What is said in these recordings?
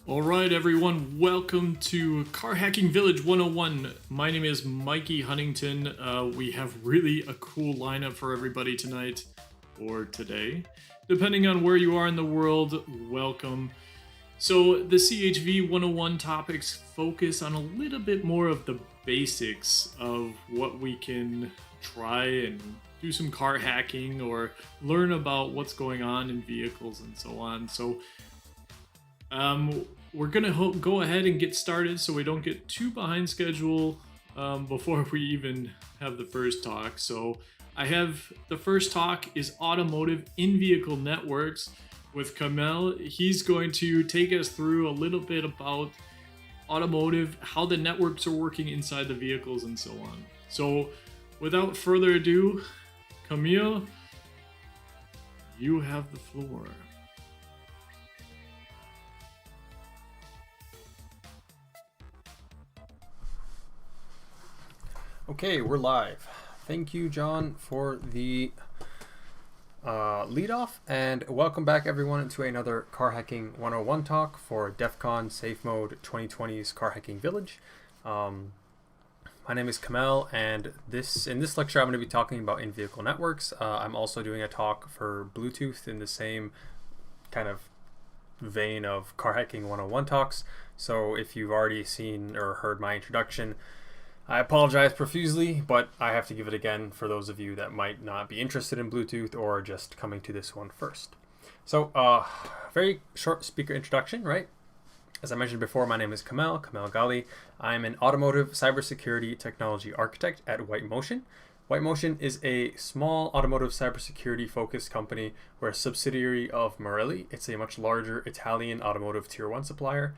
All right, everyone, welcome to Car Hacking Village 101. My name is Mikey Huntington. We have really a cool lineup for everybody tonight, or today. Depending on where you are in the world, welcome. So the CHV 101 topics focus on a little bit more of the basics of what we can try and do some car hacking or learn about what's going on in vehicles and so on. So we're gonna go ahead and get started so we don't get too behind schedule before we even have the first talk. So I have the first talk is automotive in-vehicle networks with Kamel. He's going to take us through a little bit about automotive, how the networks are working inside the vehicles and so on. So without further ado, Camille, you have the floor. Okay, we're live. Thank you, John, for the lead off, and welcome back everyone to another Car Hacking 101 talk for DEF CON Safe Mode 2020's Car Hacking Village. My name is Kamel, and in this lecture I'm going to be talking about in-vehicle networks. I'm also doing a talk for Bluetooth in the same kind of vein of Car Hacking 101 talks. So if you've already seen or heard my introduction, I apologize profusely, but I have to give it again for those of you that might not be interested in Bluetooth or just coming to this one first. So, very short speaker introduction, right? As I mentioned before, my name is Kamel Ghali. I'm an automotive cybersecurity technology architect at White Motion. White Motion is a small automotive cybersecurity focused company. We're a subsidiary of Marelli. It's a much larger Italian automotive tier 1 supplier.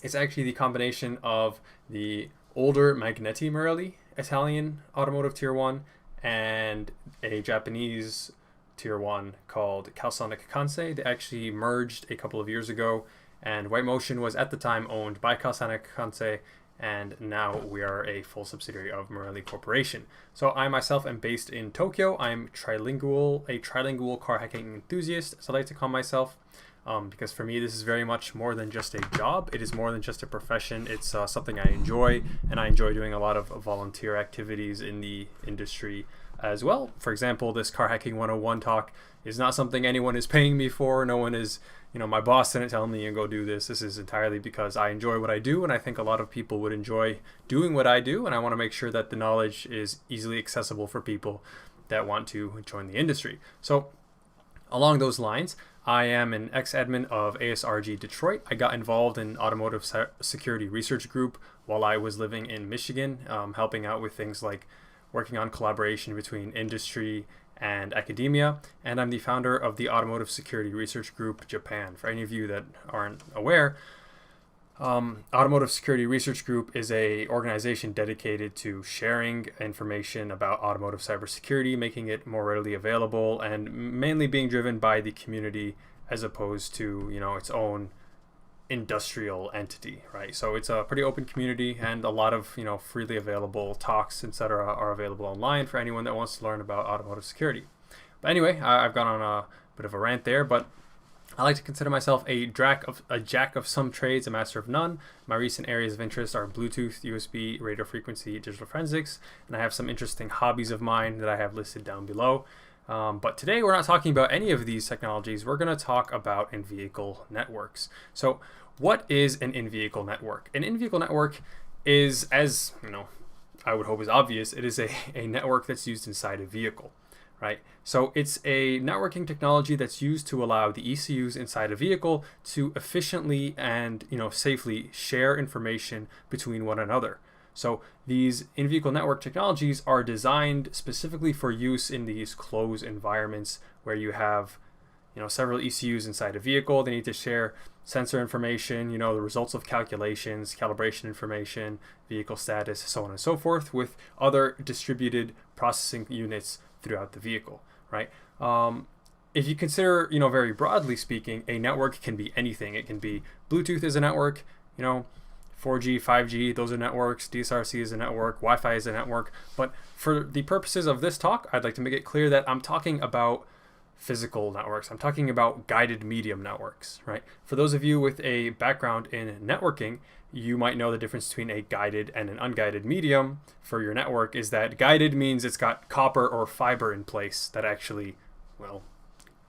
It's actually the combination of the older Magneti Marelli Italian automotive tier 1 and a Japanese tier 1 called Calsonic Kansei. They actually merged a couple of years ago, and White Motion was at the time owned by Calsonic Kansei, and now we are a full subsidiary of Marelli Corporation. So I myself am based in Tokyo. I'm a trilingual car hacking enthusiast, as I like to call myself. Because for me, this is very much more than just a job. It is more than just a profession. It's something I enjoy, and I enjoy doing a lot of volunteer activities in the industry as well. For example, this Car Hacking 101 talk is not something anyone is paying me for. No one is, my boss didn't tell me, go do this. This is entirely because I enjoy what I do, and I think a lot of people would enjoy doing what I do, and I want to make sure that the knowledge is easily accessible for people that want to join the industry. So along those lines, I am an ex-admin of ASRG Detroit. I got involved in automotive security research group while I was living in Michigan, helping out with things like working on collaboration between industry and academia. And I'm the founder of the Automotive Security Research Group Japan. For any of you that aren't aware, Automotive Security Research Group is a organization dedicated to sharing information about automotive cybersecurity, making it more readily available, and mainly being driven by the community as opposed to, its own industrial entity, right? So it's a pretty open community, and a lot of, freely available talks, etc., are available online for anyone that wants to learn about automotive security. But anyway, I've gone on a bit of a rant there, but I like to consider myself a jack of some trades, a master of none. My recent areas of interest are Bluetooth, USB, radio frequency, digital forensics, and I have some interesting hobbies of mine that I have listed down below. But today we're not talking about any of these technologies. We're going to talk about in-vehicle networks. So what is an in-vehicle network? An in-vehicle network is, as I would hope is obvious, it is a network that's used inside a vehicle. Right, so it's a networking technology that's used to allow the ECUs inside a vehicle to efficiently and safely share information between one another. So these in-vehicle network technologies are designed specifically for use in these closed environments where you have several ECUs inside a vehicle. They need to share sensor information, the results of calculations, calibration information, vehicle status, so on and so forth, with other distributed processing units throughout the vehicle, right? If you consider, very broadly speaking, a network can be anything. It can be Bluetooth is a network, 4G, 5G, those are networks, DSRC is a network, Wi-Fi is a network. But for the purposes of this talk, I'd like to make it clear that I'm talking about physical networks. I'm talking about guided medium networks, right? For those of you with a background in networking, you might know the difference between a guided and an unguided medium for your network is that guided means it's got copper or fiber in place that actually, well,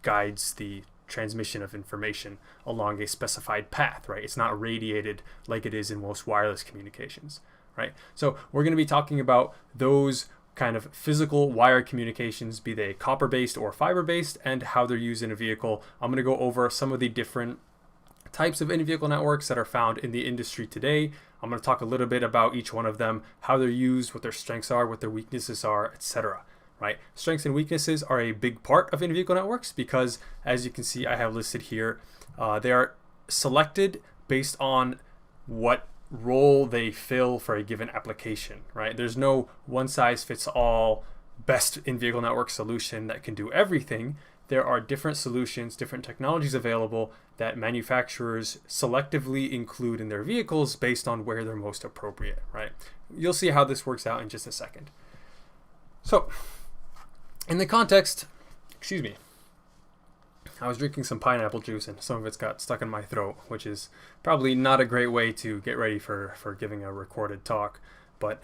guides the transmission of information along a specified path, right? It's not radiated like it is in most wireless communications, right? So we're going to be talking about those kind of physical wire communications, be they copper-based or fiber-based, and how they're used in a vehicle. I'm going to go over some of the different types of in-vehicle networks that are found in the industry today. I'm going to talk a little bit about each one of them, how they're used, what their strengths are, what their weaknesses are, etc. Right? Strengths and weaknesses are a big part of in-vehicle networks because, as you can see, I have listed here, they are selected based on what role they fill for a given application, right? There's no one-size-fits-all best in-vehicle network solution that can do everything. There are different solutions, different technologies available that manufacturers selectively include in their vehicles based on where they're most appropriate, right? You'll see how this works out in just a second. So, in the context, excuse me, I was drinking some pineapple juice and some of it's got stuck in my throat, which is probably not a great way to get ready for giving a recorded talk. But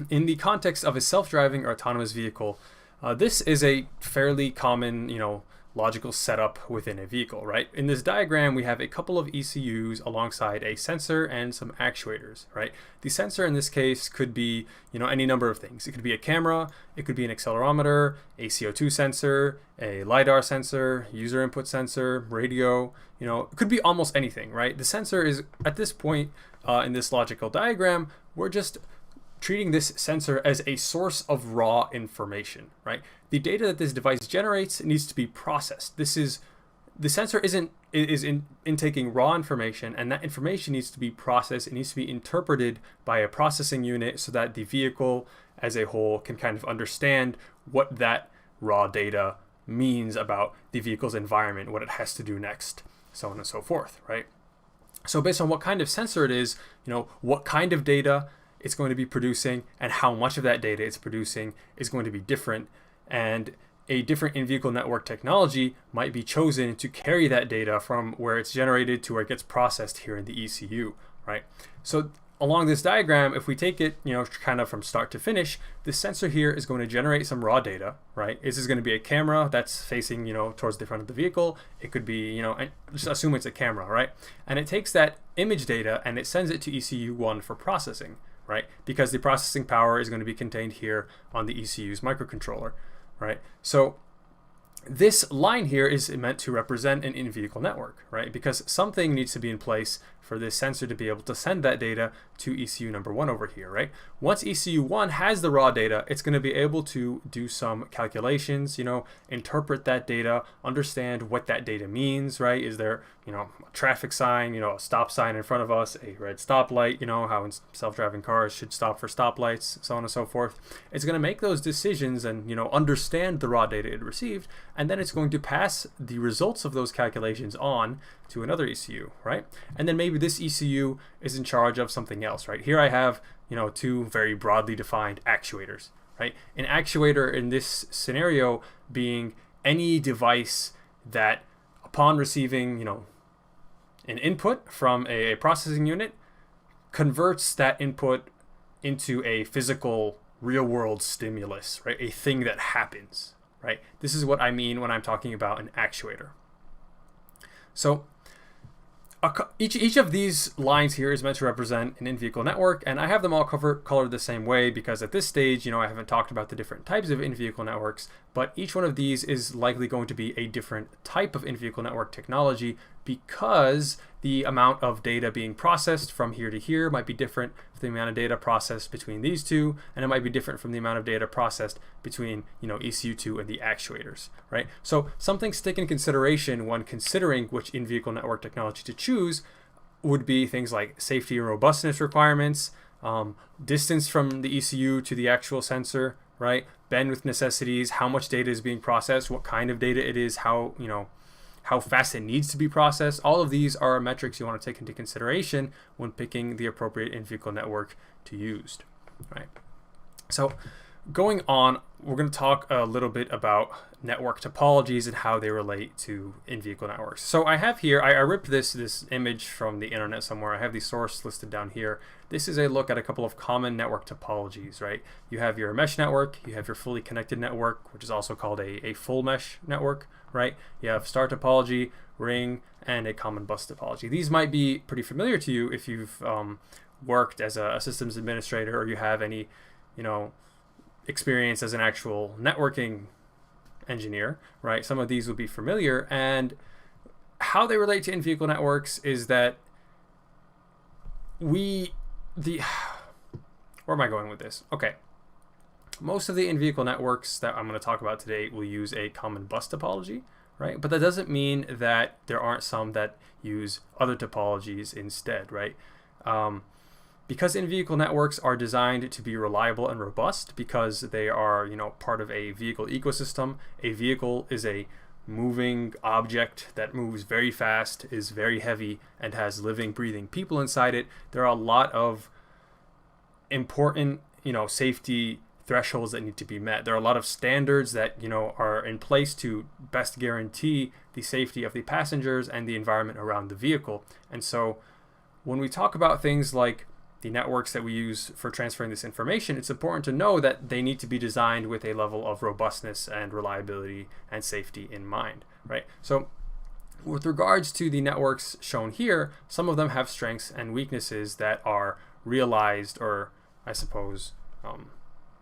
in the context of a self-driving or autonomous vehicle, this is a fairly common, logical setup within a vehicle, right? In this diagram, we have a couple of ECUs alongside a sensor and some actuators, right? The sensor in this case could be, any number of things. It could be a camera, it could be an accelerometer, a CO2 sensor, a LiDAR sensor, user input sensor, radio, it could be almost anything, right? The sensor is, at this point in this logical diagram, we're just treating this sensor as a source of raw information, right? The data that this device generates needs to be processed. The sensor is intaking raw information, and that information needs to be processed. It needs to be interpreted by a processing unit so that the vehicle as a whole can kind of understand what that raw data means about the vehicle's environment, what it has to do next, so on and so forth, right? So based on what kind of sensor it is, what kind of data it's going to be producing and how much of that data it's producing is going to be different, and a different in-vehicle network technology might be chosen to carry that data from where it's generated to where it gets processed here in the ECU, right? So along this diagram, if we take it, kind of from start to finish, the sensor here is going to generate some raw data, right? This is going to be a camera that's facing, towards the front of the vehicle. It could be, just assume it's a camera, right? And it takes that image data and it sends it to ECU1 for processing, right? Because the processing power is going to be contained here on the ECU's microcontroller, right? So this line here is meant to represent an in-vehicle network, right? Because something needs to be in place for this sensor to be able to send that data to ECU number 1 over here, right? Once ECU 1 has the raw data, it's going to be able to do some calculations, interpret that data, understand what that data means, right? Is there, a traffic sign, a stop sign in front of us, a red stoplight, how in self-driving cars should stop for stoplights, so on and so forth. It's going to make those decisions and, understand the raw data it received, and then it's going to pass the results of those calculations on to another ECU, right? And then maybe this ECU is in charge of something else, right? Here I have, two very broadly defined actuators, right? An actuator in this scenario being any device that upon receiving, an input from a processing unit converts that input into a physical real-world stimulus, right? A thing that happens, right? This is what I mean when I'm talking about an actuator. So each of these lines here is meant to represent an in-vehicle network, and I have them all colored the same way because at this stage, I haven't talked about the different types of in-vehicle networks, but each one of these is likely going to be a different type of in-vehicle network technology because the amount of data being processed from here to here might be different from the amount of data processed between these two, and it might be different from the amount of data processed between, ECU2 and the actuators, right? So something to take in consideration when considering which in-vehicle network technology to choose would be things like safety and robustness requirements, distance from the ECU to the actual sensor, right? Bandwidth necessities, how much data is being processed, what kind of data it is, how fast it needs to be processed. All of these are metrics you want to take into consideration when picking the appropriate in-vehicle network to use, right? So going on, we're going to talk a little bit about network topologies and how they relate to in-vehicle networks. So I have here, I ripped this image from the internet somewhere. I have the source listed down here. This is a look at a couple of common network topologies, right? You have your mesh network, you have your fully connected network, which is also called a full mesh network, right? You have star topology, ring, and a common bus topology. These might be pretty familiar to you if you've worked as a systems administrator, or you have any, experience as an actual networking engineer, right? Some of these will be familiar. And how they relate to in-vehicle networks is that where am I going with this? Okay. Most of the in-vehicle networks that I'm going to talk about today will use a common bus topology, right? But that doesn't mean that there aren't some that use other topologies instead, right? Because in-vehicle networks are designed to be reliable and robust, because they are, part of a vehicle ecosystem. A vehicle is a moving object that moves very fast, is very heavy, and has living, breathing people inside it. There are a lot of important, safety thresholds that need to be met. There are a lot of standards that, are in place to best guarantee the safety of the passengers and the environment around the vehicle. And so when we talk about things like the networks that we use for transferring this information, it's important to know that they need to be designed with a level of robustness and reliability and safety in mind, right? So with regards to the networks shown here, some of them have strengths and weaknesses that are realized, or I suppose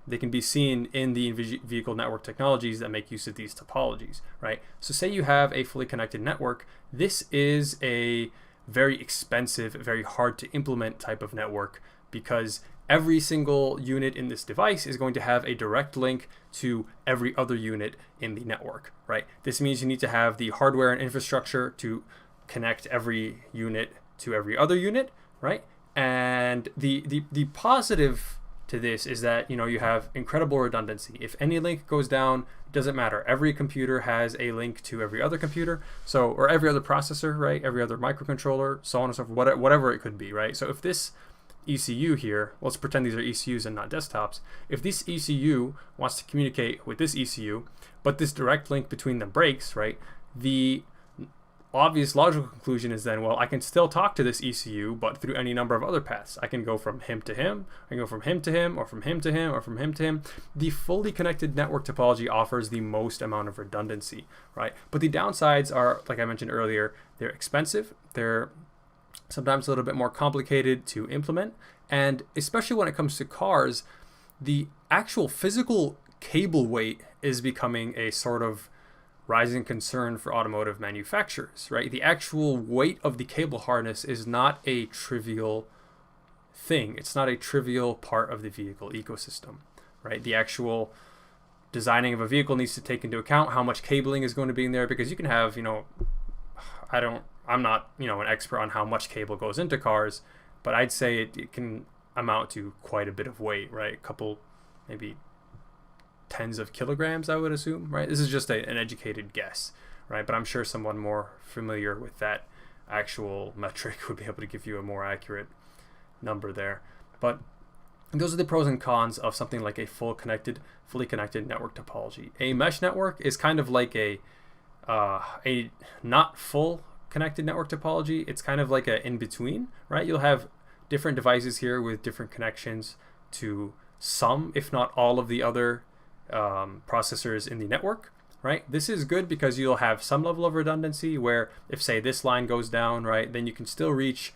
they can be seen in the vehicle network technologies that make use of these topologies, right? So say you have a fully connected network. This is a very expensive, very hard to implement type of network, because every single unit in this device is going to have a direct link to every other unit in the network, right? This means you need to have the hardware and infrastructure to connect every unit to every other unit, right? And the positive to this is that you have incredible redundancy. If any link goes down, it doesn't matter. Every computer has a link to every other computer, or every other processor, right? Every other microcontroller, so on and so forth, whatever it could be, right? So if this ECU here, let's pretend these are ECUs and not desktops. If this ECU wants to communicate with this ECU, but this direct link between them breaks, right? The obvious logical conclusion is then, well, I can still talk to this ECU, but through any number of other paths. I can go from him to him, I can go from him to him, or from him to him, or from him to him. The fully connected network topology offers the most amount of redundancy, right? But the downsides are, like I mentioned earlier, they're expensive, they're sometimes a little bit more complicated to implement, and especially when it comes to cars, the actual physical cable weight is becoming a sort of rising concern for automotive manufacturers, right? The actual weight of the cable harness is not a trivial thing. It's not a trivial part of the vehicle ecosystem, right? The actual designing of a vehicle needs to take into account how much cabling is going to be in there, because you can have, I'm not, an expert on how much cable goes into cars, but I'd say it can amount to quite a bit of weight, right? A couple, maybe tens of kilograms, I would assume, right? This is just an educated guess, right? But I'm sure someone more familiar with that actual metric would be able to give you a more accurate number there. But those are the pros and cons of something like a fully connected network topology. A mesh network is kind of like a not full connected network topology. It's kind of like a in-between, right? You'll have different devices here with different connections to some, if not all, of the other processors in the network, right? This is good because you'll have some level of redundancy where if, say, this line goes down, right, then you can still reach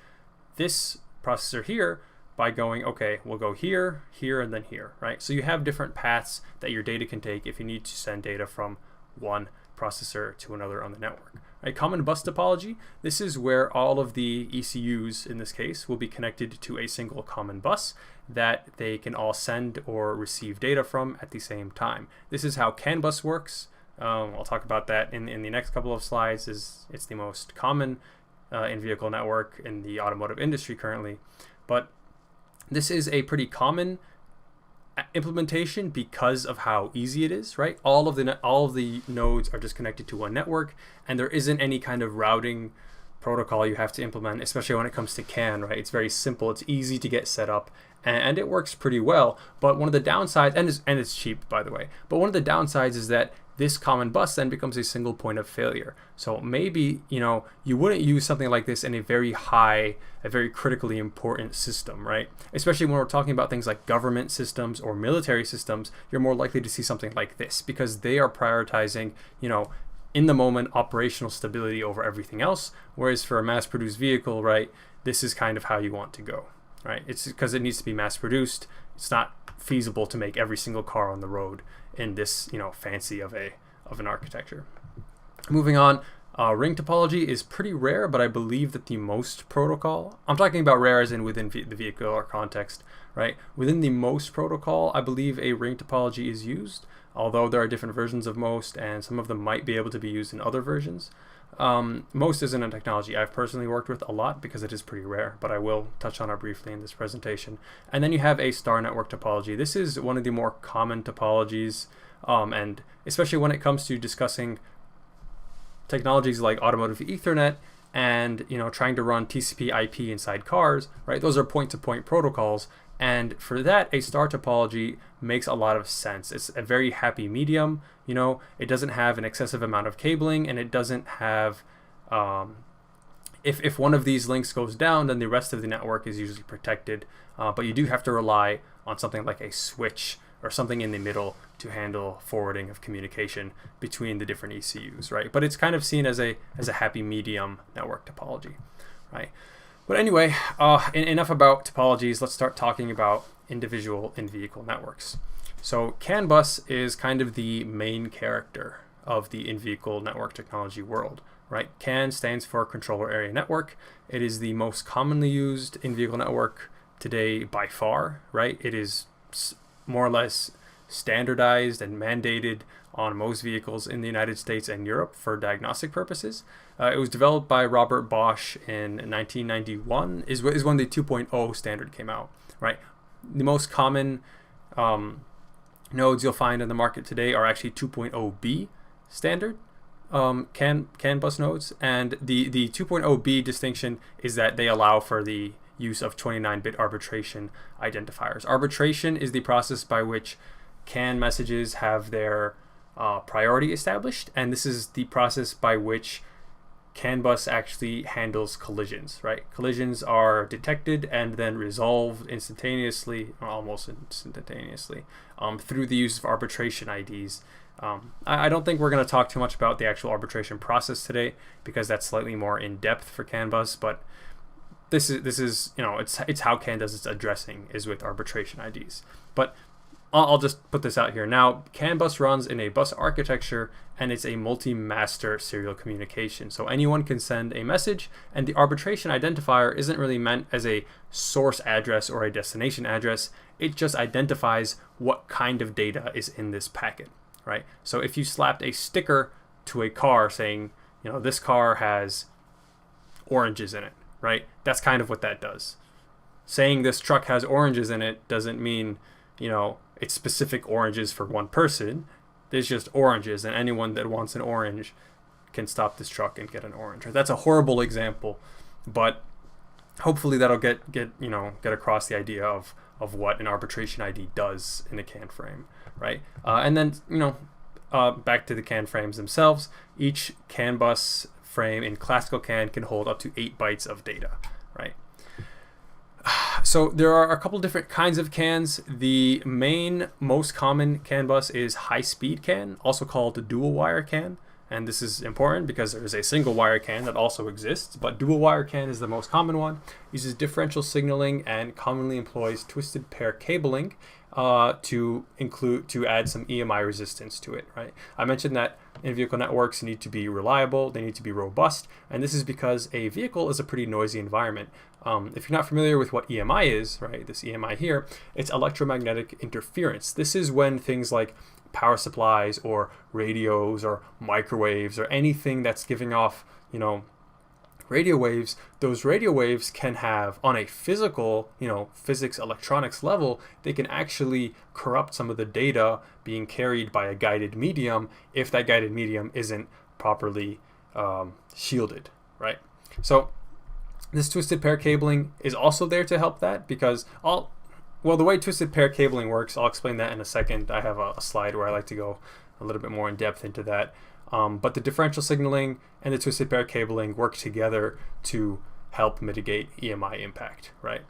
this processor here by going, okay, we'll go here, here, and then here, right? So you have different paths that your data can take if you need to send data from one processor to another on the network. Right? Common bus topology, this is where all of the ECUs in this case will be connected to a single common bus that they can all send or receive data from at the same time. This is how CAN bus works. I'll talk about that in the next couple of slides. It's the most common in-vehicle network in the automotive industry currently, but this is a pretty common implementation because of how easy it is, right? All of the nodes are just connected to one network, and there isn't any kind of routing protocol you have to implement, especially when it comes to CAN, right? It's very simple. It's easy to get set up, and it works pretty well. But one of the downsides, and it's cheap, by the way, but one of the downsides is that this common bus then becomes a single point of failure. So maybe, you wouldn't use something like this in a very critically important system, right? Especially when we're talking about things like government systems or military systems, you're more likely to see something like this because they are prioritizing, in the moment operational stability over everything else. Whereas for a mass-produced vehicle, right, this is kind of how you want to go, right? It's because it needs to be mass-produced. It's not feasible to make every single car on the road in this, fancy of an architecture. Moving on, ring topology is pretty rare, but I believe that the most protocol, I'm talking about rare as in within the vehicle or context, right? Within the most protocol, I believe a ring topology is used, although there are different versions of most, and some of them might be able to be used in other versions. Most isn't a technology I've personally worked with a lot because it is pretty rare, but I will touch on it briefly in this presentation. And then you have a star network topology. This is one of the more common topologies, and especially when it comes to discussing technologies like automotive Ethernet and trying to run TCP/IP inside cars, right? Those are point-to-point protocols, and for that, a star topology makes a lot of sense. It's a very happy medium. It doesn't have an excessive amount of cabling, and it doesn't have, if one of these links goes down, then the rest of the network is usually protected. But you do have to rely on something like a switch or something in the middle to handle forwarding of communication between the different ECUs, right? But it's kind of seen as a happy medium network topology, right? But anyway, enough about topologies. Let's start talking about individual in-vehicle networks. So CAN bus is kind of the main character of the in-vehicle network technology world, right? CAN stands for Controller Area Network. It is the most commonly used in-vehicle network today by far, right? It is more or less standardized and mandated on most vehicles in the United States and Europe for diagnostic purposes. It was developed by Robert Bosch in 1991, is when the 2.0 standard came out, right? The most common nodes you'll find in the market today are actually 2.0B standard CAN bus nodes, and the 2.0B distinction is that they allow for the use of 29-bit arbitration identifiers. Arbitration is the process by which CAN messages have their priority established, and this is the process by which CAN bus actually handles collisions, right? Collisions are detected and then resolved instantaneously, or almost instantaneously, through the use of arbitration IDs. I don't think we're going to talk too much about the actual arbitration process today because that's slightly more in depth for CAN bus, but this is it's how CAN does its addressing is with arbitration IDs. But I'll just put this out here now. CAN bus runs in a bus architecture, and it's a multi-master serial communication. So anyone can send a message, and the arbitration identifier isn't really meant as a source address or a destination address. It just identifies what kind of data is in this packet, right? So if you slapped a sticker to a car saying, this car has oranges in it, right? That's kind of what that does. Saying this truck has oranges in it doesn't mean, it's specific oranges for one person. There's just oranges, and anyone that wants an orange can stop this truck and get an orange. That's a horrible example, but hopefully that'll get across the idea of what an arbitration ID does in a CAN frame, right? And then back to the CAN frames themselves. Each CAN bus frame in classical CAN can hold up to 8 bytes of data, right? So there are a couple different kinds of CANs. The most common CAN bus is high-speed CAN, also called dual-wire CAN. And this is important because there is a single-wire CAN that also exists, but dual-wire CAN is the most common one. Uses differential signaling and commonly employs twisted pair cabling to add some EMI resistance to it, right? I mentioned that in-vehicle networks need to be reliable, they need to be robust, and this is because a vehicle is a pretty noisy environment. If you're not familiar with what EMI is, right, this EMI here, it's electromagnetic interference. This is when things like power supplies or radios or microwaves or anything that's giving off, radio waves, those radio waves can have, on a physical, physics electronics level, they can actually corrupt some of the data being carried by a guided medium if that guided medium isn't properly shielded, right? So this twisted pair cabling is also there to help that, because well, the way twisted pair cabling works, I'll explain that in a second. I have a slide where I like to go a little bit more in depth into that. But the differential signaling and the twisted pair cabling work together to help mitigate EMI impact, right?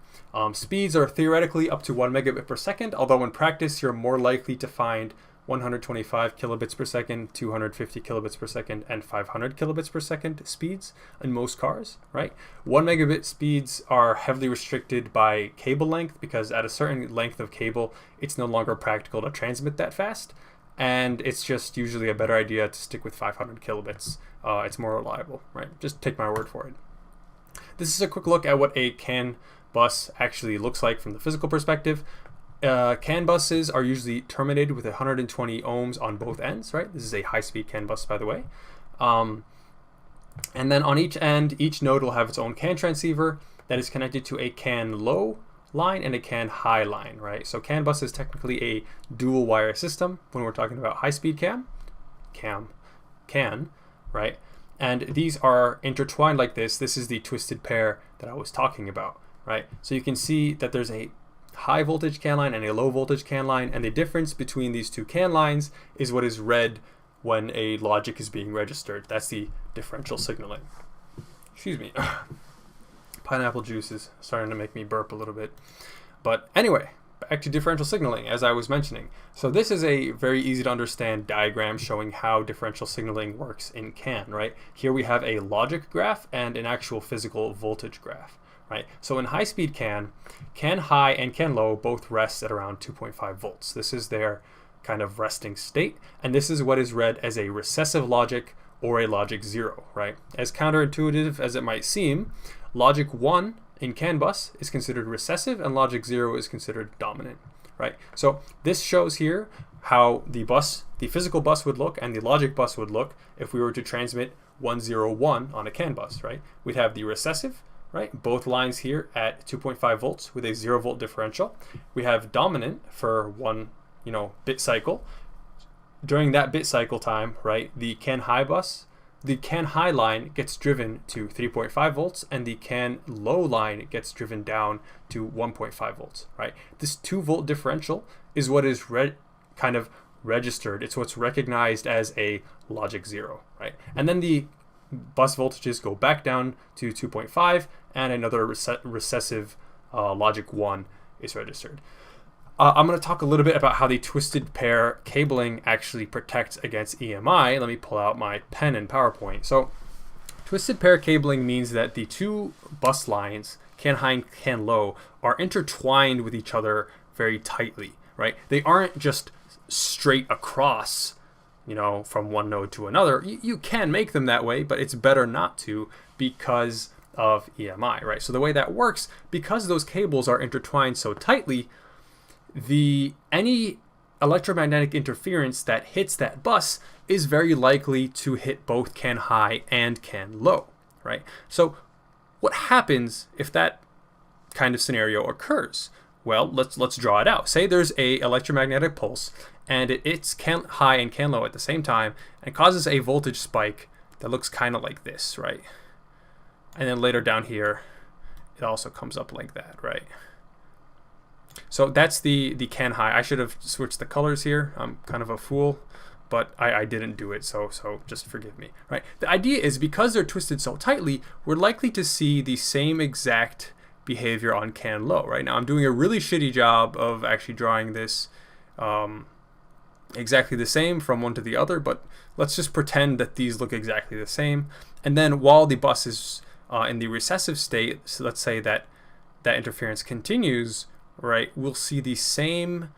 Speeds are theoretically up to 1 megabit per second, although in practice you're more likely to find 125 kilobits per second, 250 kilobits per second, and 500 kilobits per second speeds in most cars, right? 1 megabit speeds are heavily restricted by cable length, because at a certain length of cable, it's no longer practical to transmit that fast, and it's just usually a better idea to stick with 500 kilobits. It's more reliable, right? Just take my word for it. This is a quick look at what a CAN bus actually looks like from the physical perspective. CAN buses are usually terminated with 120 ohms on both ends, right? This is a high-speed CAN bus, by the way. And then on each end, each node will have its own CAN transceiver that is connected to a CAN low line and a CAN high line, right? So CAN bus is technically a dual wire system when we're talking about high-speed CAN, right? And these are intertwined like this. This is the twisted pair that I was talking about, right? So you can see that there's a high voltage CAN line and a low voltage CAN line, and the difference between these two CAN lines is what is read when a logic is being registered. That's the differential signaling. Excuse me. Pineapple juice is starting to make me burp a little bit. But anyway, back to differential signaling, as I was mentioning. So this is a very easy to understand diagram showing how differential signaling works in CAN, right? Here we have a logic graph and an actual physical voltage graph, right? So in high-speed CAN high and CAN low both rest at around 2.5 volts. This is their kind of resting state, and this is what is read as a recessive logic or a logic 0, right? As counterintuitive as it might seem, logic 1 in CAN bus is considered recessive and logic 0 is considered dominant, right? So this shows here how the physical bus would look and the logic bus would look if we were to transmit 101 on a CAN bus, right? We'd have the recessive, right? Both lines here at 2.5 volts with a 0 volt differential. We have dominant for one, bit cycle. During that bit cycle time, right, the CAN high line gets driven to 3.5 volts and the CAN low line gets driven down to 1.5 volts, right? This 2 volt differential is what is kind of registered. It's what's recognized as a logic 0, right? And then the bus voltages go back down to 2.5 and another recessive logic 1 is registered. I'm going to talk a little bit about how the twisted pair cabling actually protects against EMI. Let me pull out my pen and PowerPoint. So twisted pair cabling means that the two bus lines, CAN high and CAN low, are intertwined with each other very tightly, right? They aren't just straight across, from one node to another. You can make them that way, but it's better not to because of EMI, right? So the way that works, because those cables are intertwined so tightly, any electromagnetic interference that hits that bus is very likely to hit both CAN high and CAN low, right? So what happens if that kind of scenario occurs? Well, let's draw it out. Say there's a electromagnetic pulse and it's CAN high and CAN low at the same time and causes a voltage spike that looks kind of like this, right? And then later down here, it also comes up like that, right? So that's the CAN high. I should have switched the colors here. I'm kind of a fool, but I didn't do it, so just forgive me, right? The idea is because they're twisted so tightly, we're likely to see the same exact behavior on CAN low. Right now I'm doing a really shitty job of actually drawing this exactly the same from one to the other, but let's just pretend that these look exactly the same. And then while the bus is in the recessive state, so let's say that interference continues, right, we'll see the same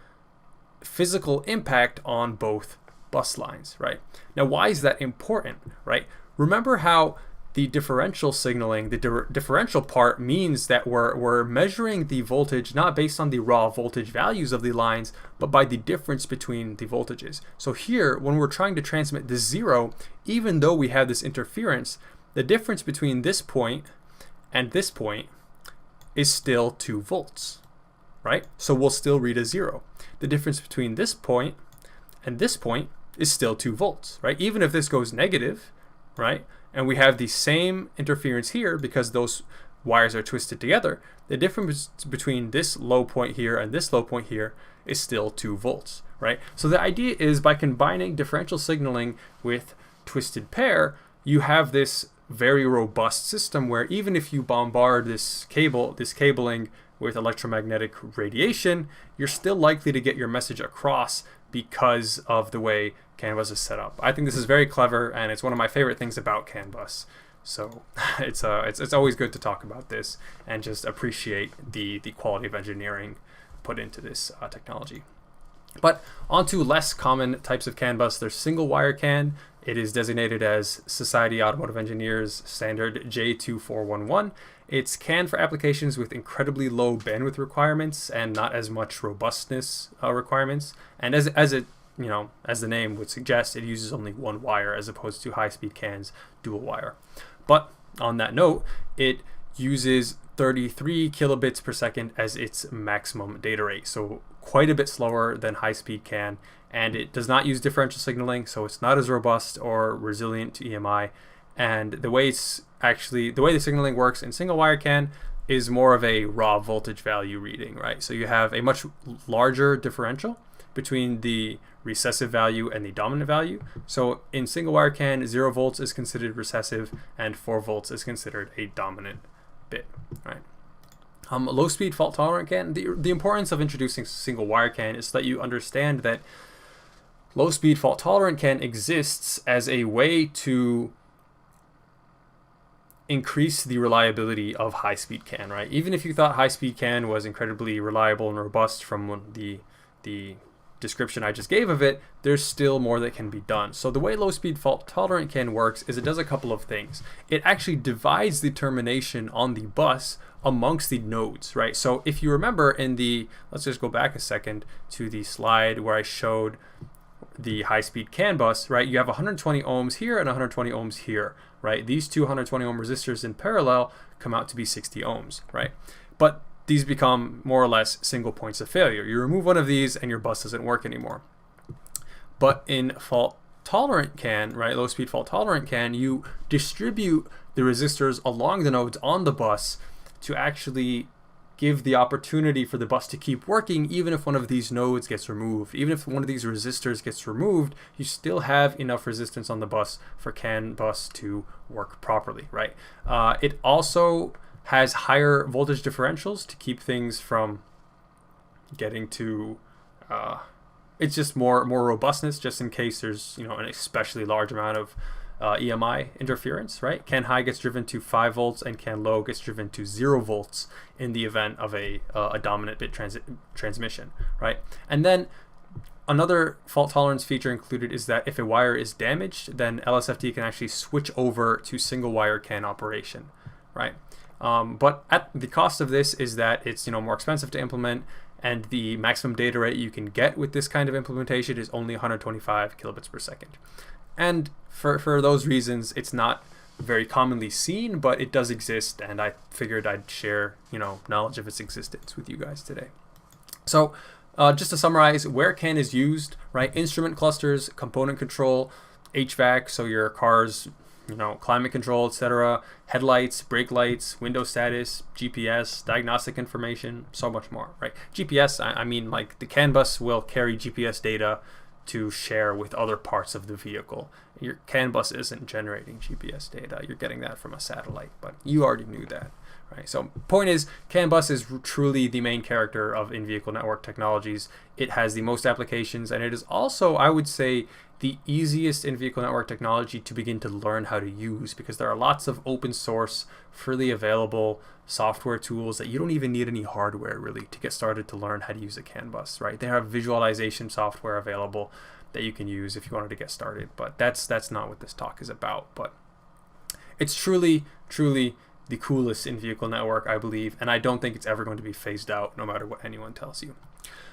physical impact on both bus lines, right? Now, why is that important, right? Remember how the differential signaling, the differential part means that we're measuring the voltage not based on the raw voltage values of the lines, but by the difference between the voltages. So here, when we're trying to transmit the 0, even though we have this interference, the difference between this point and this point is still 2 volts, right? So we'll still read a 0. The difference between this point and this point is still 2 volts, right? Even if this goes negative, right? And we have the same interference here because those wires are twisted together. The difference between this low point here and this low point here is still 2 volts, right? So the idea is by combining differential signaling with twisted pair, you have this very robust system where even if you bombard this cabling with electromagnetic radiation, you're still likely to get your message across because of the way CAN bus is set up. I think this is very clever, and it's one of my favorite things about CAN bus. So it's always good to talk about this and just appreciate the quality of engineering put into this technology. But onto less common types of CAN bus. There's single wire CAN. It is designated as Society Automotive Engineers Standard J2411. It's CAN for applications with incredibly low bandwidth requirements and not as much robustness requirements. And as the name would suggest, it uses only one wire as opposed to high-speed CAN's dual wire. But on that note, it uses 33 kilobits per second as its maximum data rate. So quite a bit slower than high-speed CAN, and it does not use differential signaling, so it's not as robust or resilient to EMI. And the way the signaling works in single wire CAN is more of a raw voltage value reading, right? So you have a much larger differential between the recessive value and the dominant value. So in single wire CAN, 0 volts is considered recessive and 4 volts is considered a dominant bit, right? Low speed fault tolerant CAN, the importance of introducing single wire CAN is so that you understand that low speed fault tolerant CAN exists as a way to increase the reliability of high speed CAN, right? Even if you thought high speed CAN was incredibly reliable and robust from the description I just gave of it, there's still more that can be done. So the way low speed fault tolerant CAN works is it does a couple of things. It actually divides the termination on the bus amongst the nodes, right? So if you remember let's just go back a second to the slide where I showed the high-speed CAN bus, right? You have 120 ohms here and 120 ohms here, right? These two 120 ohm resistors in parallel come out to be 60 ohms, right? But these become more or less single points of failure. You remove one of these and your bus doesn't work anymore. But in fault tolerant CAN, right, low speed fault tolerant CAN, you distribute the resistors along the nodes on the bus to actually give the opportunity for the bus to keep working even if one of these nodes gets removed. Even if one of these resistors gets removed, you still have enough resistance on the bus for CAN bus to work properly, right? It also has higher voltage differentials to keep things from getting to it's just more robustness, just in case there's an especially large amount of EMI interference, right? CAN high gets driven to 5 volts and CAN low gets driven to 0 volts in the event of a dominant bit transmission, right? And then another fault tolerance feature included is that if a wire is damaged, then LSFD can actually switch over to single wire CAN operation, right? But at the cost of this is that it's more expensive to implement, and the maximum data rate you can get with this kind of implementation is only 125 kilobits per second. And for those reasons, it's not very commonly seen, but it does exist, and I figured I'd share knowledge of its existence with you guys today. So just to summarize, where CAN is used, right? Instrument clusters, component control, HVAC, so your car's climate control, etc., headlights, brake lights, window status, GPS, diagnostic information, so much more, right? GPS, I mean, like the CAN bus will carry GPS data to share with other parts of the vehicle. Your CAN bus isn't generating GPS data. You're getting that from a satellite, but you already knew that, right? So point is, CAN bus is truly the main character of in-vehicle network technologies. It has the most applications, and it is also, I would say, the easiest in-vehicle network technology to begin to learn how to use, because there are lots of open source, freely available software tools that you don't even need any hardware really to get started to learn how to use a CAN bus, right? They have visualization software available that you can use if you wanted to get started, but that's not what this talk is about. But it's truly the coolest in-vehicle network, I believe, and I don't think it's ever going to be phased out no matter what anyone tells you.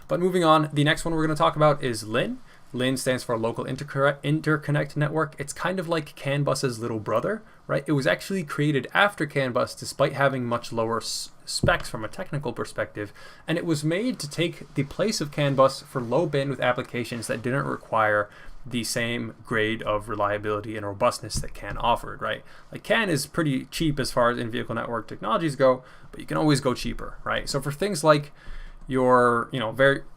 But moving on, the next one we're going to talk about is LIN. LIN stands for Local Interconnect Network. It's kind of like CAN bus's little brother, right? It was actually created after CAN bus despite having much lower specs from a technical perspective, and it was made to take the place of CAN bus for low bandwidth applications that didn't require the same grade of reliability and robustness that CAN offered, right? Like CAN is pretty cheap as far as in-vehicle network technologies go, but you can always go cheaper, right? So for things like your,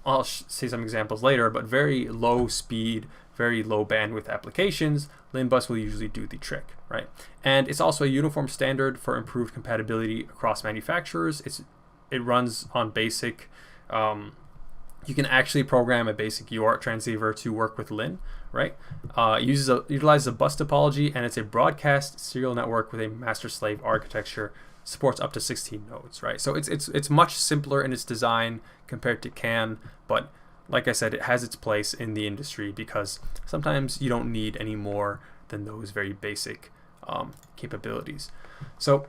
I'll say some examples later, but very low speed, very low bandwidth applications, LIN bus will usually do the trick, right? And it's also a uniform standard for improved compatibility across manufacturers. It runs on basic, you can actually program a basic UART transceiver to work with LIN, right? Utilizes a bus topology, and it's a broadcast serial network with a master-slave architecture. Supports up to 16 nodes, right? So it's much simpler in its design compared to CAN, but like I said, it has its place in the industry because sometimes you don't need any more than those very basic capabilities. So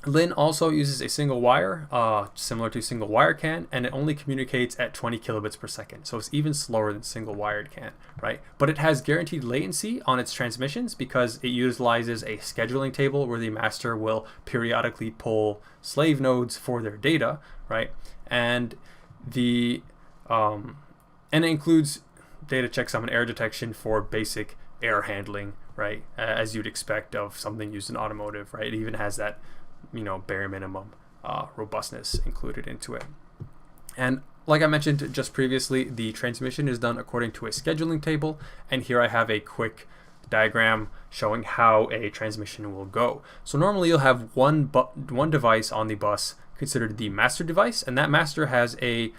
LIN also uses a single wire, similar to single wire CAN, and it only communicates at 20 kilobits per second. So it's even slower than single wired CAN, right? But it has guaranteed latency on its transmissions because it utilizes a scheduling table where the master will periodically pull slave nodes for their data, right? And it includes data checksum and error detection for basic error handling, right? As you'd expect of something used in automotive, right? It even has that bare minimum robustness included into it. And like I mentioned just previously, the transmission is done according to a scheduling table. And here I have a quick diagram showing how a transmission will go. So normally you'll have one device on the bus considered the master device, and that master has a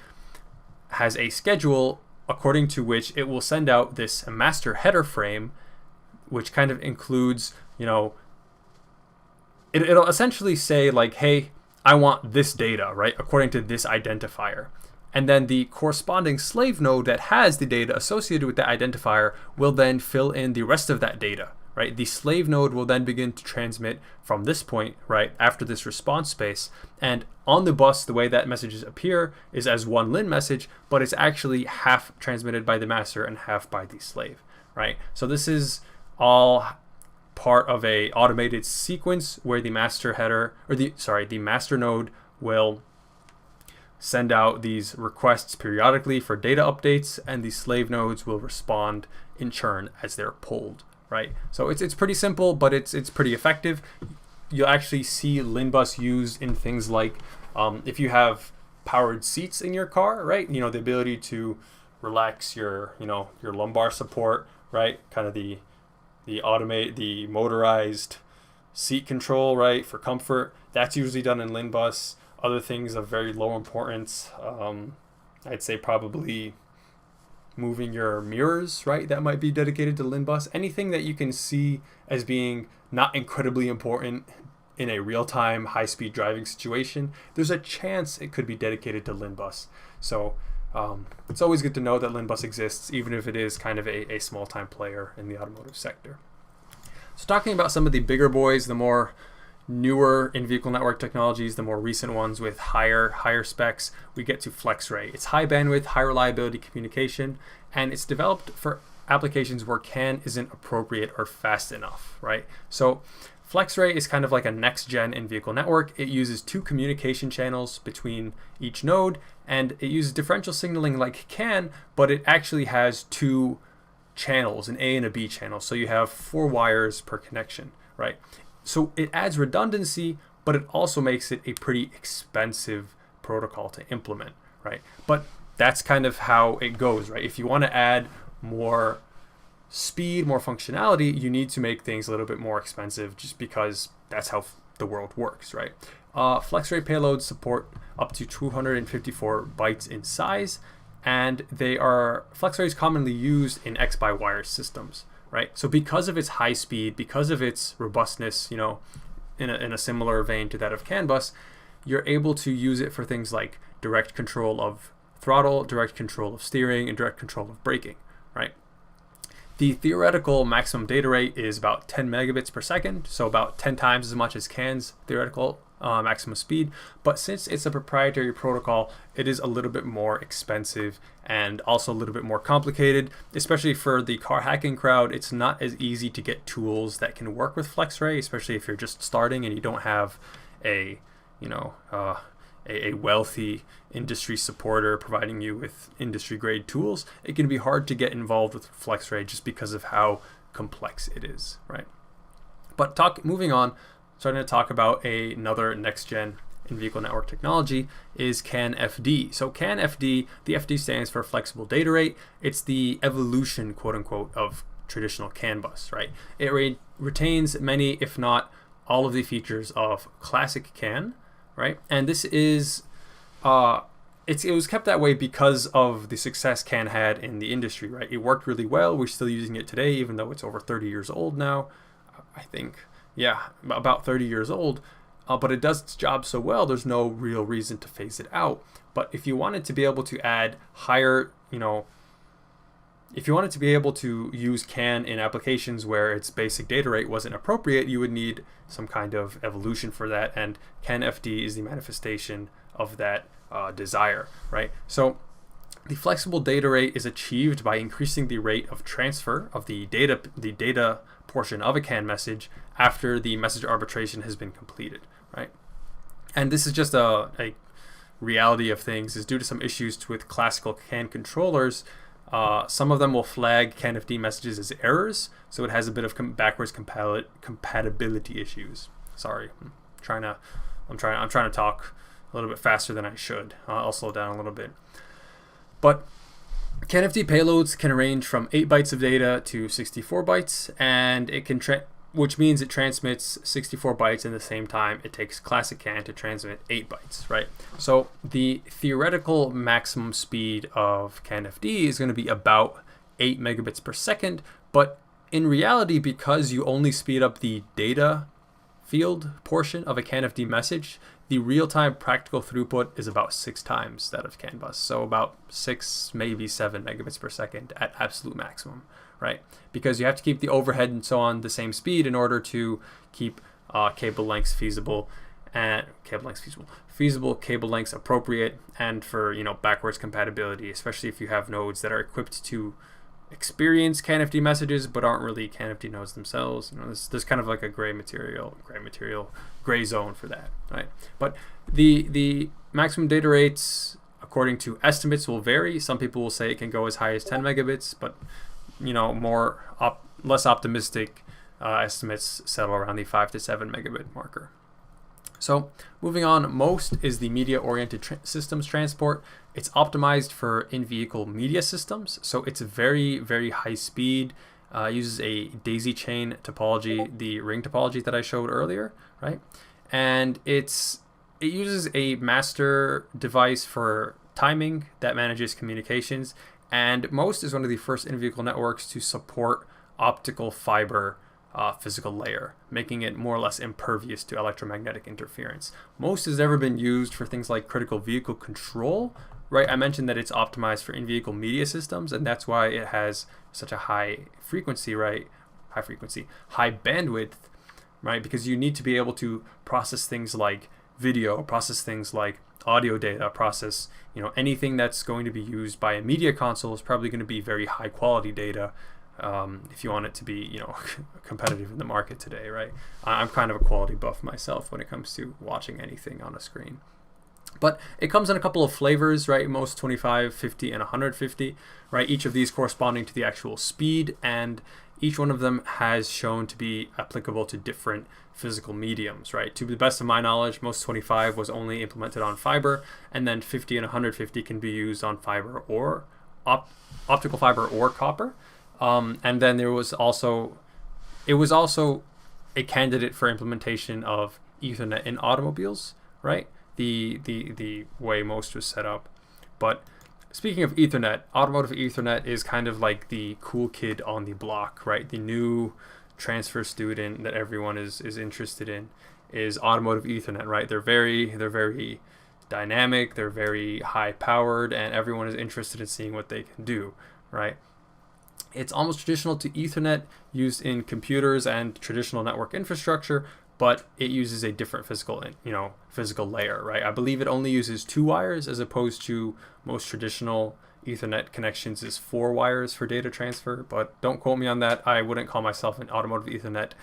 schedule according to which it will send out this master header frame, which kind of includes, it'll essentially say like, hey, I want this data, right, according to this identifier. And then the corresponding slave node that has the data associated with that identifier will then fill in the rest of that data, right? The slave node will then begin to transmit from this point, right, after this response space. And on the bus, the way that messages appear is as one LIN message, but it's actually half transmitted by the master and half by the slave, right? So this is all part of a automated sequence where the master header, or the master node will send out these requests periodically for data updates, and the slave nodes will respond in turn as they're pulled, right? So it's pretty simple, but it's pretty effective. You'll actually see LIN bus used in things like if you have powered seats in your car, right? The ability to relax your lumbar support, right? Kind of the motorized seat control, right, for comfort. That's usually done in LIN bus. Other things of very low importance, I'd say probably moving your mirrors, right, that might be dedicated to LIN bus. Anything that you can see as being not incredibly important in a real-time high-speed driving situation, there's a chance it could be dedicated to LIN bus. So it's always good to know that LIN bus exists, even if it is kind of a small-time player in the automotive sector. So talking about some of the bigger boys, the more newer in-vehicle network technologies, the more recent ones with higher specs, we get to FlexRay. It's high bandwidth, high reliability communication, and it's developed for applications where CAN isn't appropriate or fast enough, right? So FlexRay is kind of like a next-gen in-vehicle network. It uses 2 communication channels between each node, and it uses differential signaling like CAN, but it actually has 2 channels, an A and a B channel. So you have 4 wires per connection, right? So it adds redundancy, but it also makes it a pretty expensive protocol to implement, right? But that's kind of how it goes, right? If you want to add more speed, more functionality, you need to make things a little bit more expensive just because that's how the world works, right? FlexRay payloads support up to 254 bytes in size, and FlexRay is commonly used in X-by-wire systems, right? So because of its high speed, because of its robustness, in a similar vein to that of CAN bus, you're able to use it for things like direct control of throttle, direct control of steering, and direct control of braking, right? The theoretical maximum data rate is about 10 megabits per second, so about 10 times as much as CAN's theoretical maximum speed. But since it's a proprietary protocol, it is a little bit more expensive and also a little bit more complicated, especially for the car hacking crowd. It's not as easy to get tools that can work with FlexRay, especially if you're just starting and you don't have a a wealthy industry supporter providing you with industry grade tools, it can be hard to get involved with FlexRay just because of how complex it is, right? But moving on, starting to talk about another next gen in-vehicle network technology is CAN-FD. So CAN-FD, the FD stands for flexible data rate. It's the evolution, quote unquote, of traditional CAN bus, right? It retains many, if not all of the features of classic CAN, right? And this is, it was kept that way because of the success CAN had in the industry, right? It worked really well. We're still using it today, even though it's over 30 years old now, I think. Yeah, about 30 years old. But it does its job so well, there's no real reason to phase it out. But if you wanted to be able to add higher, if you wanted to be able to use CAN in applications where its basic data rate wasn't appropriate, you would need some kind of evolution for that. And CAN-FD is the manifestation of that desire, right? So the flexible data rate is achieved by increasing the rate of transfer of the data portion of a CAN message after the message arbitration has been completed, right? And this is just a reality of things, is due to some issues with classical CAN controllers. Some of them will flag CAN-FD messages as errors, so it has a bit of backwards compatibility issues. Sorry, I'm trying to talk a little bit faster than I should. I'll slow down a little bit. But CAN-FD payloads can range from 8 bytes of data to 64 bytes, and it can which means it transmits 64 bytes in the same time it takes classic CAN to transmit 8 bytes, right? So the theoretical maximum speed of CAN-FD is going to be about 8 megabits per second, but in reality, because you only speed up the data field portion of a CAN-FD message, the real-time practical throughput is about 6 times that of CAN bus. So about 6, maybe 7 megabits per second at absolute maximum, right? Because you have to keep the overhead and so on the same speed in order to keep cable lengths feasible cable lengths appropriate, and for backwards compatibility, especially if you have nodes that are equipped to experience CAN-FD messages but aren't really CAN-FD nodes themselves. There's kind of like a gray zone for that, right? But the maximum data rates, according to estimates, will vary. Some people will say it can go as high as 10 megabits, but less optimistic estimates settle around the 5 to 7 megabit marker. So moving on, MOST is the media-oriented systems transport. It's optimized for in-vehicle media systems, so it's very, very high speed. Uses a daisy chain topology, the ring topology that I showed earlier, right? And it uses a master device for timing that manages communications. And MOST is one of the first in-vehicle networks to support optical fiber physical layer, making it more or less impervious to electromagnetic interference. MOST has never been used for things like critical vehicle control, right? I mentioned that it's optimized for in-vehicle media systems, and that's why it has such a high frequency, right? High bandwidth, right? Because you need to be able to process things like video, process things like audio data, process anything that's going to be used by a media console is probably going to be very high quality data, if you want it to be competitive in the market today, right? I'm kind of a quality buff myself when it comes to watching anything on a screen. But it comes in a couple of flavors, right? MOST 25, 50, and 150, right? Each of these corresponding to the actual speed, and each one of them has shown to be applicable to different physical mediums, right? To the best of my knowledge, MOST 25 was only implemented on fiber, and then 50 and 150 can be used on fiber or optical fiber or copper. And then it was also a candidate for implementation of Ethernet in automobiles, right? The way MOST was set up. But speaking of Ethernet, automotive Ethernet is kind of like the cool kid on the block, right? The new transfer student that everyone is interested in is automotive Ethernet, right? They're very dynamic, they're very high powered, and everyone is interested in seeing what they can do, right? It's almost traditional to Ethernet used in computers and traditional network infrastructure, but it uses a different physical layer, right? I believe it only uses 2 wires as opposed to most traditional Ethernet connections is 4 wires for data transfer, but don't quote me on that. I wouldn't call myself an automotive Ethernet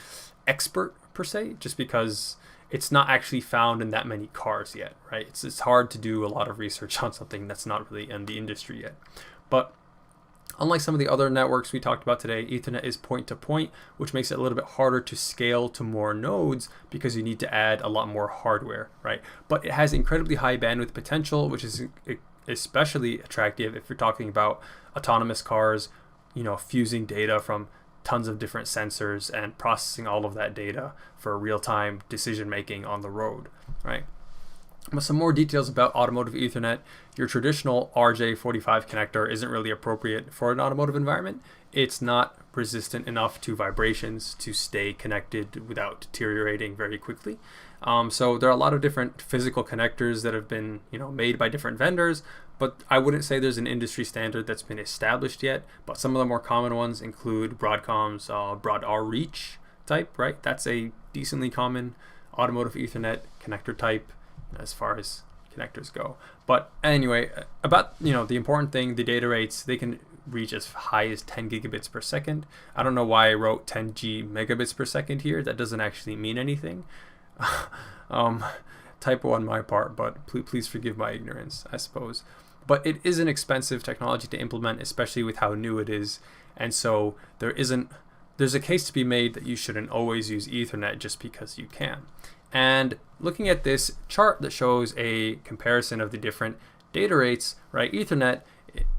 expert per se, just because it's not actually found in that many cars yet, right? It's hard to do a lot of research on something that's not really in the industry yet. But unlike some of the other networks we talked about today, Ethernet is point-to-point, which makes it a little bit harder to scale to more nodes because you need to add a lot more hardware, right? But it has incredibly high bandwidth potential, which is especially attractive if you're talking about autonomous cars, fusing data from tons of different sensors and processing all of that data for real-time decision making on the road, right? But some more details about automotive Ethernet. Your traditional RJ45 connector isn't really appropriate for an automotive environment. It's not resistant enough to vibrations to stay connected without deteriorating very quickly. So there are a lot of different physical connectors that have been made by different vendors, but I wouldn't say there's an industry standard that's been established yet. But some of the more common ones include Broadcom's Broad R Reach type, right? That's a decently common automotive Ethernet connector type as far as connectors go. But anyway, about the important thing, the data rates, they can reach as high as 10 gigabits per second. I don't know why I wrote 10G megabits per second here. That doesn't actually mean anything. Typo on my part, but please forgive my ignorance, I suppose. But it is an expensive technology to implement, especially with how new it is. And so there's a case to be made that you shouldn't always use Ethernet just because you can. And looking at this chart that shows a comparison of the different data rates, right? Ethernet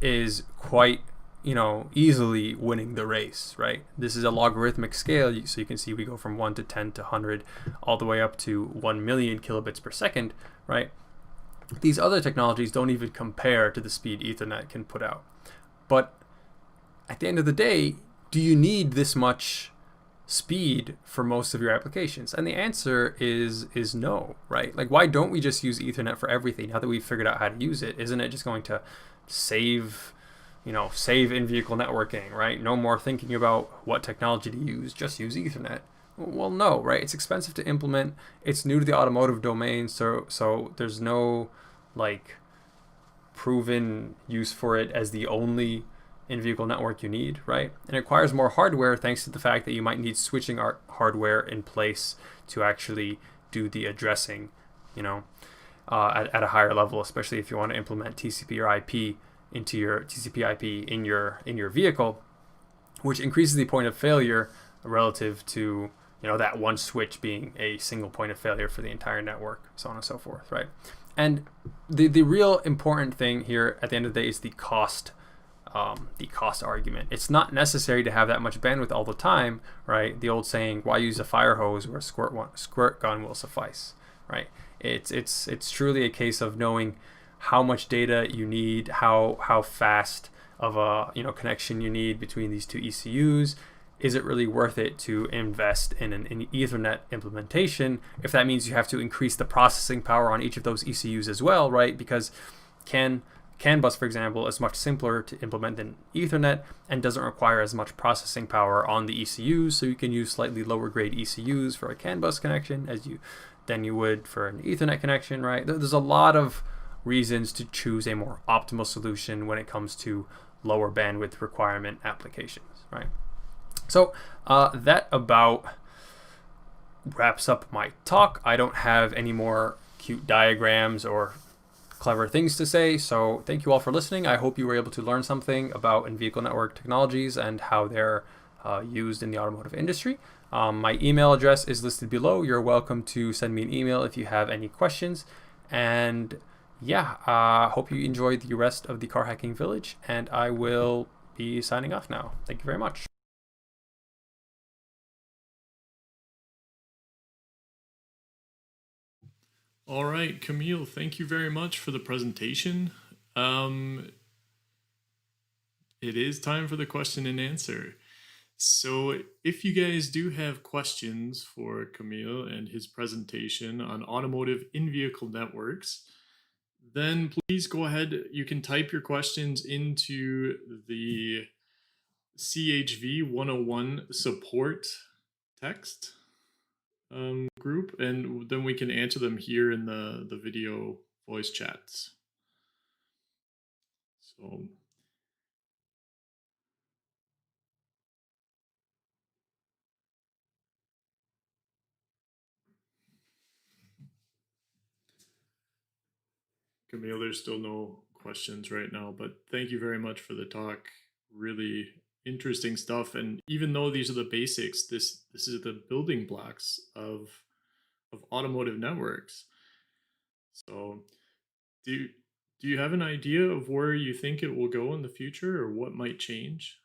is quite, easily winning the race, right? This is a logarithmic scale, so you can see we go from 1 to 10 to 100 all the way up to 1 million kilobits per second, right? These other technologies don't even compare to the speed Ethernet can put out. But at the end of the day, do you need this much speed for most of your applications? And the answer is no, right? Like, why don't we just use Ethernet for everything now that we've figured out how to use it? Isn't it just going to save in-vehicle networking, right? No more thinking about what technology to use, just use Ethernet. Well, no, right? It's expensive to implement. It's new to the automotive domain, so there's no proven use for it as the only in-vehicle network you need, right? And it requires more hardware thanks to the fact that you might need switching hardware in place to actually do the addressing, at a higher level, especially if you want to implement TCP or IP into your TCP/IP in your vehicle, which increases the point of failure relative to that one switch being a single point of failure for the entire network, so on and so forth, right? And the real important thing here at the end of the day is the cost argument. It's not necessary to have that much bandwidth all the time, right? The old saying, why use a fire hose where a squirt gun will suffice, right? It's truly a case of knowing how much data you need, how fast of a connection you need between these two ECUs. Is it really worth it to invest in an Ethernet implementation if that means you have to increase the processing power on each of those ECUs as well, right? Because CAN bus, for example, is much simpler to implement than Ethernet and doesn't require as much processing power on the ECUs, so you can use slightly lower grade ECUs for a CAN bus connection than you would for an Ethernet connection, right? There's a lot of reasons to choose a more optimal solution when it comes to lower bandwidth requirement applications, right? So that about wraps up my talk. I don't have any more cute diagrams or clever things to say, so thank you all for listening. I hope you were able to learn something about in-vehicle network technologies and how they're used in the automotive industry. My email address is listed below. You're welcome to send me an email if you have any questions. And yeah, hope you enjoyed the rest of the Car Hacking Village, and I will be signing off now. Thank you very much. All right, Camille, thank you very much for the presentation. It is time for the question and answer. So if you guys do have questions for Camille and his presentation on automotive in-vehicle networks, then please go ahead. You can type your questions into the CHV101 support text group, and then we can answer them here in the video voice chats. So Camille, there's still no questions right now, but thank you very much for the talk. Really interesting stuff. And even though these are the basics, this is the building blocks of automotive networks. So, do do you have an idea of where you think it will go in the future, or what might change?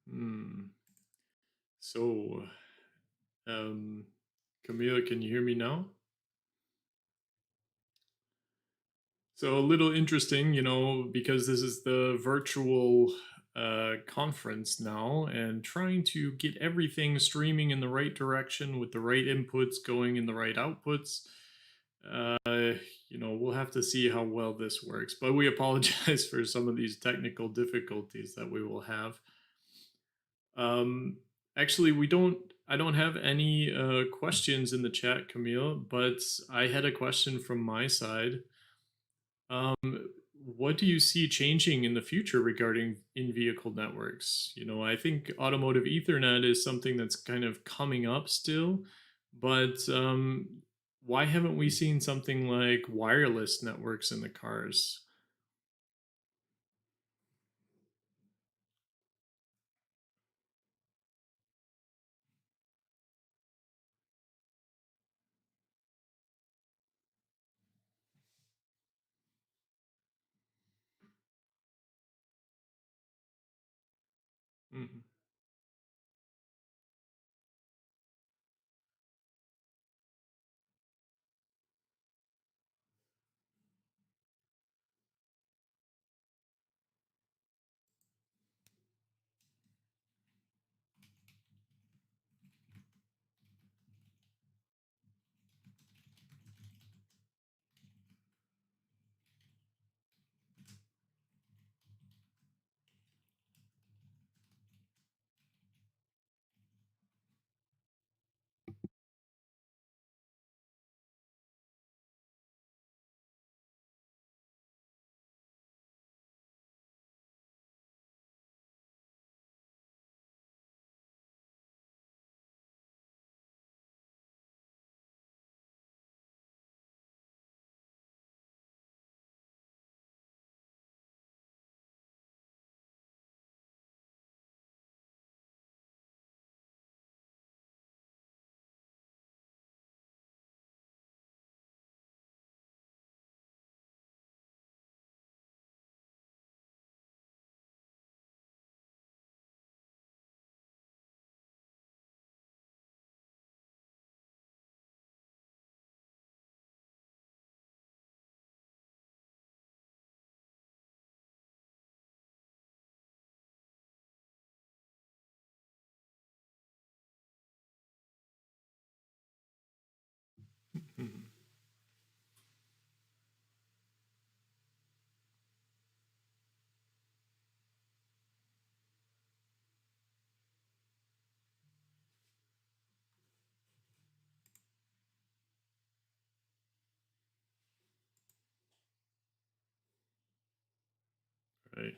Hmm. So, um, Camila, can you hear me now? So a little interesting, because this is the virtual conference now, and trying to get everything streaming in the right direction with the right inputs going in the right outputs. Uh, we'll have to see how well this works. But we apologize for some of these technical difficulties that we will have. Um, Actually, we don't. I don't have any questions in the chat, Camille, but I had a question from my side. What do you see changing in the future regarding in-vehicle networks? I think automotive Ethernet is something that's kind of coming up still, but why haven't we seen something like wireless networks in the cars? Mhm. Mhm. Right.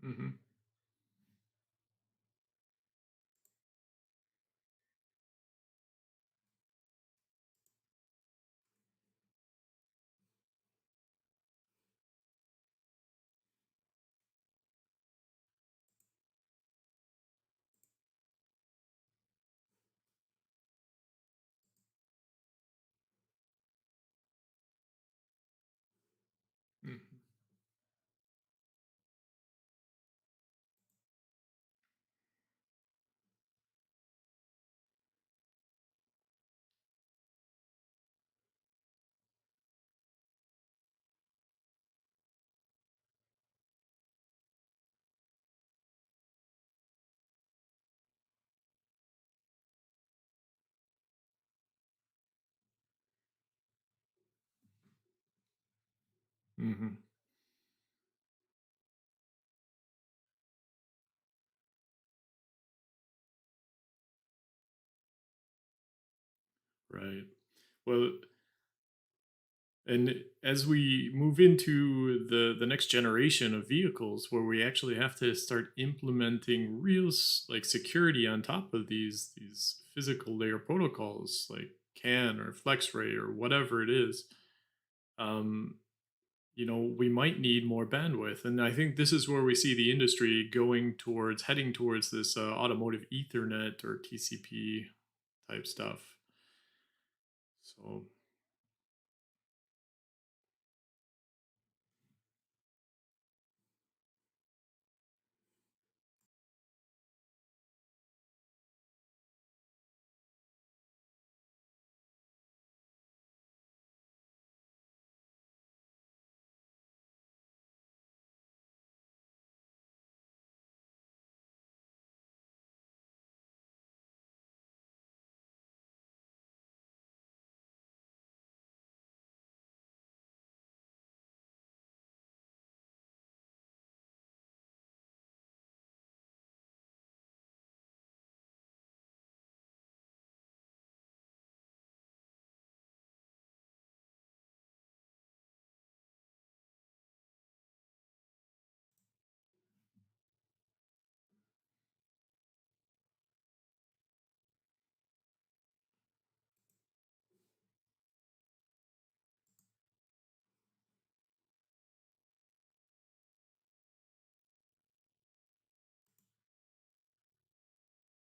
Mm-hmm. Mm-hmm. Mm-hmm. Right. Well, and as we move into the next generation of vehicles, where we actually have to start implementing real like security on top of these physical layer protocols, like CAN or FlexRay or whatever it is, um, we might need more bandwidth. And I think this is where we see the industry heading towards this automotive Ethernet or TCP type stuff. So,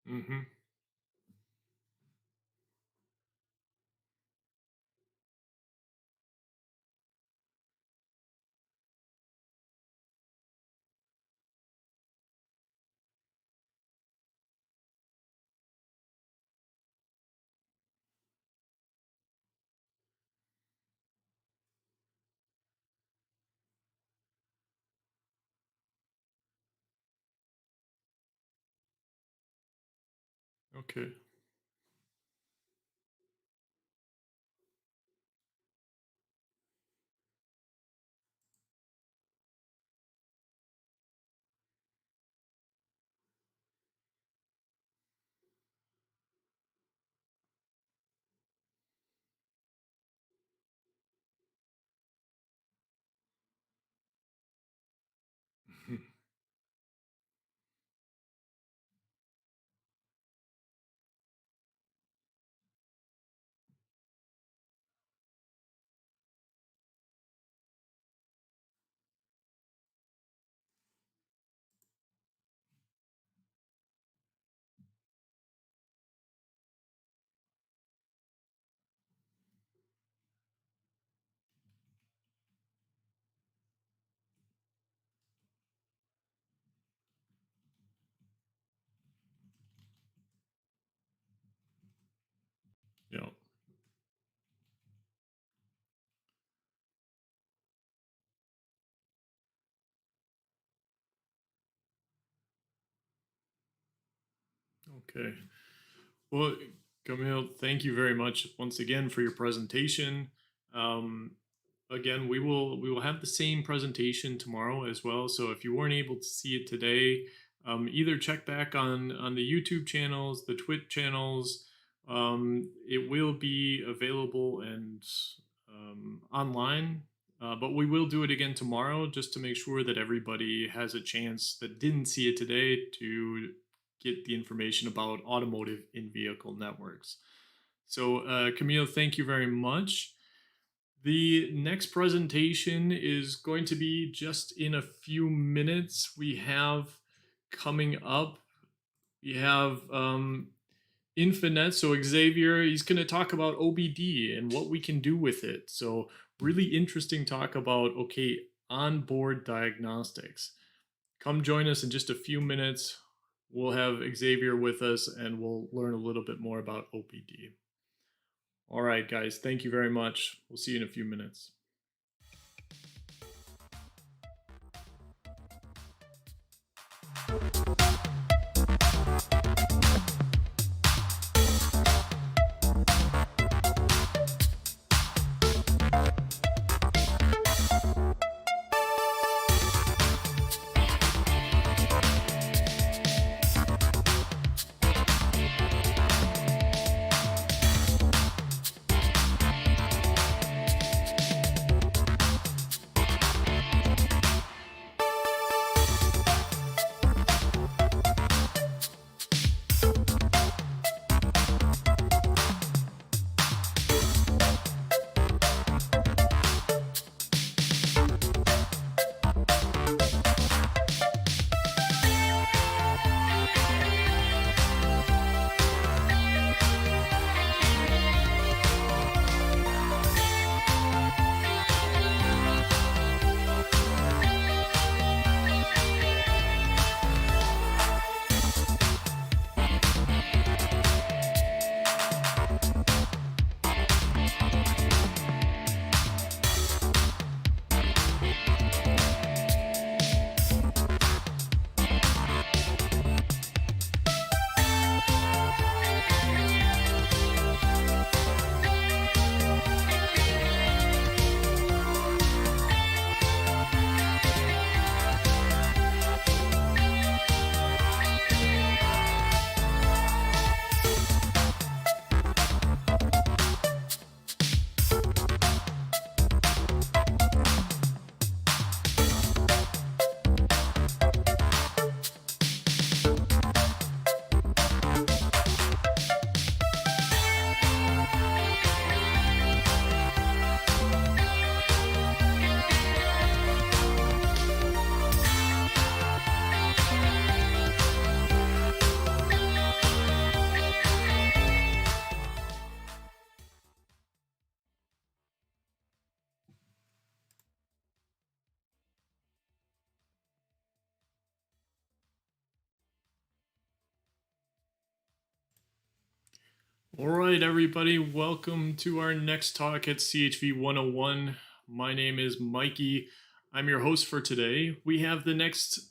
hmm, okay. Yeah. Okay. Well, Camille, thank you very much once again for your presentation. Um, Again, we will have the same presentation tomorrow as well. So if you weren't able to see it today, either check back on the YouTube channels, the Twitch channels. It will be available and online But we will do it again tomorrow just to make sure that everybody has a chance that didn't see it today to get the information about automotive in-vehicle networks. So, Camille, thank you very much. The next presentation is going to be just in a few minutes. We have coming up, we have Infinet. So Xavier, he's going to talk about OBD and what we can do with it. So really interesting talk about, okay, onboard diagnostics. Come join us in just a few minutes. We'll have Xavier with us and we'll learn a little bit more about OBD. All right, guys, thank you very much. We'll see you in a few minutes. All right, everybody, welcome to our next talk at CHV101. My name is Mikey. I'm your host for today. We have the next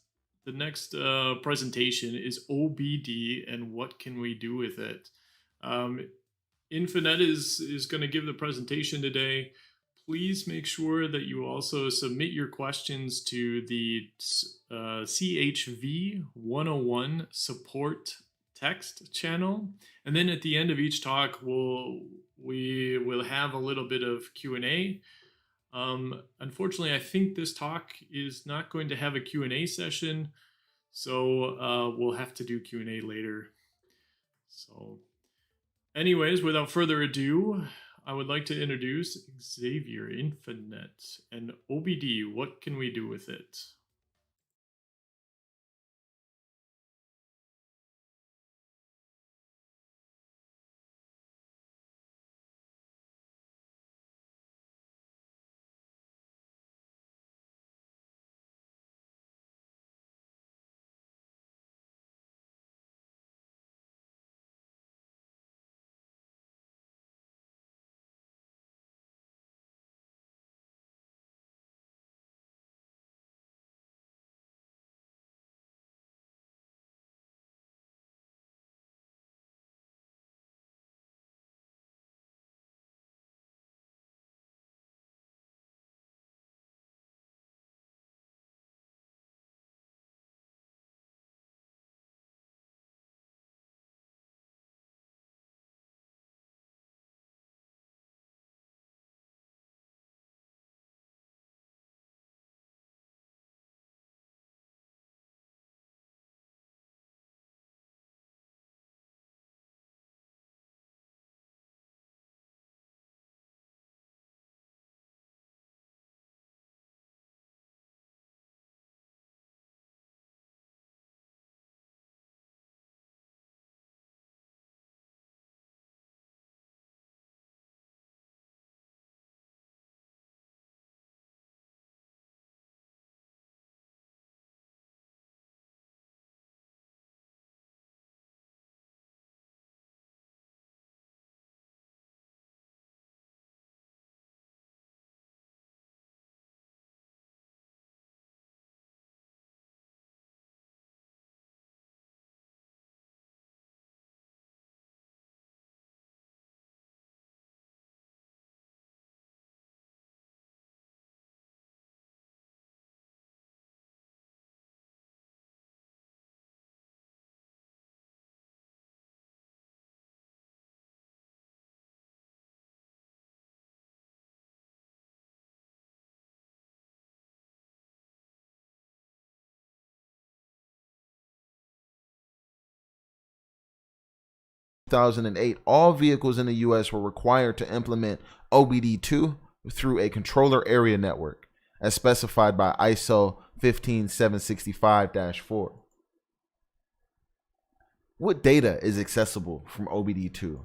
presentation is OBD and what can we do with it. Infinet is going to give the presentation today. Please make sure that you also submit your questions to the CHV101 support text channel, and then at the end of each talk we will have a little bit of Q&A. Unfortunately, I think this talk is not going to have a Q&A session, so we'll have to do Q&A later. So anyways, without further ado, I would like to introduce Xavier Infinet and OBD. What can we do with it? 2008, all vehicles in the US were required to implement OBD2 through a controller area network, as specified by ISO 15765-4. What data is accessible from OBD2?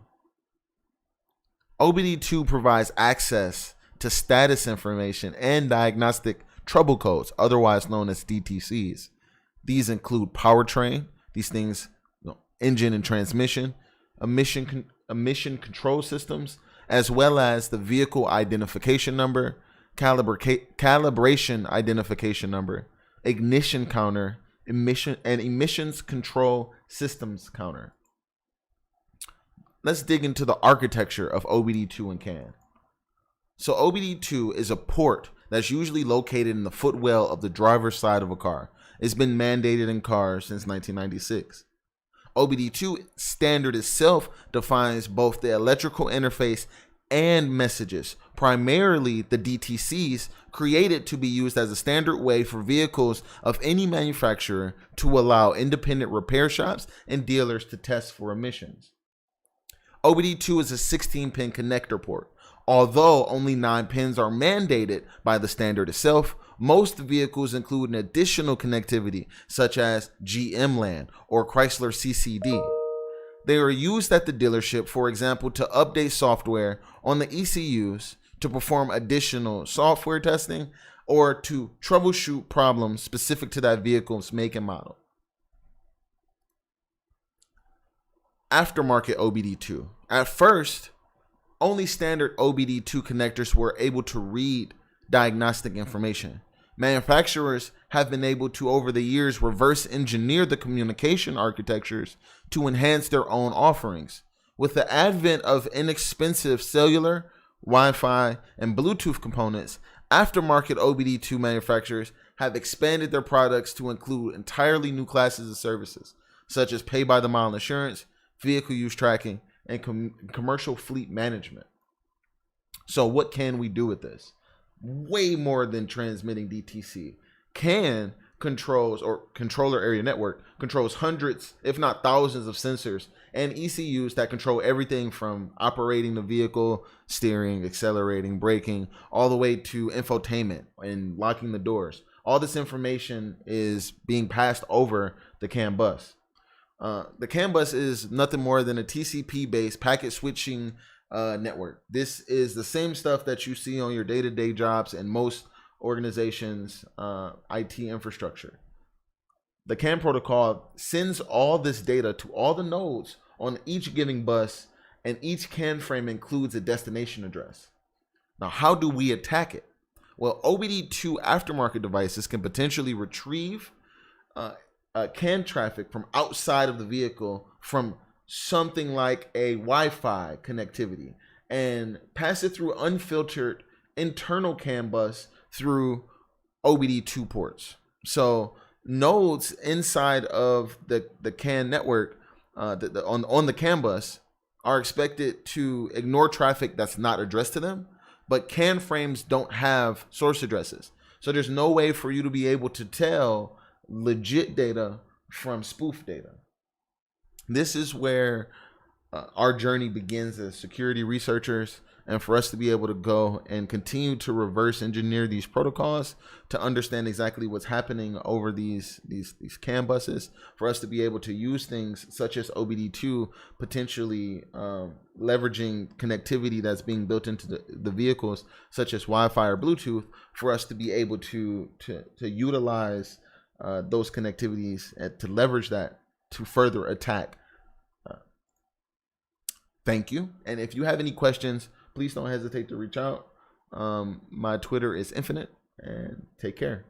OBD2 provides access to status information and diagnostic trouble codes, otherwise known as DTCs. These include powertrain, these things, engine and transmission, emission control systems, as well as the vehicle identification number, calibration identification number, ignition counter, emissions control systems counter. Let's dig into the architecture of OBD2 and CAN. So OBD2 is a port that's usually located in the footwell of the driver's side of a car. It's been mandated in cars since 1996. OBD2 standard itself defines both the electrical interface and messages, primarily the DTCs, created to be used as a standard way for vehicles of any manufacturer to allow independent repair shops and dealers to test for emissions. OBD2 is a 16-pin connector port. Although only 9 pins are mandated by the standard itself, most vehicles include an additional connectivity such as GM LAN or Chrysler CCD. They are used at the dealership, for example, to update software on the ECUs, to perform additional software testing, or to troubleshoot problems specific to that vehicle's make and model. Aftermarket OBD2. At first, only standard OBD2 connectors were able to read diagnostic information. Manufacturers have been able to, over the years, reverse engineer the communication architectures to enhance their own offerings. With the advent of inexpensive cellular, Wi-Fi, and Bluetooth components, aftermarket OBD2 manufacturers have expanded their products to include entirely new classes of services, such as pay-by-the-mile insurance, vehicle use tracking, and commercial fleet management. So what can we do with this? Way more than transmitting DTC. CAN controls, or controller area network, controls hundreds, if not thousands of sensors and ECUs that control everything from operating the vehicle, steering, accelerating, braking, all the way to infotainment and locking the doors. All this information is being passed over the CAN bus. The CAN bus is nothing more than a TCP-based packet switching network. This is the same stuff that you see on your day-to-day jobs in most organizations' IT infrastructure. The CAN protocol sends all this data to all the nodes on each given bus, and each CAN frame includes a destination address. Now, how do we attack it? Well, OBD2 aftermarket devices can potentially retrieve CAN traffic from outside of the vehicle from something like a Wi-Fi connectivity and pass it through unfiltered internal CAN bus through OBD2 ports. So nodes inside of the CAN network on the CAN bus are expected to ignore traffic that's not addressed to them, but CAN frames don't have source addresses. So there's no way for you to be able to tell legit data from spoof data. This is where our journey begins as security researchers, and for us to be able to go and continue to reverse engineer these protocols to understand exactly what's happening over these CAN buses, for us to be able to use things such as OBD2, potentially leveraging connectivity that's being built into the vehicles, such as Wi-Fi or Bluetooth, for us to be able to utilize those connectivities and to leverage that to further attack. Thank you. And if you have any questions, please don't hesitate to reach out. My Twitter is infinite, and take care.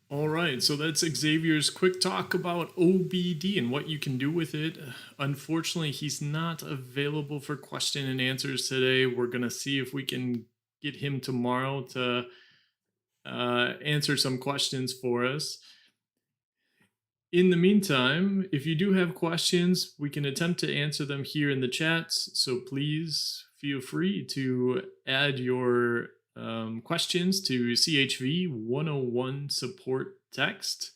All right, so that's Xavier's quick talk about OBD and what you can do with it. Unfortunately, he's not available for question and answers today. We're going to see if we can get him tomorrow to answer some questions for us. In the meantime, if you do have questions, we can attempt to answer them here in the chats. So please feel free to add your questions to CHV101 support text,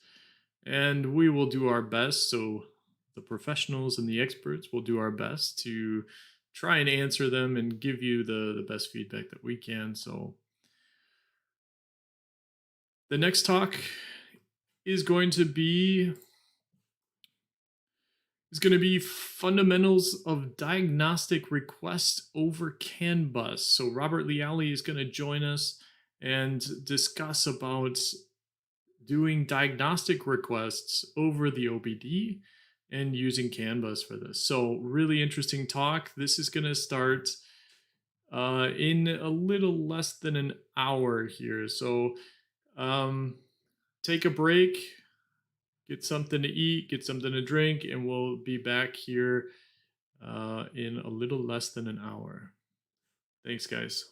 and we will do our best. So the professionals and the experts will do our best to try and answer them and give you the best feedback that we can. So the next talk is going to be fundamentals of diagnostic request over CAN bus. So Robert Leali is going to join us and discuss about doing diagnostic requests over the OBD and using CAN bus for this. So really interesting talk. This is going to start in a little less than an hour here. So take a break, get something to eat, get something to drink, and we'll be back here in a little less than an hour. Thanks, guys.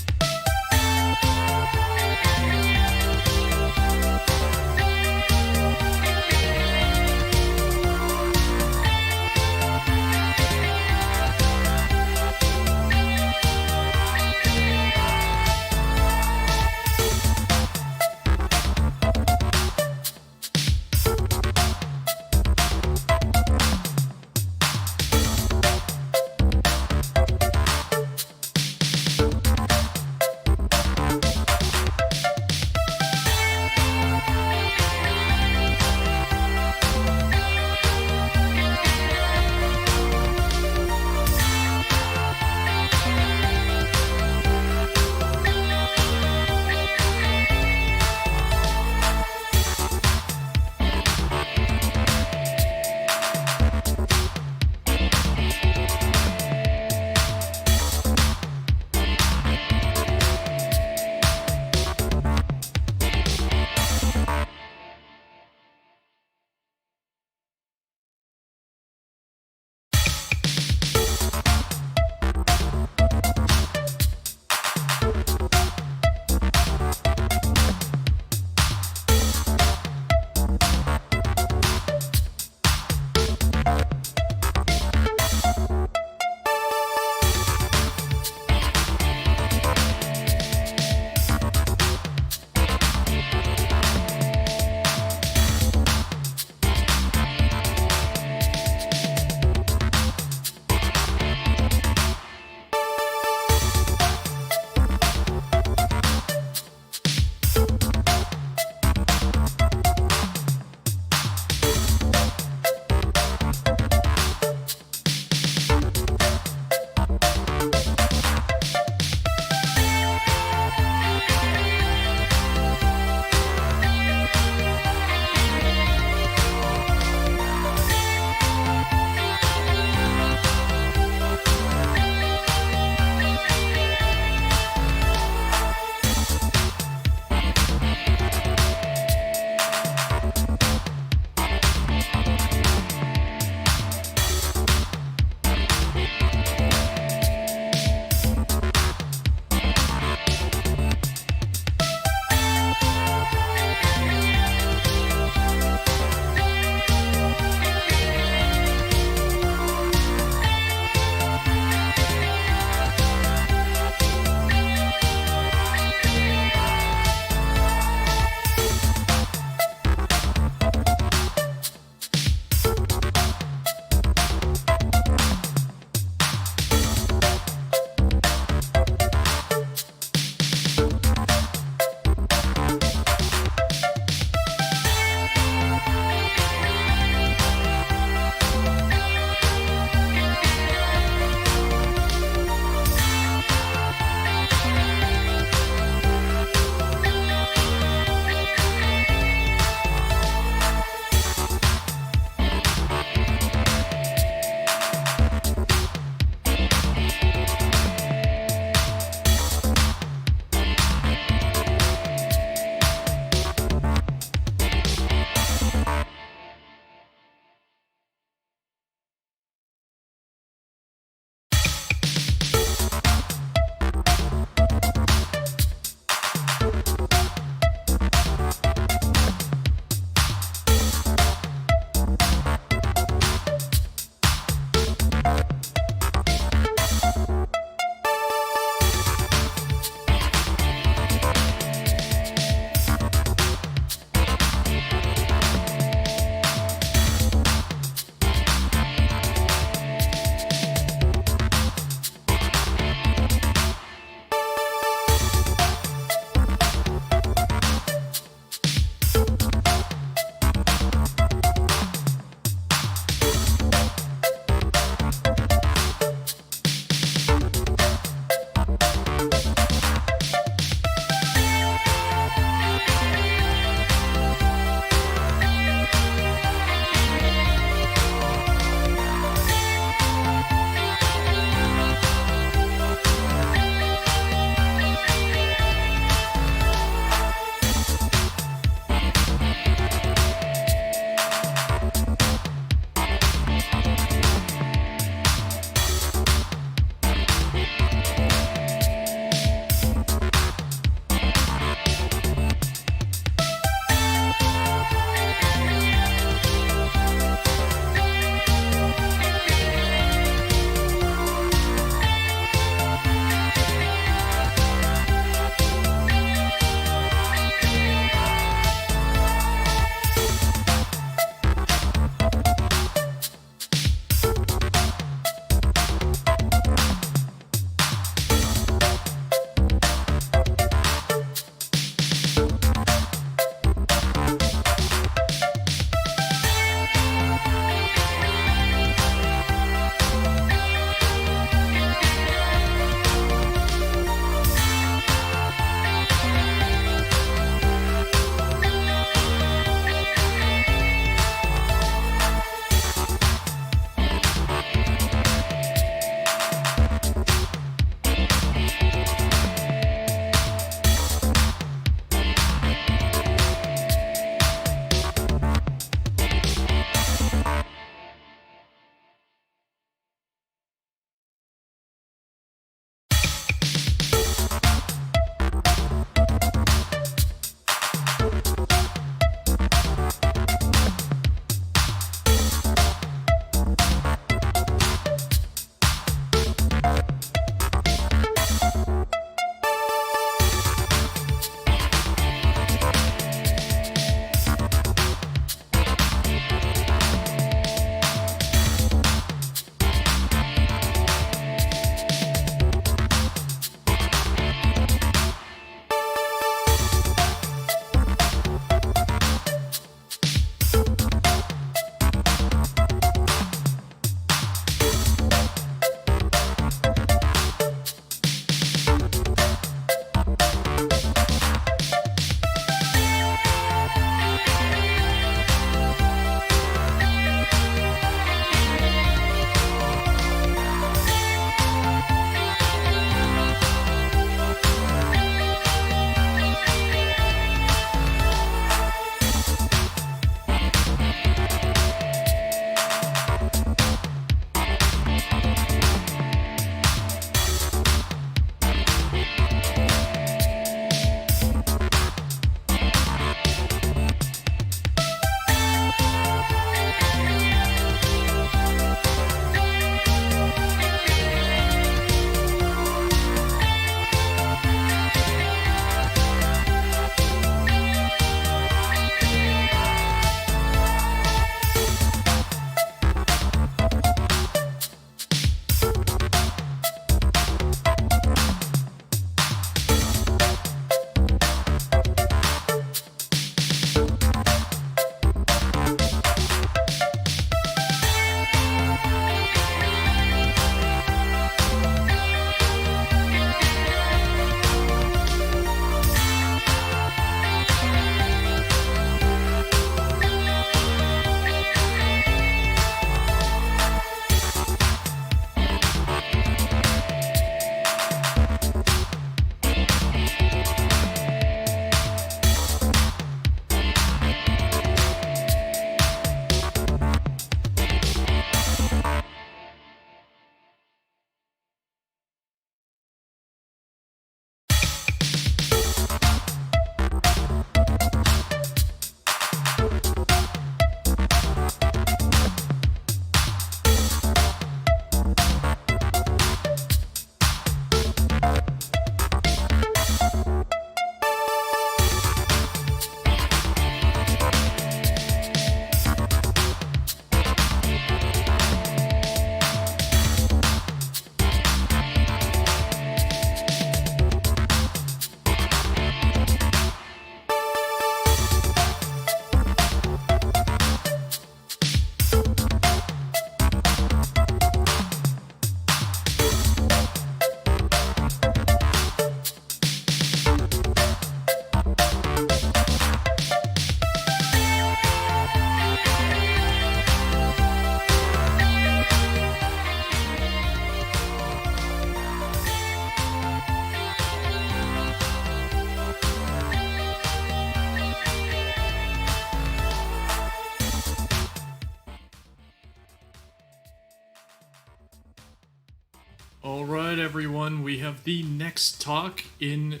everyone. We have the next talk in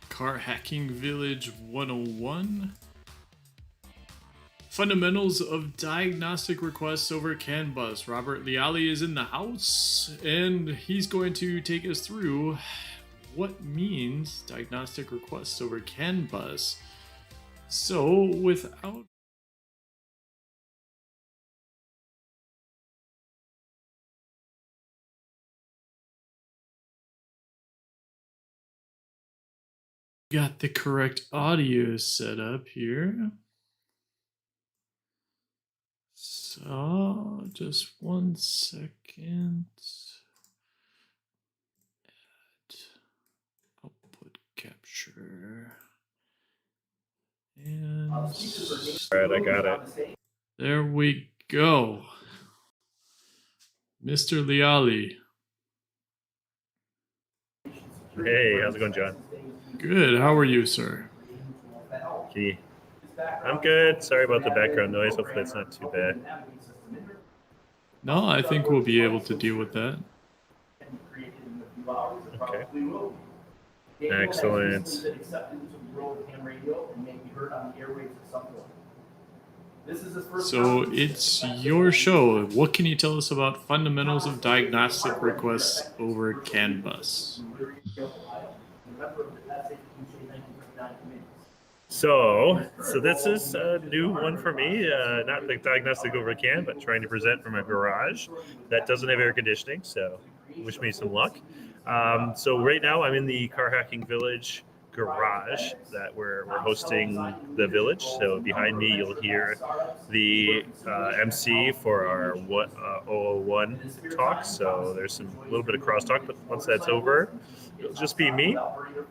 Car Hacking Village 101. Fundamentals of diagnostic requests over CAN bus. Robert Leali is in the house, and he's going to take us through what means diagnostic requests over CAN bus. So, without got the correct audio set up here. So, just 1 second. Add output capture. And all right, I got it. there we go. Mr. Leali. Hey, how's it going, John? Good. How are you, sir? Gee, I'm good. Sorry about the background noise. Hopefully it's not too bad. No, I think we'll be able to deal with that. Okay. Excellent. So it's your show. What can you tell us about fundamentals of diagnostic requests over CAN bus? So this is a new one for me. Not the diagnostic over CAN, but trying to present from a garage that doesn't have air conditioning. So wish me some luck. So right now I'm in the Car Hacking Village garage that we're hosting the village. So behind me you'll hear the MC for our 001 talk. So there's a little bit of crosstalk, but once that's over, it'll just be me.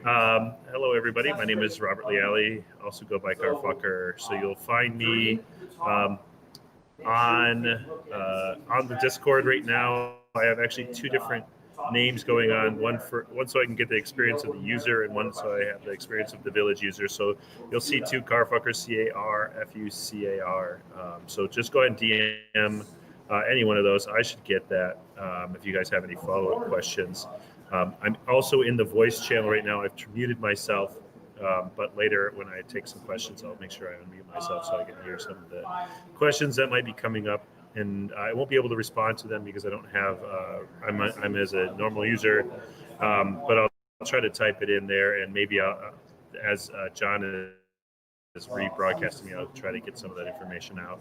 Hello everybody, my name is Robert Leali, also go by Carfucker. So you'll find me on the Discord right now. I have actually two different names going on, one so I can get the experience of the user, and one so I have the experience of the village user. So you'll see two Carfucker, CARFUCAR. So just go ahead and DM any one of those. I should get that if you guys have any follow-up questions. I'm also in the voice channel right now. I've muted myself, but later when I take some questions, I'll make sure I unmute myself so I can hear some of the questions that might be coming up. And I won't be able to respond to them because I don't have, I'm as a normal user, but I'll try to type it in there, and maybe as John is rebroadcasting me, I'll try to get some of that information out.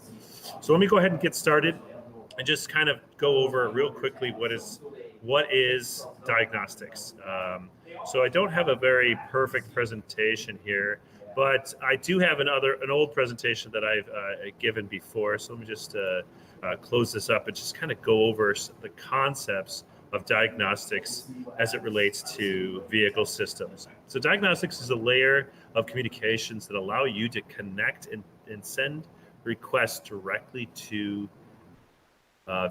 So let me go ahead and get started and just kind of go over real quickly what is diagnostics. So I don't have a very perfect presentation here, but I do have an old presentation that I've given before. So let me just close this up and just kind of go over the concepts of diagnostics as it relates to vehicle systems. So diagnostics is a layer of communications that allow you to connect and send requests directly to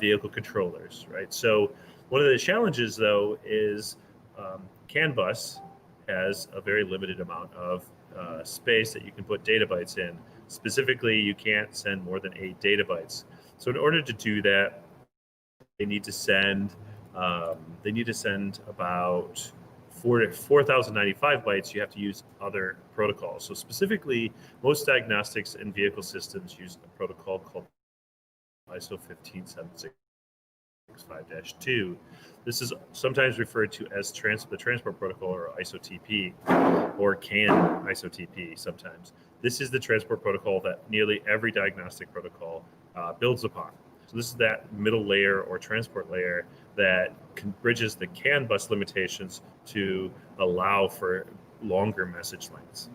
vehicle controllers, right? So one of the challenges, though, is CAN bus has a very limited amount of space that you can put data bytes in. Specifically, you can't send more than 8 data bytes. So in order to do that, they need to send about 4,095 bytes. You have to use other protocols. So specifically, most diagnostics and vehicle systems use a protocol called ISO 15765-2. This is sometimes referred to as the transport protocol, or ISO-TP, or CAN ISO-TP sometimes. This is the transport protocol that nearly every diagnostic protocol builds upon. So this is that middle layer or transport layer that bridges the CAN bus limitations to allow for longer message lengths.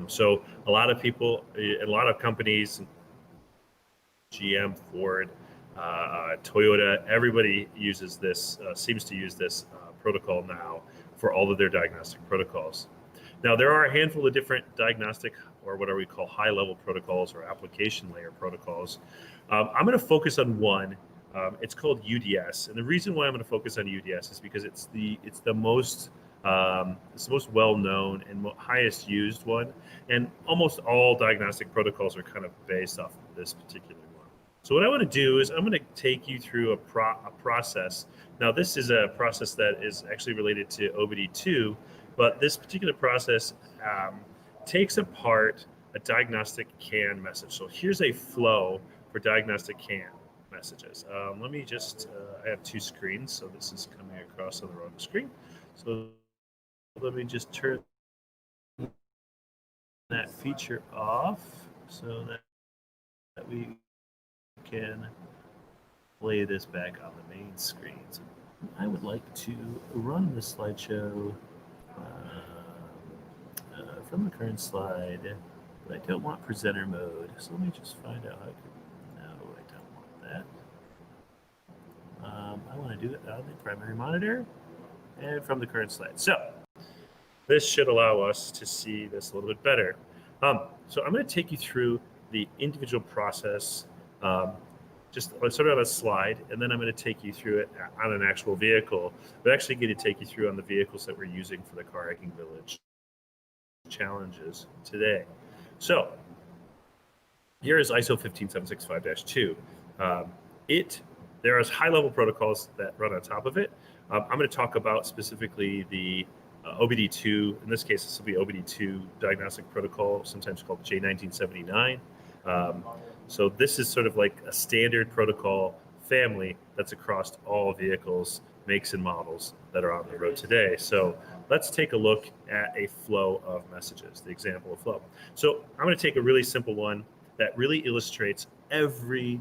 So a lot of people, a lot of companies, GM, Ford, Toyota, everybody uses this, seems to use this protocol now for all of their diagnostic protocols. Now, there are a handful of different diagnostic, or what we call high-level protocols or application layer protocols. I'm going to focus on one. It's called UDS, and the reason why I'm going to focus on UDS is because it's the most well-known and highest used one, and almost all diagnostic protocols are kind of based off of this particular one. So what I want to do is I'm going to take you through a process. Now, this is a process that is actually related to OBD2, but this particular process takes apart a diagnostic CAN message. So here's a flow for diagnostic CAN messages. Let me just, I have two screens, so this is coming across on the wrong screen. So let me just turn that feature off so that we can play this back on the main screen. So I would like to run the slideshow from the current slide, but I don't want presenter mode. So let me just find out how I can, no, I don't want that. I want to do it on the primary monitor and from the current slide. So this should allow us to see this a little bit better. So I'm going to take you through the individual process, just sort of on a slide, and then I'm going to take you through it on an actual vehicle. But actually going to take you through on the vehicles that we're using for the Car Hacking Village challenges today. So here is ISO 15765-2. There are high-level protocols that run on top of it. I'm going to talk about specifically the OBD2. In this case, this will be OBD2 diagnostic protocol, sometimes called J1979. So this is sort of like a standard protocol family that's across all vehicles, makes and models that are on the road today. So let's take a look at a flow of messages, the example of flow. So I'm going to take a really simple one that really illustrates every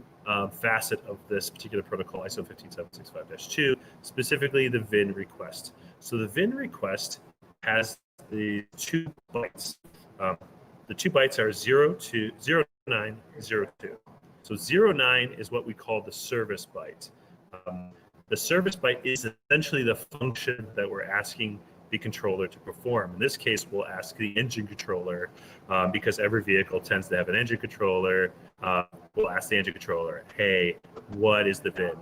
facet of this particular protocol, ISO 15765-2, specifically the VIN request. So the VIN request has the 2 bytes. The 2 bytes are 0902. So 09 is what we call the service byte. The service byte is essentially the function that we're asking the controller to perform. In this case, we'll ask the engine controller, because every vehicle tends to have an engine controller. We'll ask the engine controller, hey, what is the VIN?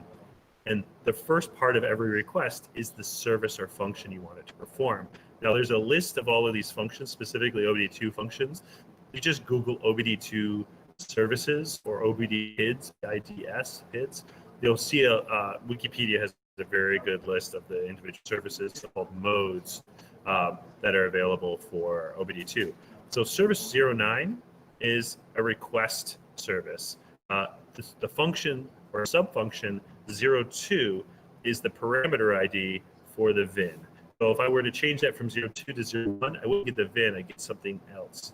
And the first part of every request is the service or function you want it to perform. Now, there's a list of all of these functions, specifically OBD2 functions. You just Google OBD2 services or OBD PIDs, IDS PIDs. You'll see Wikipedia has a very good list of the individual services called modes that are available for OBD2. So service 09 is a request service. The function or subfunction 02 is the parameter ID for the VIN. So if I were to change that from 02 to 01, I wouldn't get the VIN, I get something else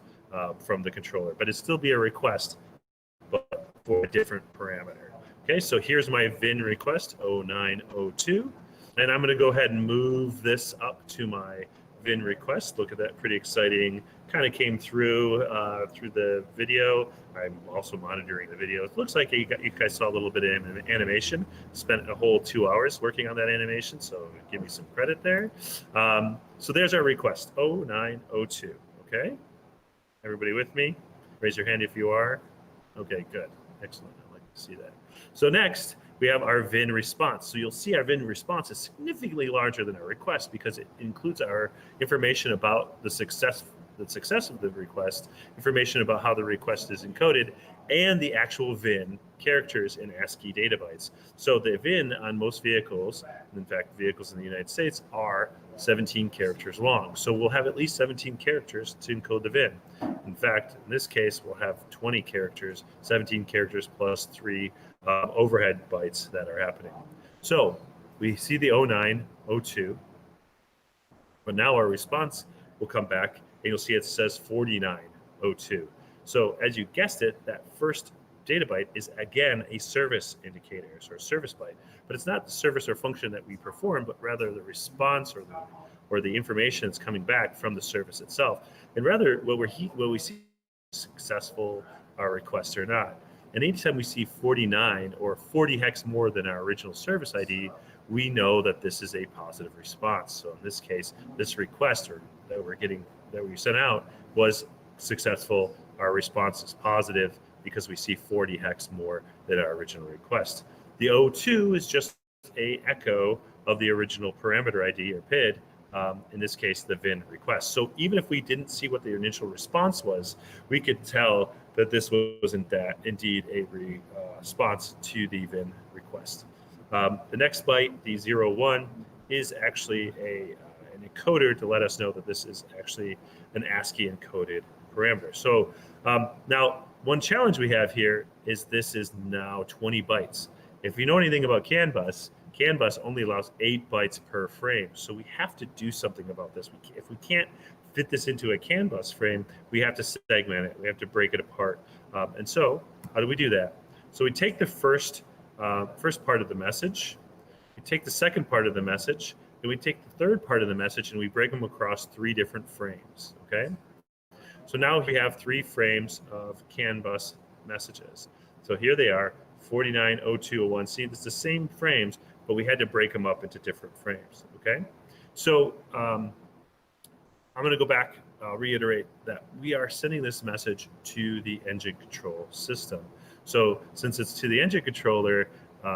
from the controller, but it'd still be a request, but for a different parameter. Okay, so here's my VIN request, 0902, and I'm gonna go ahead and move this up to my VIN request. Look at that, pretty exciting. Kind of came through the video. I'm also monitoring the video. It looks like you guys saw a little bit of animation. Spent a whole 2 hours working on that animation, so give me some credit there. So there's our request, 0902, okay? Everybody with me? Raise your hand if you are. Okay, good, excellent, I'd like to see that. So next, we have our VIN response. So you'll see our VIN response is significantly larger than our request because it includes our information about the success of the request, information about how the request is encoded, and the actual VIN characters in ASCII data bytes. So the VIN on most vehicles, in fact, vehicles in the United States, are 17 characters long. So we'll have at least 17 characters to encode the VIN. In fact, in this case, we'll have 20 characters, 17 characters plus 3 overhead bytes that are happening. So we see the 0902, but now our response will come back and you'll see it says 4902. So as you guessed it, that first data byte is again a service indicator, or service byte, but it's not the service or function that we perform, but rather the response or the information that's coming back from the service itself. And rather what we see successful our request or not. And anytime we see 49 or 40 hex more than our original service ID, we know that this is a positive response. So in this case, this request that we sent out was successful. Our response is positive because we see 40 hex more than our original request. The 02 is just a echo of the original parameter ID or PID, in this case, the VIN request. So even if we didn't see what the initial response was, we could tell that this was indeed a response to the VIN request. The next byte, the 01, is actually an encoder to let us know that this is actually an ASCII encoded parameter. So now one challenge we have here is this is now 20 bytes. If you know anything about CAN bus only allows 8 bytes per frame. So we have to do something about this. If we can't fit this into a CAN bus frame, we have to segment it. We have to break it apart. And so how do we do that? So we take the first part of the message, we take the second part of the message, and we take the third part of the message and we break them across 3 different frames, okay? So now we have 3 frames of CAN bus messages. So here they are, 49, 02, 01. See, it's the same frames, but we had to break them up into different frames, okay? So I'm gonna go back, reiterate that we are sending this message to the engine control system. So since it's to the engine controller,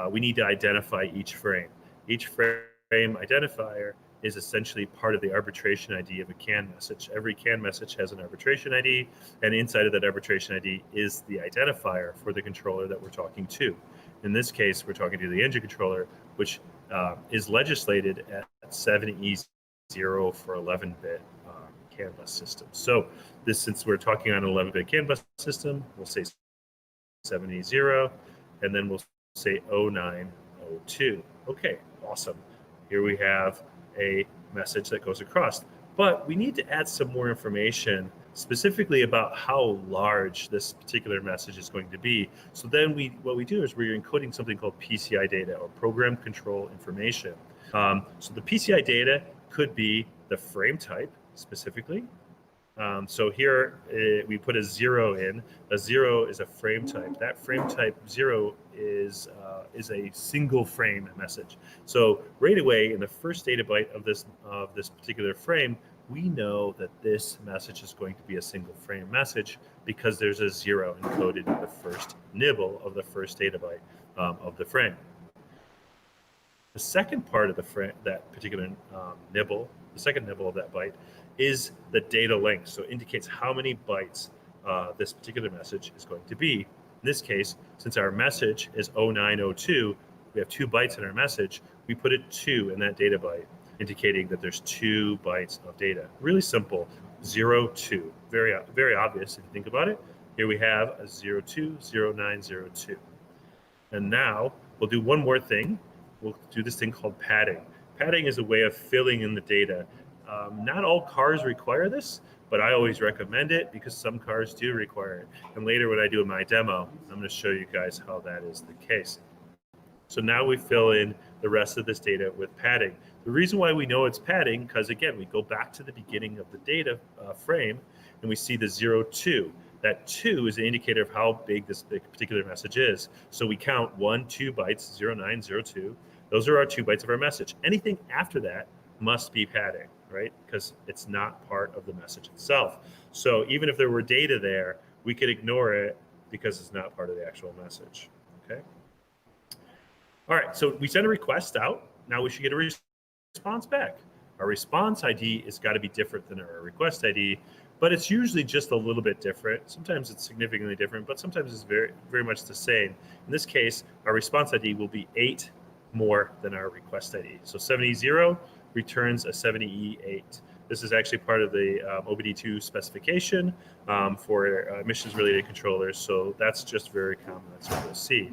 we need to identify each frame. Each frame identifier is essentially part of the arbitration ID of a CAN message. Every CAN message has an arbitration ID, and inside of that arbitration ID is the identifier for the controller that we're talking to. In this case, we're talking to the engine controller, which is legislated at 7E0 for 11-bit CAN bus system. So since we're talking on an 11-bit CAN bus system, we'll say 7E0, and then we'll say 0902. Okay, awesome. Here we have a message that goes across. But we need to add some more information specifically about how large this particular message is going to be. So then what we do is we're encoding something called PCI data, or program control information. So the PCI data could be the frame type specifically. So here we put a 0 in. A 0 is a frame type. That frame type 0 is a single frame message. So right away in the first data byte of this particular frame, we know that this message is going to be a single frame message because there's a 0 encoded in the first nibble of the first data byte of the frame. The second part of the frame, that particular nibble, the second nibble of that byte, is the data length. So it indicates how many bytes this particular message is going to be. In this case, since our message is 0902, we have 2 bytes in our message, we put a 2 in that data byte, indicating that there's 2 bytes of data. Really simple, 02. Very, very obvious if you think about it. Here we have a 02, 0902. And now we'll do one more thing. We'll do this thing called padding. Padding is a way of filling in the data. Not all cars require this, but I always recommend it because some cars do require it. And later when I do my demo, I'm going to show you guys how that is the case. So now we fill in the rest of this data with padding. The reason why we know it's padding, because again, we go back to the beginning of the data frame and we see the 02. That 2 is an indicator of how big this particular message is. So we count 1, 2 bytes, 0902. Those are our 2 bytes of our message. Anything after that must be padding, right? Because it's not part of the message itself. So even if there were data there, we could ignore it because it's not part of the actual message, okay? All right, so we send a request out. Now we should get a response back. Our response ID has got to be different than our request ID, but it's usually just a little bit different. Sometimes it's significantly different, but sometimes it's very, very much the same. In this case, our response ID will be 8 more than our request ID. So 70E0 returns a 70E8. This is actually part of the OBD2 specification for emissions-related controllers. So that's just very common. That's what we'll see.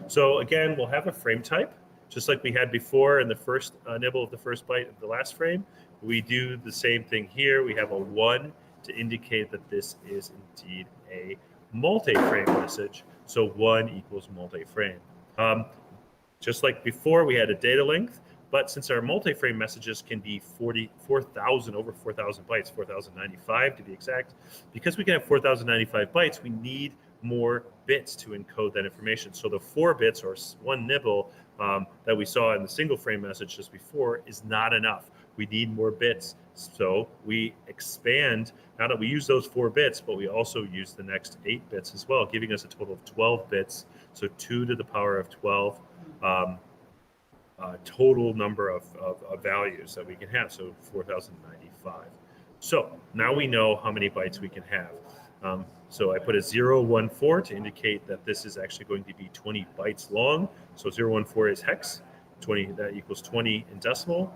So again, we'll have a frame type, just like we had before in the first nibble of the first byte of the last frame. We do the same thing here. We have a 1 to indicate that this is indeed a multi-frame message. So 1 equals multi-frame. Just like before, we had a data length. But since our multi-frame messages can be 4,000, over 4,000 bytes, 4,095 to be exact, because we can have 4,095 bytes, we need more bits to encode that information. So the 4 bits or 1 nibble that we saw in the single frame message just before is not enough. We need more bits. So we expand, now that we use those 4 bits, but we also use the next 8 bits as well, giving us a total of 12 bits. So 2 to the power of 12. Total number of values that we can have, so 4,095. So now we know how many bytes we can have. So I put a 014 to indicate that this is actually going to be 20 bytes long. So 014 is hex, 20, that equals 20 in decimal.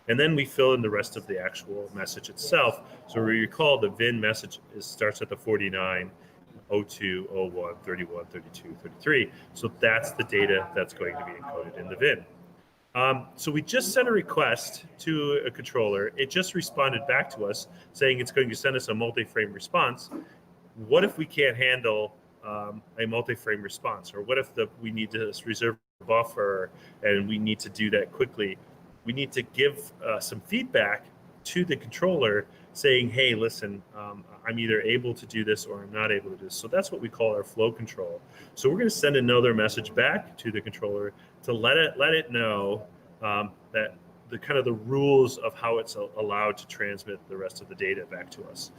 And then we fill in the rest of the actual message itself. So we recall the VIN message starts at the 49, 02, 01, 31, 32, 33. So that's the data that's going to be encoded in the VIN. So we just sent a request to a controller. It just responded back to us saying it's going to send us a multi-frame response. What if we can't handle a multi-frame response? Or what if we need to reserve a buffer and we need to do that quickly? We need to give some feedback to the controller saying, hey, listen, I'm either able to do this or I'm not able to do this. So that's what we call our flow control. So we're going to send another message back to the controller to let it know that the rules of how it's allowed to transmit the rest of the data back to us.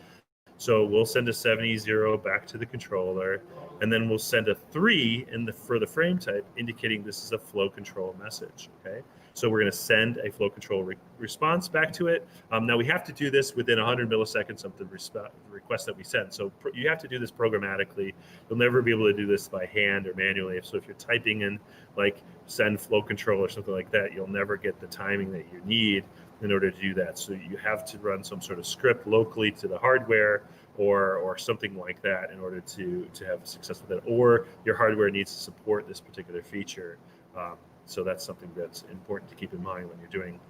So we'll send a 70 back to the controller, and then we'll send a 3 for the frame type, indicating this is a flow control message. Okay, so we're going to send a flow control response back to it. Now we have to do this within 100 milliseconds of the request that we send. So you have to do this programmatically. You'll never be able to do this by hand or manually. So if you're typing in like send flow control or something like that, you'll never get the timing that you need in order to do that. So you have to run some sort of script locally to the hardware or something like that in order to have success with it. Or your hardware needs to support this particular feature. So that's something that's important to keep in mind when you're doing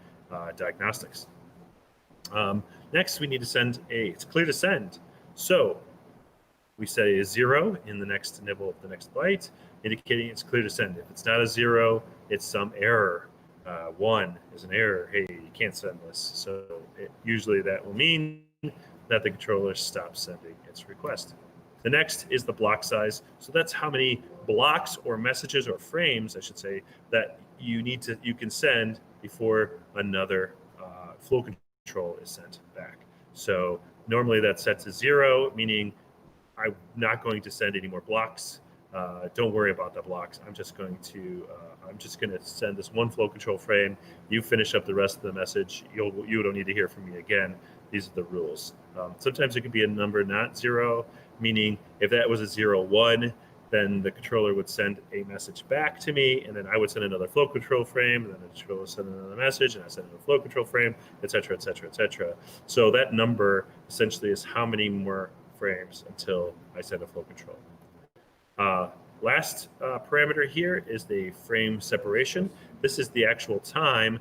diagnostics. Next, we need to send it's clear to send. So we say a 0 in the next nibble of the next byte, indicating it's clear to send. If it's not a 0, it's some error. 1 is an error. Hey, you can't send this. So usually that will mean that the controller stops sending its request. The next is the block size. So that's how many blocks or messages or frames, I should say, that you can send before another flow control is sent back. So normally that's set to 0, meaning I'm not going to send any more blocks. Don't worry about the blocks. I'm just going to send this one flow control frame. You finish up the rest of the message. You don't need to hear from me again. These are the rules. Sometimes it could be a number not 0, meaning if that was a 01, then the controller would send a message back to me, and then I would send another flow control frame, and then the controller would send another message, and I send another flow control frame, et cetera, et cetera, et cetera. So that number essentially is how many more frames until I send a flow control. Last parameter here is the frame separation. This is the actual time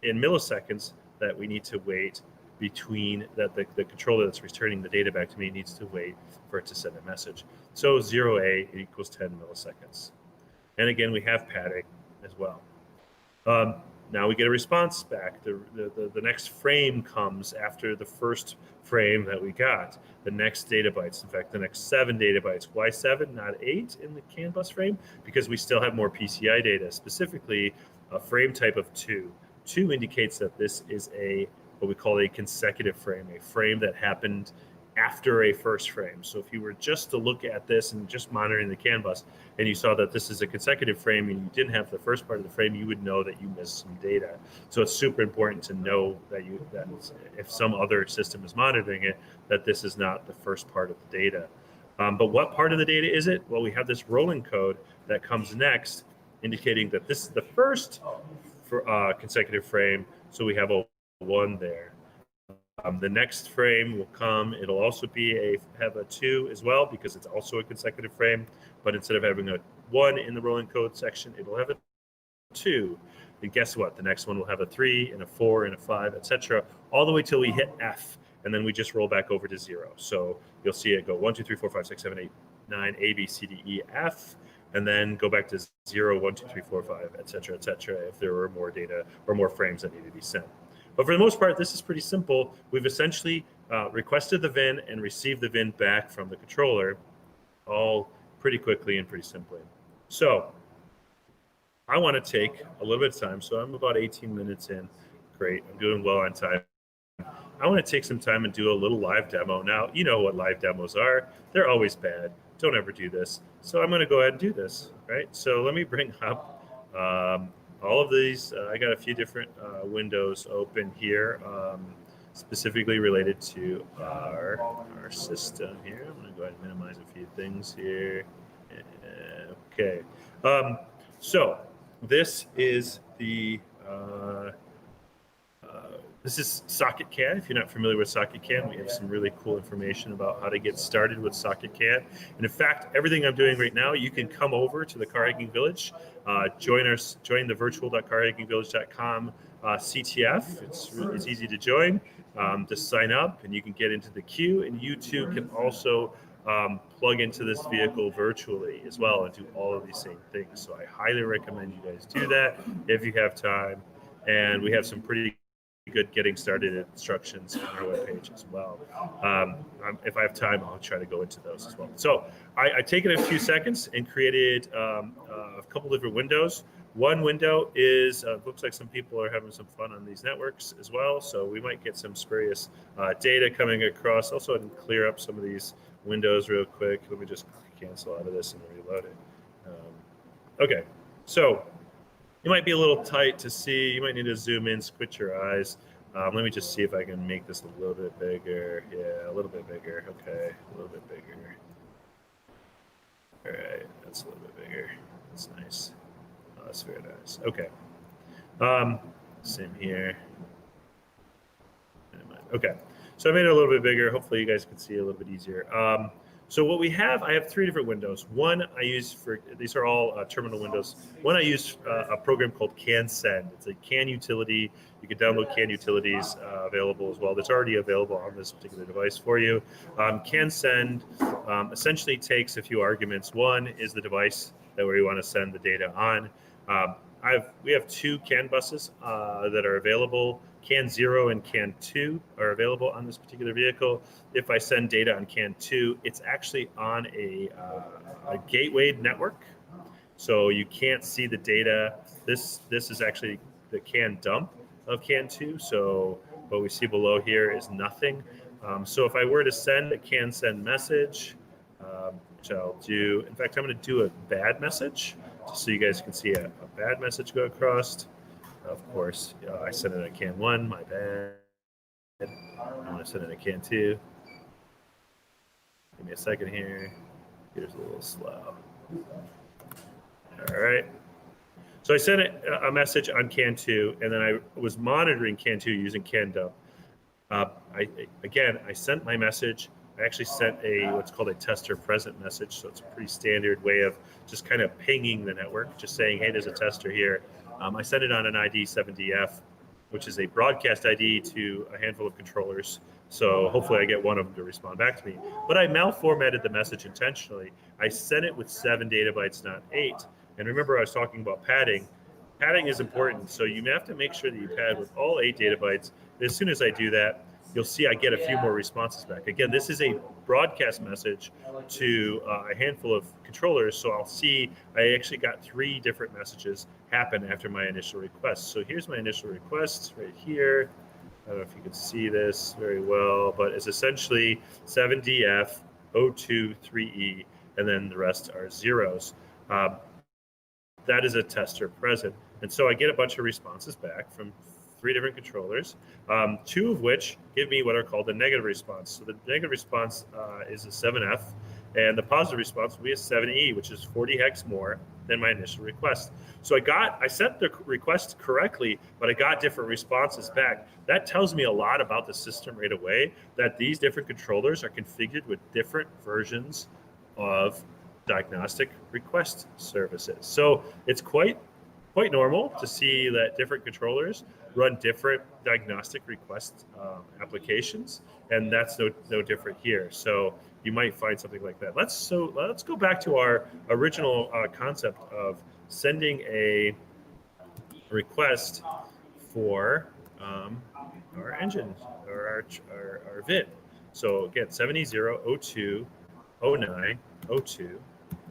in milliseconds that we need to wait between that the controller that's returning the data back to me needs to wait for it to send a message. So 0A equals 10 milliseconds. And again, we have padding as well. Now we get a response back. The next frame comes after the first frame that we got. The next data bytes, in fact, the next 7 data bytes. Why 7, not 8 in the CAN bus frame? Because we still have more PCI data, specifically a frame type of 2. 2 indicates that this is what we call a consecutive frame, a frame that happened after a first frame. So if you were just to look at this and just monitoring the CAN bus and you saw that this is a consecutive frame and you didn't have the first part of the frame, you would know that you missed some data. So it's super important to know that if some other system is monitoring it, that this is not the first part of the data. But what part of the data is it? Well, we have this rolling code that comes next, indicating that this is the first consecutive frame. So we have a 1 there. The next frame will come. It'll also have a 2 as well because it's also a consecutive frame. But instead of having a 1 in the rolling code section, it'll have a 2. And guess what? The next one will have a 3 and a 4 and a 5, etc., all the way till we hit F, and then we just roll back over to 0. So you'll see it go 1, 2, 3, 4, 5, 6, 7, 8, 9, A, B, C, D, E, F, and then go back to 0, 1, 2, 3, 4, 5, etc., if there were more data or more frames that needed to be sent. But for the most part, this is pretty simple. We've essentially requested the VIN and received the VIN back from the controller, all pretty quickly and pretty simply. So I want to take a little bit of time. So I'm about 18 minutes in. Great. I'm doing well on time. I want to take some time and do a little live demo. Now, you know what live demos are. They're always bad. Don't ever do this. So I'm going to go ahead and do this, right? So let me bring up all of these. I got a few different windows open here, specifically related to our system here. I'm going go ahead and minimize a few things here. Okay. So this is the this is SocketCAD. If you're not familiar with SocketCAD, we have some really cool information about how to get started with SocketCAD. And in fact, everything I'm doing right now, you can come over to the Car Hacking Village, join the virtual.carhackingvillage.com CTF. It's easy to join. Just sign up, and you can get into the queue. And you too can also plug into this vehicle virtually as well and do all of these same things. So I highly recommend you guys do that if you have time. And we have some pretty good getting started instructions on our webpage as well. If I have time, I'll try to go into those as well. So I taken a few seconds and created a couple different windows. One window is, looks like some people are having some fun on these networks as well. So we might get some spurious data coming across. Also, I can clear up some of these windows real quick. Let me just cancel out of this and reload it. Okay, so you might be a little tight to see. You might need to zoom in, squint your eyes. Let me just see if I can make this a little bit bigger. Yeah, a little bit bigger. Okay, a little bit bigger. All right, that's a little bit bigger. That's nice. Oh, that's very nice. Okay. Same here. Okay, so I made it a little bit bigger. Hopefully you guys can see it a little bit easier. So what we have, I have three different windows. One I use for, these are all terminal windows. One I use a program called CanSend. It's a CAN utility. You can download CAN utilities available as well. That's already available on this particular device for you. CanSend essentially takes a few arguments. One is the device that we want to send the data on. We have two CAN buses that are available. CAN 0 and CAN 2 are available on this particular vehicle. If I send data on CAN 2, it's actually on a gateway network, so you can't see the data. This is actually the CAN dump of CAN 2, so what we see below here is nothing. So if I were to send a CAN send message, which I'll do, in fact, I'm going to do a bad message, just so you guys can see a bad message go across. Of course, I sent it a CAN 1, my bad. I want to send it a CAN 2. Give me a second here. Here's a little slow. All right. So I sent a message on CAN 2, and then I was monitoring CAN 2 using CAN dump. I sent my message. I actually sent what's called a tester present message. So it's a pretty standard way of just kind of pinging the network, just saying, hey, there's a tester here. I sent it on an ID 7DF, which is a broadcast ID to a handful of controllers. So hopefully I get one of them to respond back to me. But I malformatted the message intentionally. I sent it with 7 data bytes, not 8. And remember, I was talking about padding. Padding is important. So you have to make sure that you pad with all 8 data bytes. As soon as I do that, you'll see I get a few more responses back. Again, this is a broadcast message to a handful of controllers. So I'll see I actually got 3 different messages happen after my initial request. So here's my initial request right here. I don't know if you can see this very well, but it's essentially 7DF, O2, 3E, and then the rest are zeros. That is a tester present. And so I get a bunch of responses back from 3 different controllers, 2 of which give me what are called a negative response. So the negative response is a 7F, and the positive response will be a 7E, which is 40 hex more than my initial request. So I sent the request correctly, but I got different responses back. That tells me a lot about the system right away, that these different controllers are configured with different versions of diagnostic request services. So it's quite normal to see that different controllers run different diagnostic request applications, and that's no different here. So you might find something like that. Let's go back to our original concept of sending a request for our engine or our VIN. So again, 7E0, 02, 09, 02,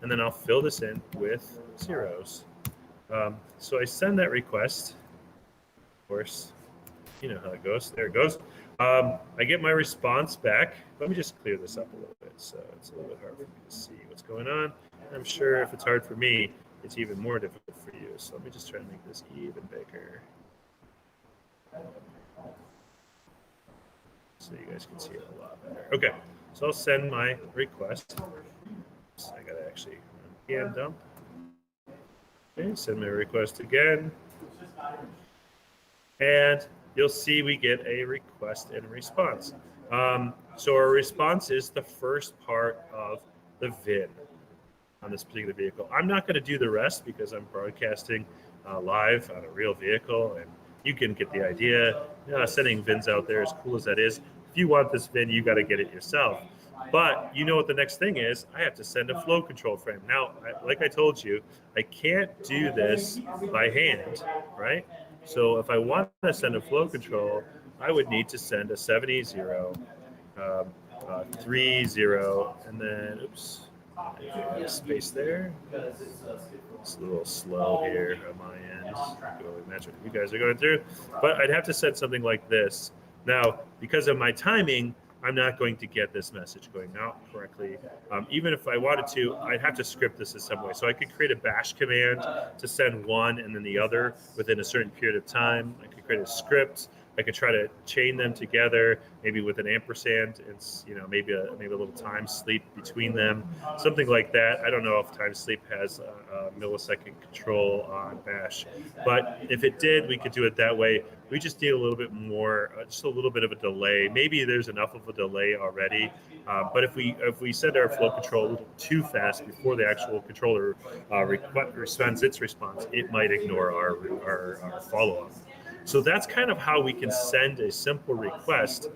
and then I'll fill this in with zeros. So I send that request. Of course, you know how it goes. There it goes. I get my response back. Let me just clear this up a little bit, so it's a little bit hard for me to see what's going on. I'm sure if it's hard for me, it's even more difficult for you. So let me just try to make this even bigger. so you guys can see it a lot better. Okay, so I'll send my request. I gotta actually hand dump. Okay, send my request again. And you'll see we get a request and response. So our response is the first part of the VIN on this particular vehicle. I'm not going to do the rest because I'm broadcasting live on a real vehicle, and you can get the idea. Sending VINs out there, as cool as that is, if you want this VIN, you got to get it yourself. But you know what the next thing is? I have to send a flow control frame. Now, like I told you, I can't do this by hand, right? So if I want to send a flow control, I would need to send a 7E0, 3-0, and then, oops, space there. It's a little slow here on my end. Imagine what you guys are going through. But I'd have to send something like this. Now, because of my timing, I'm not going to get this message going out correctly. Even if I wanted to, I'd have to script this in some way. So I could create a bash command to send one and then the other within a certain period of time. I could create a script. I could try to chain them together, maybe with an ampersand, and maybe a little time sleep between them, something like that. I don't know if time sleep has a millisecond control on bash, but if it did, we could do it that way. We just need a little bit more, just a little bit of a delay. Maybe there's enough of a delay already, but if we send our flow control a little too fast before the actual controller responds its response, it might ignore our follow-up. So that's kind of how we can send a simple request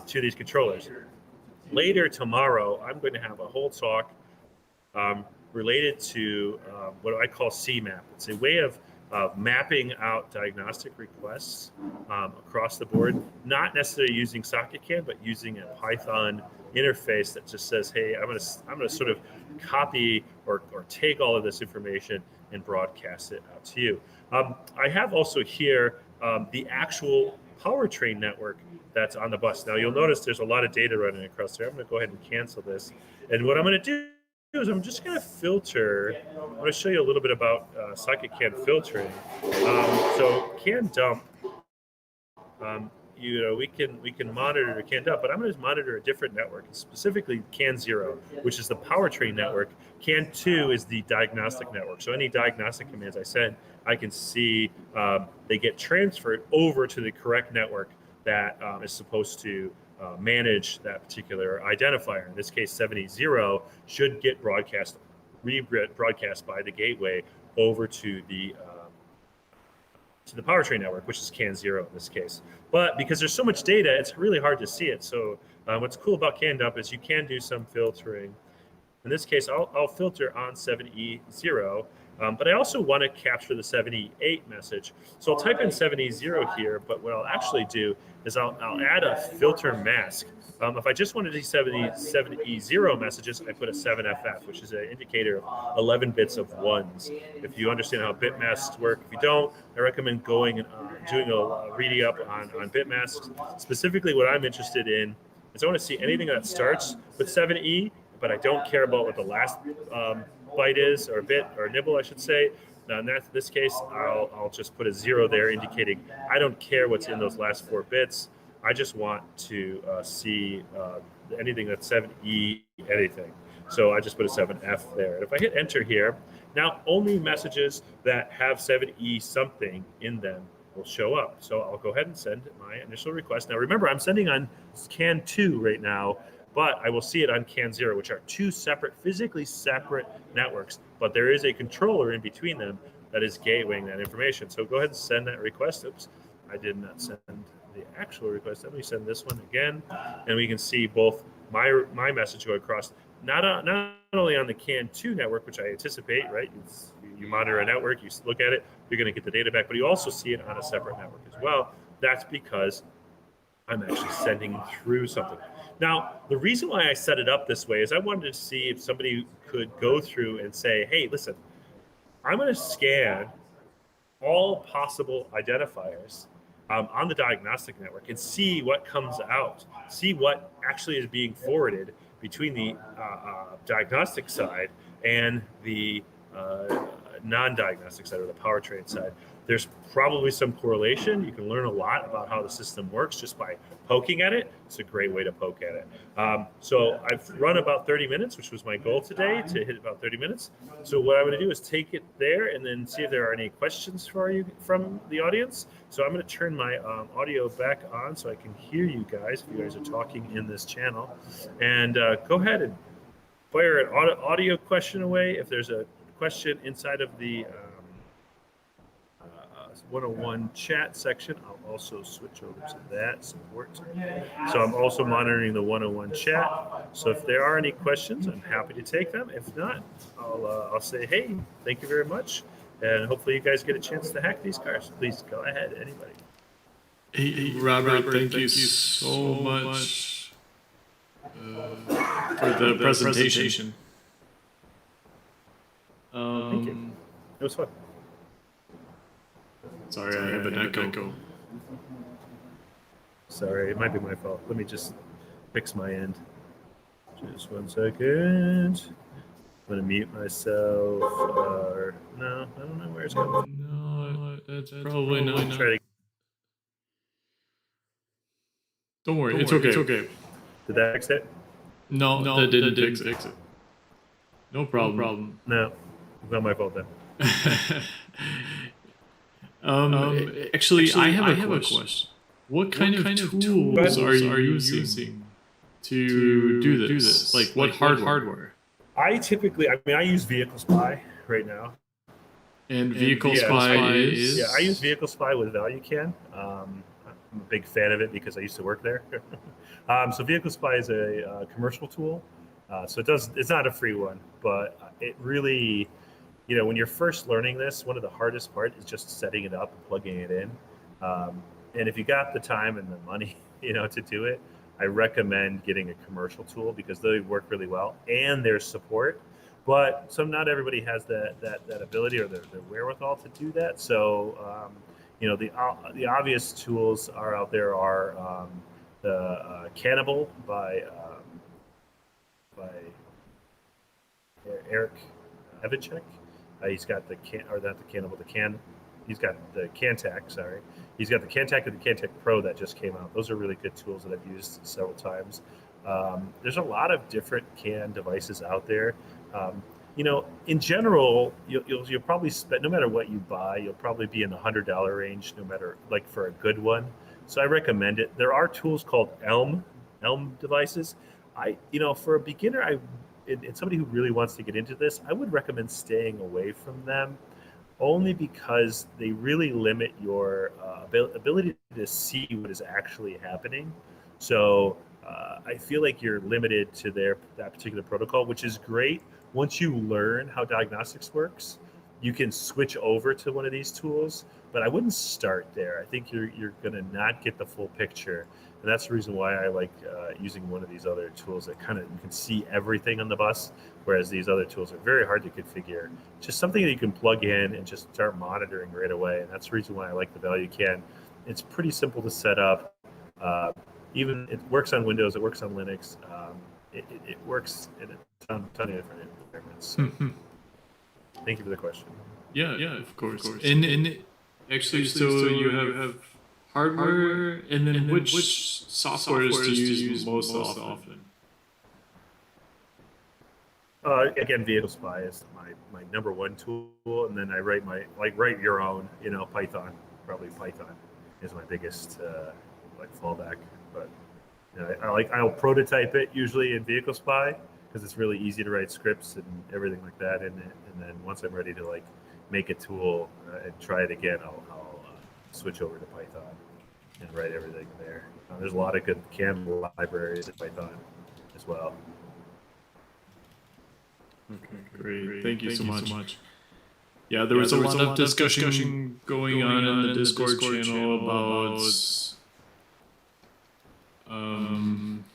to these controllers. Later tomorrow, I'm going to have a whole talk related to what I call CMAP. It's a way of mapping out diagnostic requests across the board, not necessarily using SocketCam, but using a Python interface that just says, hey, I'm gonna sort of copy or take all of this information and broadcast it out to you. I have also here the actual powertrain network that's on the bus. Now you'll notice there's a lot of data running across there. I'm going to go ahead and cancel this. And what I'm going to do is I'm just going to filter. I'm going to show you a little bit about SocketCam filtering. So can dump, we can monitor can dump, but I'm going to monitor a different network, specifically CAN 0, which is the powertrain network. CAN 2 is the diagnostic network. So any diagnostic commands I send, I can see they get transferred over to the correct network that is supposed to manage that particular identifier. In this case, 7E0 should get broadcast by the gateway over to the powertrain network, which is CAN 0 in this case. But because there's so much data, it's really hard to see it. So what's cool about CAN dump is you can do some filtering. In this case, I'll filter on 7E0, but I also want to capture the 7E8 message. So I'll type in 7E0 here, but what I'll actually do is I'll add a filter mask. If I just wanted to see 7E0 messages, I put a 7FF, which is an indicator of 11 bits of ones. If you understand how bit masks work, if you don't, I recommend going and doing a reading up on bit masks. Specifically, what I'm interested in is I want to see anything that starts with 7E, but I don't care about what the last byte is, or bit, or nibble, I should say. Now, in this case, I'll just put a 0 there, indicating I don't care what's in those last 4 bits. I just want to see anything that's 7E anything. So I just put a 7F there. And if I hit enter here, now only messages that have 7E something in them will show up. So I'll go ahead and send my initial request. Now remember, I'm sending on CAN 2 right now, but I will see it on CAN 0, which are two physically separate networks. But there is a controller in between them that is gatewaying that information. So go ahead and send that request. Oops, I did not send the actual request. Let me send this one again, and we can see both my message go across, not only on the CAN 2 network, which I anticipate, right? You monitor a network, you look at it, you're going to get the data back, but you also see it on a separate network as well. That's because I'm actually sending through something. Now, the reason why I set it up this way is I wanted to see if somebody could go through and say, hey, listen, I'm going to scan all possible identifiers on the diagnostic network and see what comes out, see what actually is being forwarded between the diagnostic side and the non-diagnostic side, or the powertrain side. There's probably some correlation. You can learn a lot about how the system works just by poking at it. It's a great way to poke at it. So I've run about 30 minutes, which was my goal today, to hit about 30 minutes. So what I'm going to do is take it there and then see if there are any questions for you from the audience. So I'm going to turn my audio back on so I can hear you guys if you guys are talking in this channel. And go ahead and fire an audio question away. If there's a question inside of the 101 chat section, I'll also switch over to that support. So I'm also monitoring the 101 chat. So if there are any questions, I'm happy to take them. If not, I'll say, hey, thank you very much. And hopefully you guys get a chance to hack these cars. Please go ahead, anybody. Hey, Robert, thank you so much for the presentation. Thank you. It was fun. Sorry, I have an echo. Sorry, it might be my fault. Let me just fix my end. Just 1 second. I'm going to mute myself. No, I don't know where it's coming from. No, that's probably not. Try to... Don't worry, it's okay. Did that fix it? No, that didn't fix it. No problem. No, it's not my fault then. Actually, I have a question. What kind of tools are you using to do this? Like what hardware? I use Vehicle Spy right now. And Vehicle Spy is? Yeah, I use Vehicle Spy with ValueCan. I'm a big fan of it because I used to work there. So Vehicle Spy is a commercial tool. So it's not a free one, but it really, when you're first learning this, one of the hardest part is just setting it up and plugging it in. And if you got the time and the money, to do it, I recommend getting a commercial tool because they work really well and there's support. But not everybody has that ability or the wherewithal to do that. So, the obvious tools are out there are the Cannibal by Eric Evichek. He's got he's got the Cantac, sorry. He's got the Cantac and the Cantac Pro that just came out. Those are really good tools that I've used several times. There's a lot of different CAN devices out there. In general, you'll probably spend, no matter what you buy, you'll probably be in the $100 range, no matter, like, for a good one. So I recommend it. There are tools called Elm devices. For a beginner, and somebody who really wants to get into this, I would recommend staying away from them, only because they really limit your ability to see what is actually happening. So I feel like you're limited to that particular protocol, which is great. Once you learn how diagnostics works, you can switch over to one of these tools, but I wouldn't start there. I think you're going to not get the full picture. And that's the reason why I like using one of these other tools that you can see everything on the bus, whereas these other tools are very hard to configure. Just something that you can plug in and just start monitoring right away. And that's the reason why I like the ValueCan. It's pretty simple to set up. Even it works on Windows, it works on Linux. It works in a ton of different environments. So thank you for the question. Yeah, of course. And actually, so you have hardware, and then which softwares do you use most often? Again, Vehicle Spy is my number one tool, and then I write your own, Python. Probably Python is my biggest fallback. But I'll prototype it usually in Vehicle Spy because it's really easy to write scripts and everything like that in it. And then once I'm ready to make a tool and try it again, I'll switch over to Python and write everything there. There's a lot of good CAN libraries in Python as well. Okay, great. Thank you so much. Yeah, there was a lot of discussion going on in the Discord channel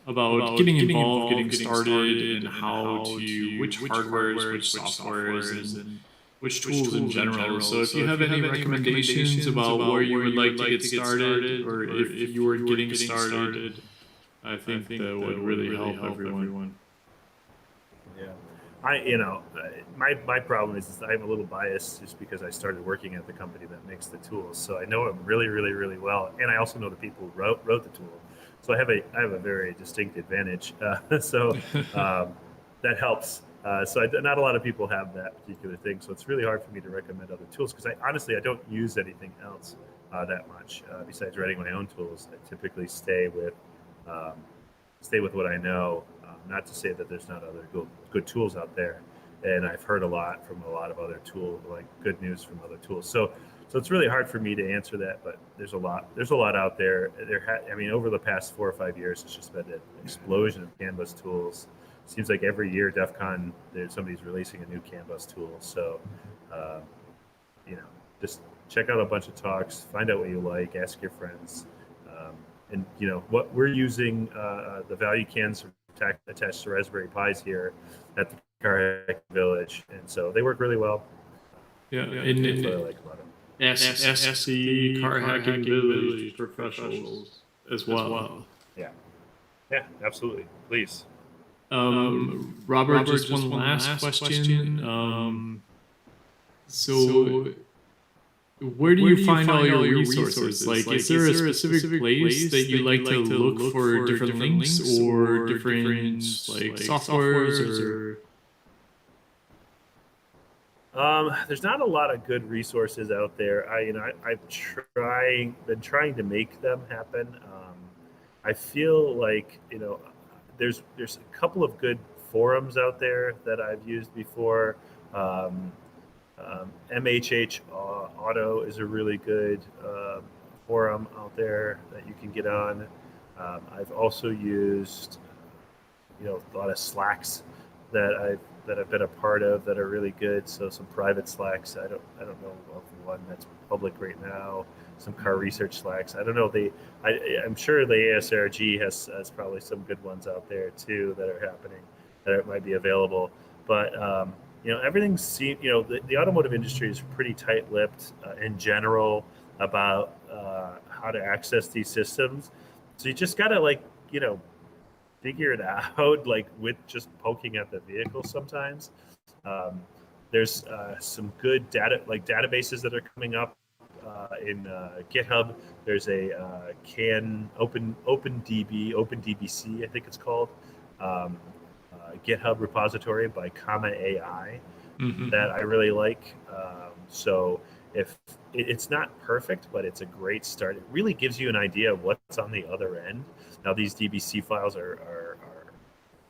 about getting involved, getting started, and how to, which hardwares, which softwares, and which tools in general. So if you have any recommendations about where you would like to get started, or if you were getting started, I think that would really help everyone. Yeah. My problem is I'm a little biased just because I started working at the company that makes the tools, so I know them really, really, really well, and I also know the people who wrote the tool, so I have a very distinct advantage. That helps. Not a lot of people have that particular thing, so it's really hard for me to recommend other tools because I don't use anything else that much besides writing my own tools. I typically um, stay with what I know. Not to say that there's not other good tools out there, and I've heard a lot from a lot of other tools, like good news from other tools. So it's really hard for me to answer that, but there's a lot. There's a lot out there. Over the past 4 or 5 years, it's just been an explosion of Canvas tools. Seems like every year, DEF CON, somebody's releasing a new Canvas tool. So, um, you know, just check out a bunch of talks, find out what you like, ask your friends. And what we're using, the value cans are attached to Raspberry Pis here at the Car Hack Village, and so they work really well. Yeah, That's what I like about them. Ask the Car Hacking Village professionals as well. Yeah, absolutely. Please. Robert, just one last question. So where do you find all your resources? Like, is there a specific place that you like to look for different links or different like softwares or? There's not a lot of good resources out there. I've been trying to make them happen. I feel like there's a couple of good forums out there that I've used before. MHH Auto is a really good forum out there that you can get on. I've also used a lot of Slacks that I've been a part of that are really good. So some private Slacks. I don't know of one that's public right now. Some car research Slacks. I don't know. I'm sure the ASRG has probably some good ones out there too that are happening that might be available. But everything seems. The automotive industry is pretty tight-lipped in general about how to access these systems. So you just gotta figure it out, like with just poking at the vehicle sometimes. There's some good databases that are coming up in GitHub. There's a OpenDBC, I think it's called, GitHub repository by Comma AI that I really like. So if it's not perfect, but it's a great start. It really gives you an idea of what's on the other end. Now, these DBC files are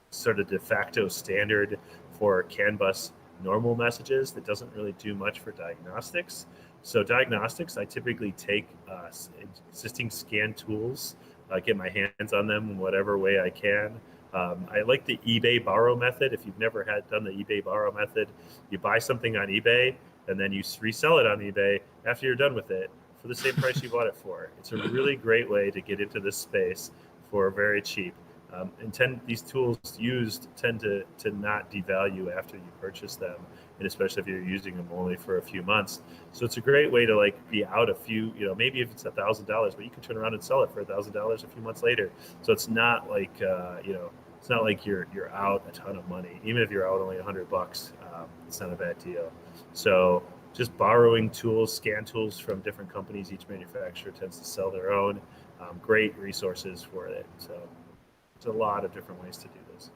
sort of de facto standard for CAN bus normal messages that doesn't really do much for diagnostics. So diagnostics, I typically take existing scan tools, get my hands on them in whatever way I can. I like the eBay borrow method. If you've never done the eBay borrow method, you buy something on eBay and then you resell it on eBay after you're done with it for the same price you bought it for. It's a really great way to get into this space for very cheap. These tools used tend to not devalue after you purchase them, and especially if you're using them only for a few months. So it's a great way to be out a few, maybe if it's $1,000, but you can turn around and sell it for $1,000 a few months later. So it's not like it's not like you're out a ton of money. Even if you're out only $100, it's not a bad deal. So just borrowing tools, scan tools from different companies. Each manufacturer tends to sell their own. Great resources for it. So there's a lot of different ways to do this.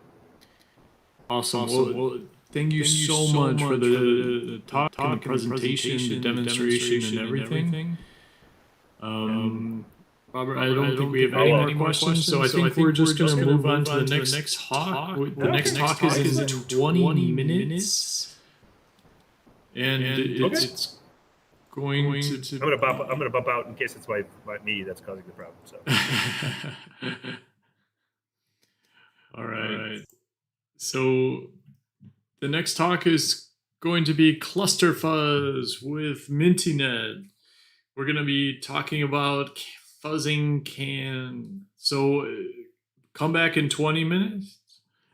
Awesome. Well, thank you so much for the talk and the presentation, the demonstration, and everything. Robert, I don't think we have any more questions, so I think we're just going to move on to the next talk. The next talk is in 20 minutes, and it's going to. I'm gonna bump out in case it's me that's causing the problem. So. All right. So the next talk is going to be Cluster Fuzz with MintyNet. We're going to be talking about fuzzing CAN. So come back in 20 minutes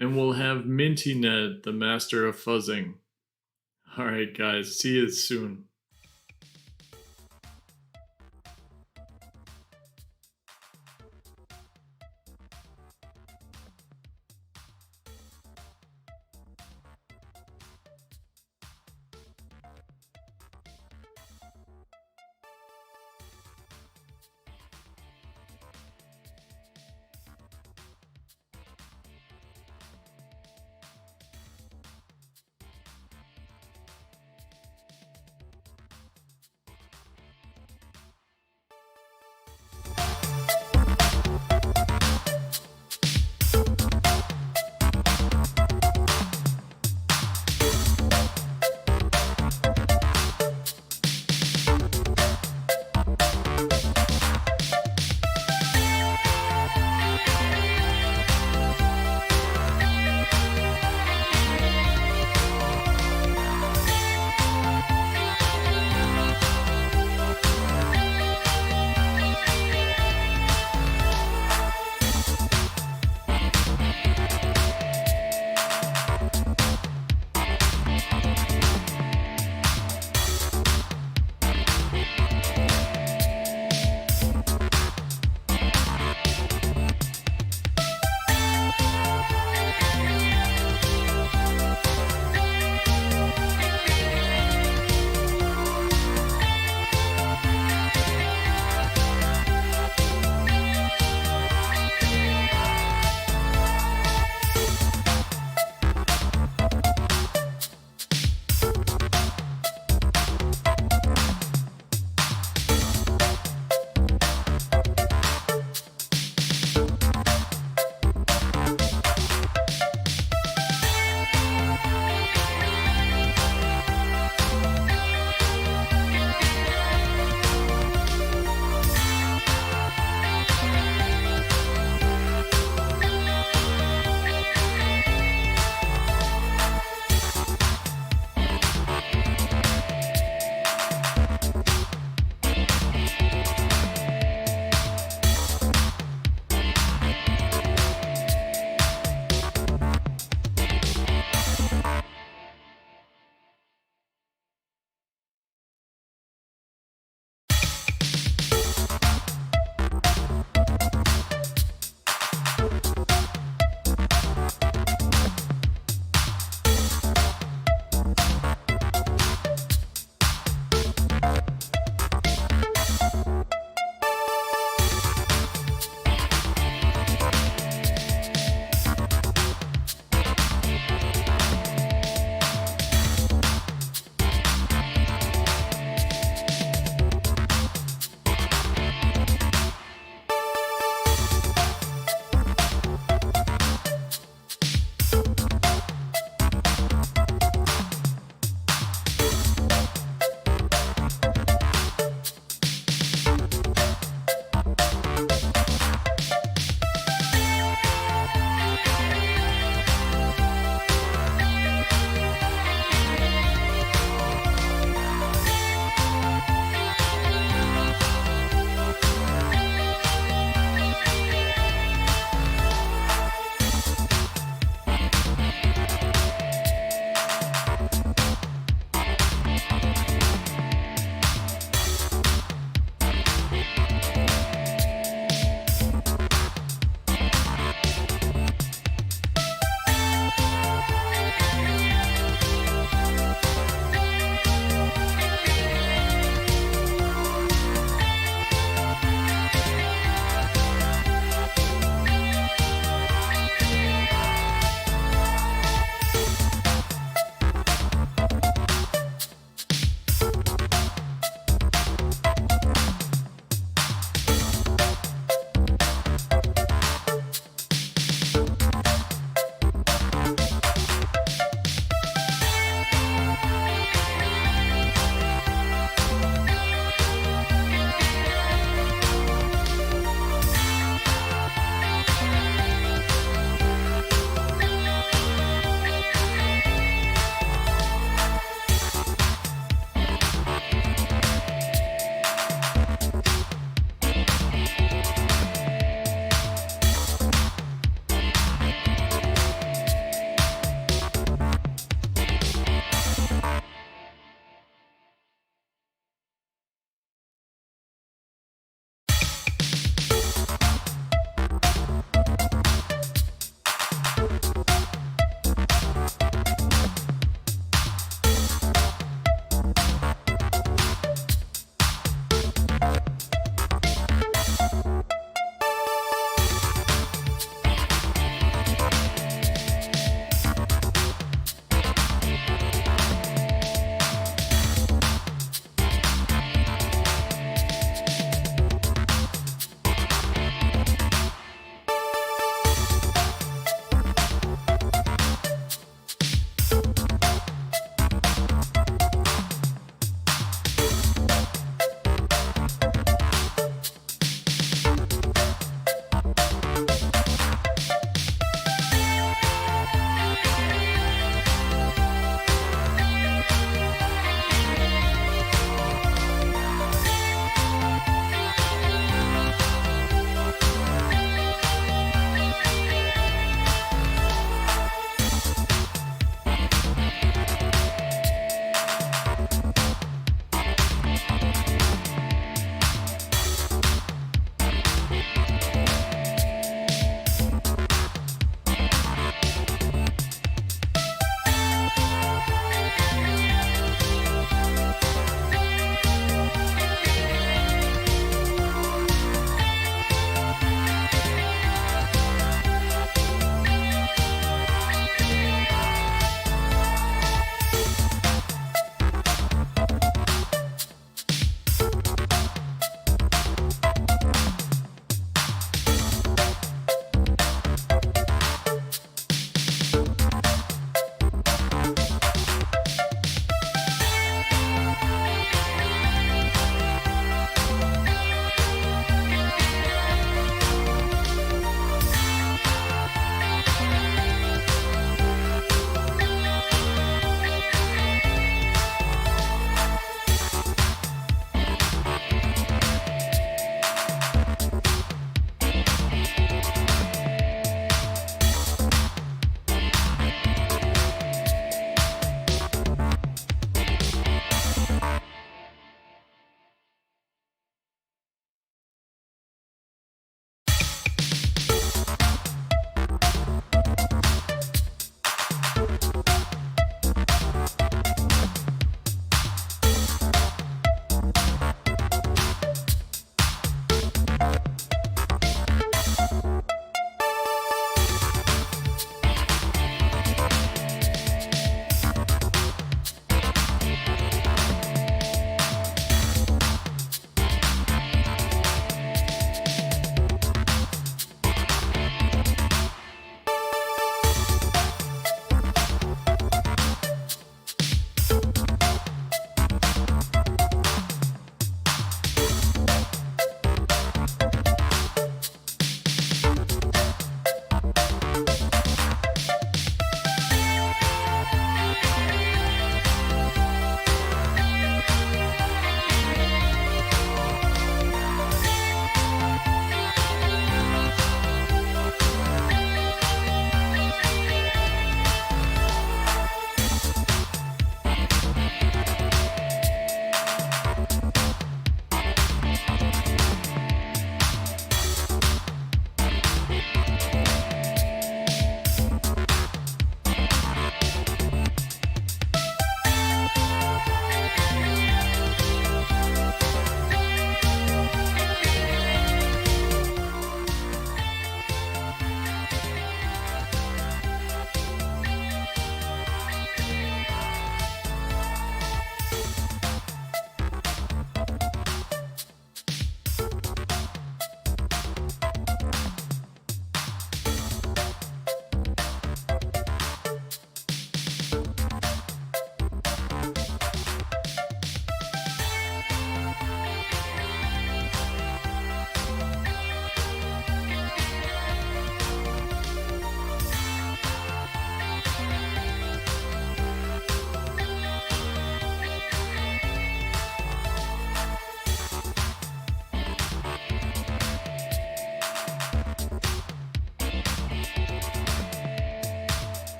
and we'll have MintyNet, the master of fuzzing. All right, guys. See you soon.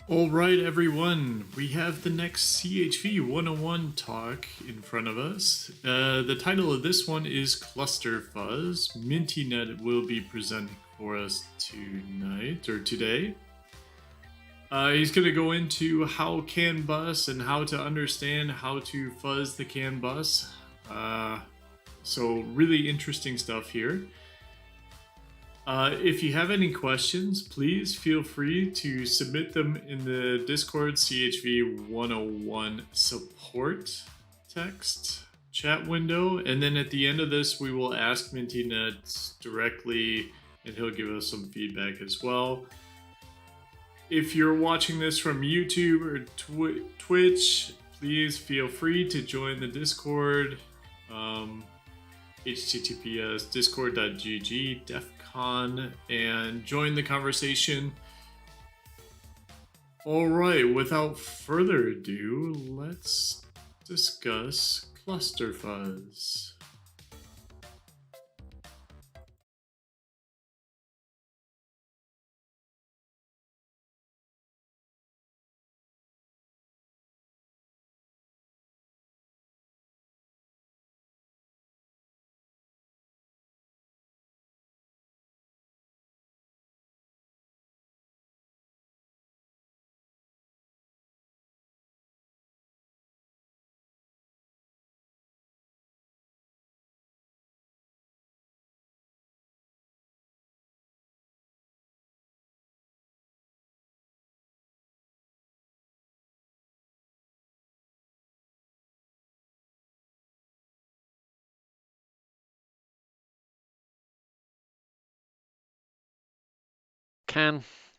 All right, everyone, we have the next CHV101 talk in front of us. The title of this one is Cluster Fuzz. MintyNet will be presenting for us tonight or today. He's going to go into how CAN bus and how to understand how to fuzz the CAN bus. So really interesting stuff here. If you have any questions, please feel free to submit them in the Discord CHV101 support text chat window. And then at the end of this, we will ask MintyNet directly and he'll give us some feedback as well. If you're watching this from YouTube or Twitch, please feel free to join the Discord. https discord.gg defcon and join the conversation. All right, without further ado, let's discuss cluster fuzz.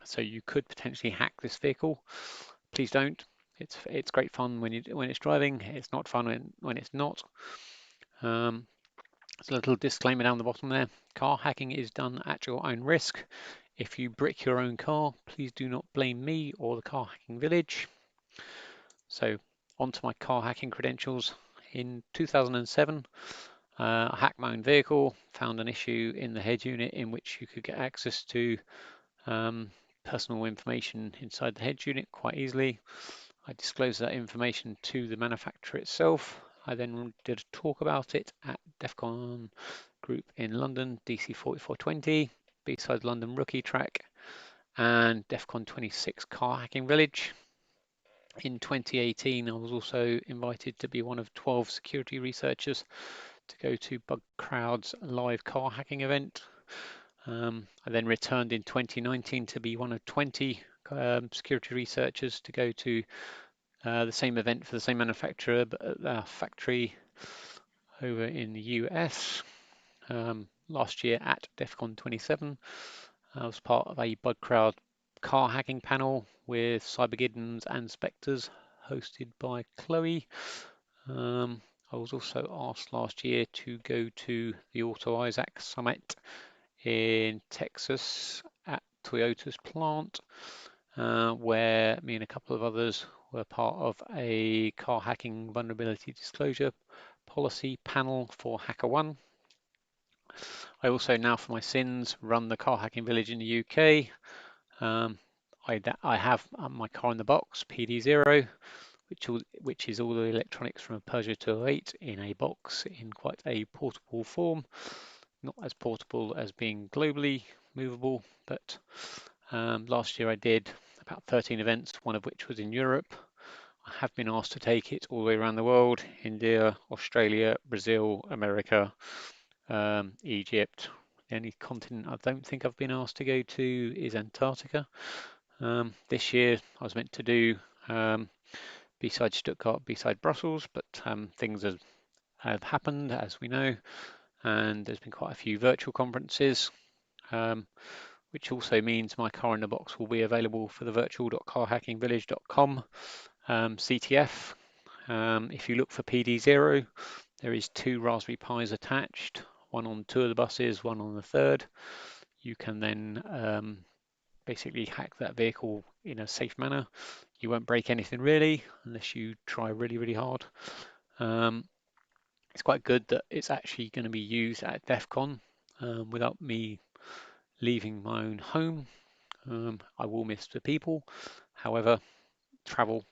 So you could potentially hack this vehicle. Please don't. It's great fun when it's driving. It's not fun when it's not. There's a little disclaimer down the bottom there. Car hacking is done at your own risk. If you brick your own car, please do not blame me or the car hacking village. So onto my car hacking credentials. In 2007, I hacked my own vehicle, found an issue in the head unit in which you could get access to personal information inside the head unit quite easily. I disclosed that information to the manufacturer itself. I then did a talk about it at DEF CON group in London, DC 4420, B-side London Rookie Track, and DEF CON 26 Car Hacking Village. In 2018, I was also invited to be one of 12 security researchers to go to BugCrowd's live car hacking event. I then returned in 2019 to be one of 20 security researchers to go to the same event for the same manufacturer, but at their factory over in the US. Last year at DEF CON 27, I was part of a BugCrowd car hacking panel with Cybergiddens and Spectres, hosted by Chloe. I was also asked last year to go to the Auto Isaac Summit in Texas at Toyota's plant, where me and a couple of others were part of a car hacking vulnerability disclosure policy panel for HackerOne. I also, now for my sins, run the car hacking village in the UK. I have my car in the box, PD0, which is all the electronics from a Peugeot 208 in a box in quite a portable form. Not as portable as being globally movable, but last year I did about 13 events, one of which was in Europe. I have been asked to take it all the way around the world: India, Australia, Brazil, America, Egypt. The only continent I don't think I've been asked to go to is Antarctica. This year I was meant to do B-side Stuttgart, B-side Brussels, but things have happened, as we know, and there's been quite a few virtual conferences, which also means my car in the box will be available for the virtual.carhackingvillage.com CTF. If you look for PD0, there is 2 Raspberry Pis attached, one on 2 of the buses, one on the 3rd. You can then basically hack that vehicle in a safe manner. You won't break anything really, unless you try really, really hard. It's quite good that it's actually going to be used at DEF CON without me leaving my own home. I will miss the people. However, travel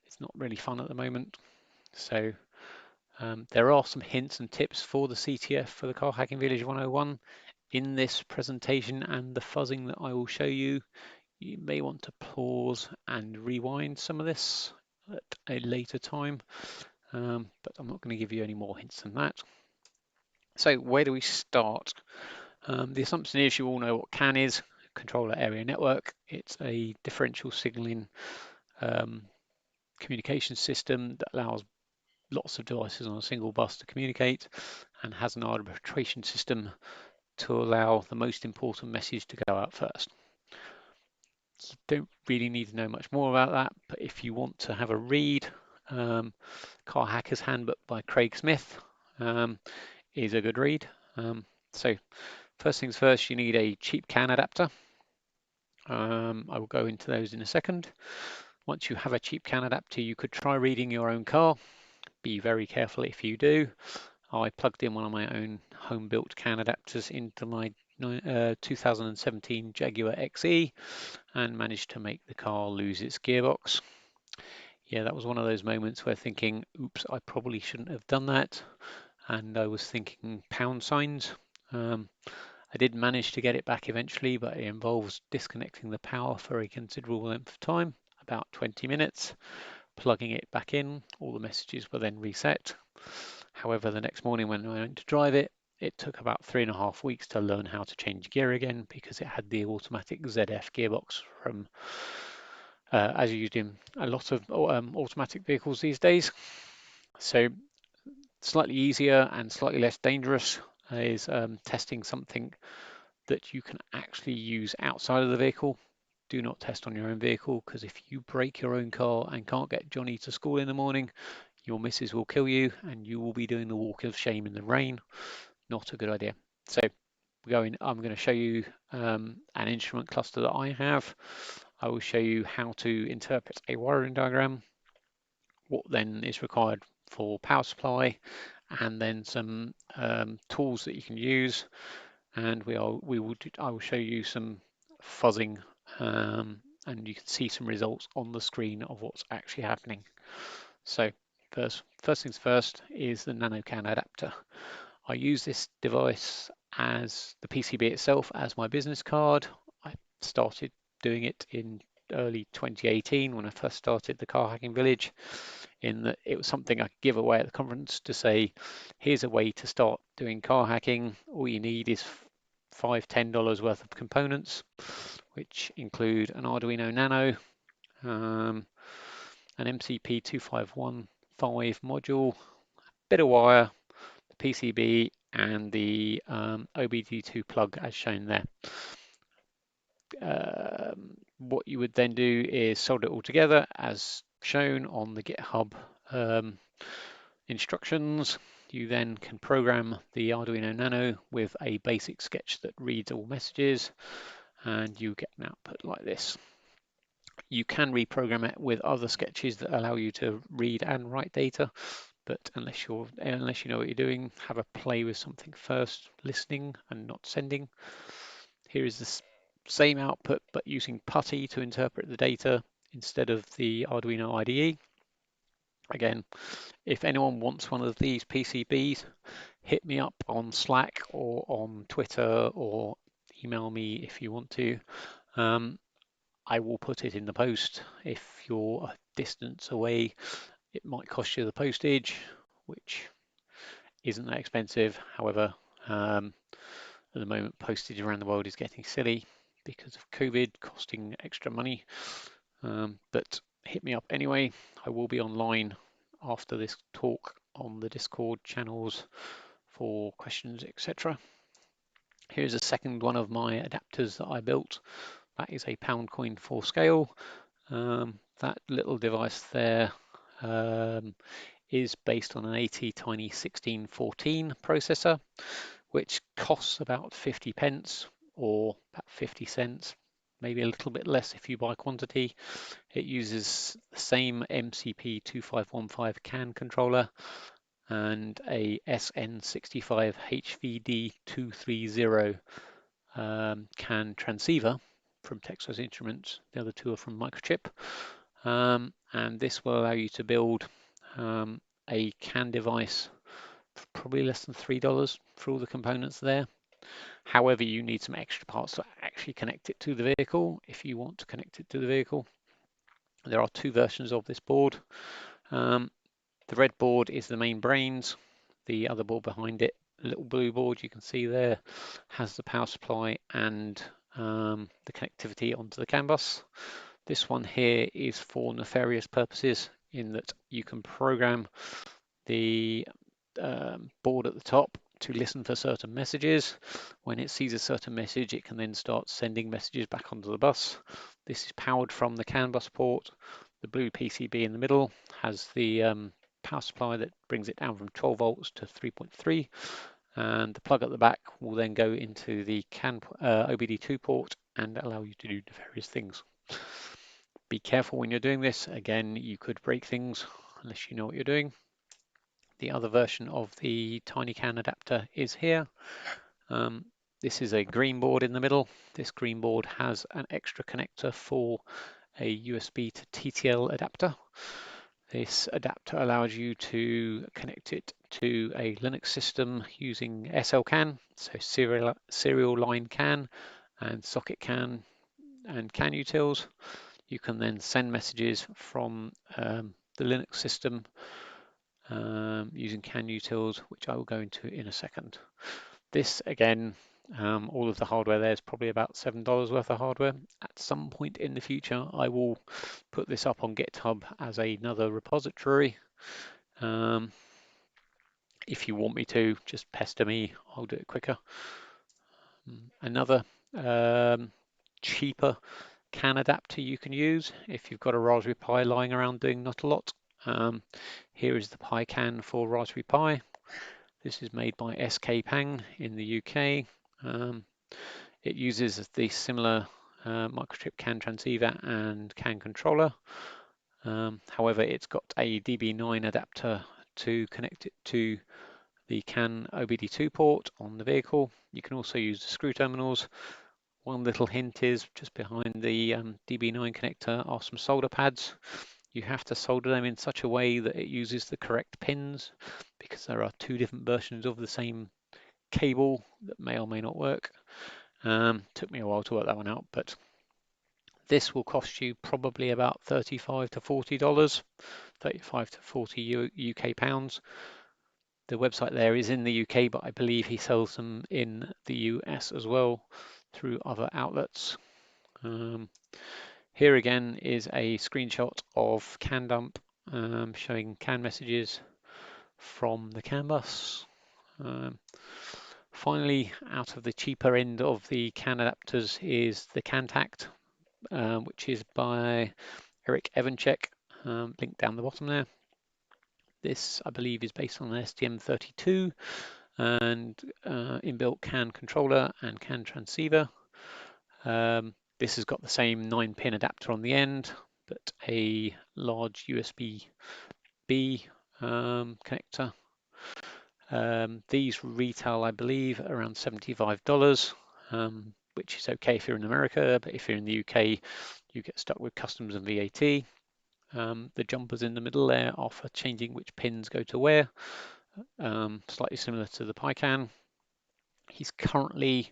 is not really fun at the moment. So there are some hints and tips for the CTF for the Car Hacking Village 101 in this presentation, and the fuzzing that I will show you. You may want to pause and rewind some of this at a later time, but I'm not going to give you any more hints than that. So where do we start? The assumption is you all know what CAN is, Controller Area Network. It's a differential signaling communication system that allows lots of devices on a single bus to communicate, and has an arbitration system to allow the most important message to go out first. You don't really need to know much more about that, but if you want to have a read, Car Hacker's Handbook by Craig Smith is a good read. So first things first, you need a cheap CAN adapter. I will go into those in a second. Once you have a cheap CAN adapter, you could try reading your own car. Be very careful if you do. I plugged in one of my own home-built CAN adapters into my 2017 Jaguar XE and managed to make the car lose its gearbox. Yeah, that was one of those moments where thinking, oops, I probably shouldn't have done that. And I was thinking pound signs. I did manage to get it back eventually, but it involves disconnecting the power for a considerable length of time, about 20 minutes, plugging it back in. All the messages were then reset. However, the next morning when I went to drive it, it took about 3.5 weeks to learn how to change gear again, because it had the automatic ZF gearbox from as used in a lot of automatic vehicles these days. So slightly easier and slightly less dangerous is testing something that you can actually use outside of the vehicle. Do not test on your own vehicle, because if you break your own car and can't get Johnny to school in the morning, your missus will kill you and you will be doing the walk of shame in the rain. Not a good idea. So I'm going to show you an instrument cluster that I have. I will show you how to interpret a wiring diagram, what then is required for power supply, and then some tools that you can use. And I will show you some fuzzing, and you can see some results on the screen of what's actually happening. So first things first is the NanoCAN adapter. I use this device as the PCB itself as my business card. I started doing it in early 2018 when I first started the Car Hacking Village, in that it was something I could give away at the conference to say, here's a way to start doing car hacking. All you need is $5–10 worth of components, which include an Arduino Nano, an MCP2515 module, bit of wire, the PCB, and the OBD2 plug as shown there. What you would then do is solder it all together as shown on the GitHub instructions. You then can program the Arduino Nano with a basic sketch that reads all messages, and you get an output like this. You can reprogram it with other sketches that allow you to read and write data, but unless you know what you're doing, have a play with something first, listening and not sending. Here is the same output, but using PuTTY to interpret the data instead of the Arduino IDE. Again, if anyone wants one of these PCBs, hit me up on Slack or on Twitter, or email me if you want to. I will put it in the post. If you're a distance away, it might cost you the postage, which isn't that expensive. However, at the moment, postage around the world is getting silly because of COVID costing extra money. But hit me up anyway. I will be online after this talk on the Discord channels for questions, etc. Here's a second one of my adapters that I built. That is a pound coin 4 scale. That little device there is based on an ATtiny 1614 processor, which costs about 50 pence or about 50 cents, maybe a little bit less if you buy quantity. It uses the same MCP2515 CAN controller and a SN65HVD230 CAN transceiver from Texas Instruments. The other two are from Microchip. And this will allow you to build a CAN device for probably less than $3 for all the components there. However, you need some extra parts to actually connect it to the vehicle if you want to connect it to the vehicle. There are two versions of this board. The red board is the main brains. The other board behind it, the little blue board you can see there, has the power supply and the connectivity onto the CAN bus. This one here is for nefarious purposes in that you can program the board at the top to listen for certain messages. When it sees a certain message, it can then start sending messages back onto the bus. This is powered from the CAN bus port. The blue PCB in the middle has the power supply that brings it down from 12 volts to 3.3, and the plug at the back will then go into the CAN OBD2 port and allow you to do various things. Be careful when you're doing this. Again, you could break things unless you know what you're doing. The other version of the tiny CAN adapter is here. This is a green board in the middle. This green board has an extra connector for a USB to TTL adapter. This adapter allows you to connect it to a Linux system using SLCAN, so serial line CAN and socket CAN and CAN utils. You can then send messages from the Linux system using CAN utils, which I will go into in a second. This again, all of the hardware there is probably about $7 worth of hardware. At some point in the future, I will put this up on GitHub as another repository. If you want me to, just pester me, I'll do it quicker. Another cheaper CAN adapter you can use if you've got a Raspberry Pi lying around doing not a lot. Here is the Pi CAN for Raspberry Pi. This is made by SK Pang in the UK. It uses the similar Microchip CAN transceiver and CAN controller. However, it's got a DB9 adapter to connect it to the CAN OBD2 port on the vehicle. You can also use the screw terminals. One little hint is just behind the DB9 connector are some solder pads. You have to solder them in such a way that it uses the correct pins, because there are two different versions of the same cable that may or may not work. Took me a while to work that one out, but this will cost you probably about $35 to $40, 35 to 40 UK pounds. The website there is in the UK, but I believe he sells them in the US as well through other outlets. Here again is a screenshot of CAN dump showing CAN messages from the CAN bus. Finally, out of the cheaper end of the CAN adapters is the CANtact, which is by Eric Evanchek, linked down the bottom there. This, I believe, is based on an STM32 and inbuilt CAN controller and CAN transceiver. This has got the same 9-pin adapter on the end, but a large USB-B connector. These retail, I believe, around $75, which is okay if you're in America, but if you're in the UK, you get stuck with customs and VAT. The jumpers in the middle there are for changing which pins go to where, slightly similar to the Pi CAN. He's currently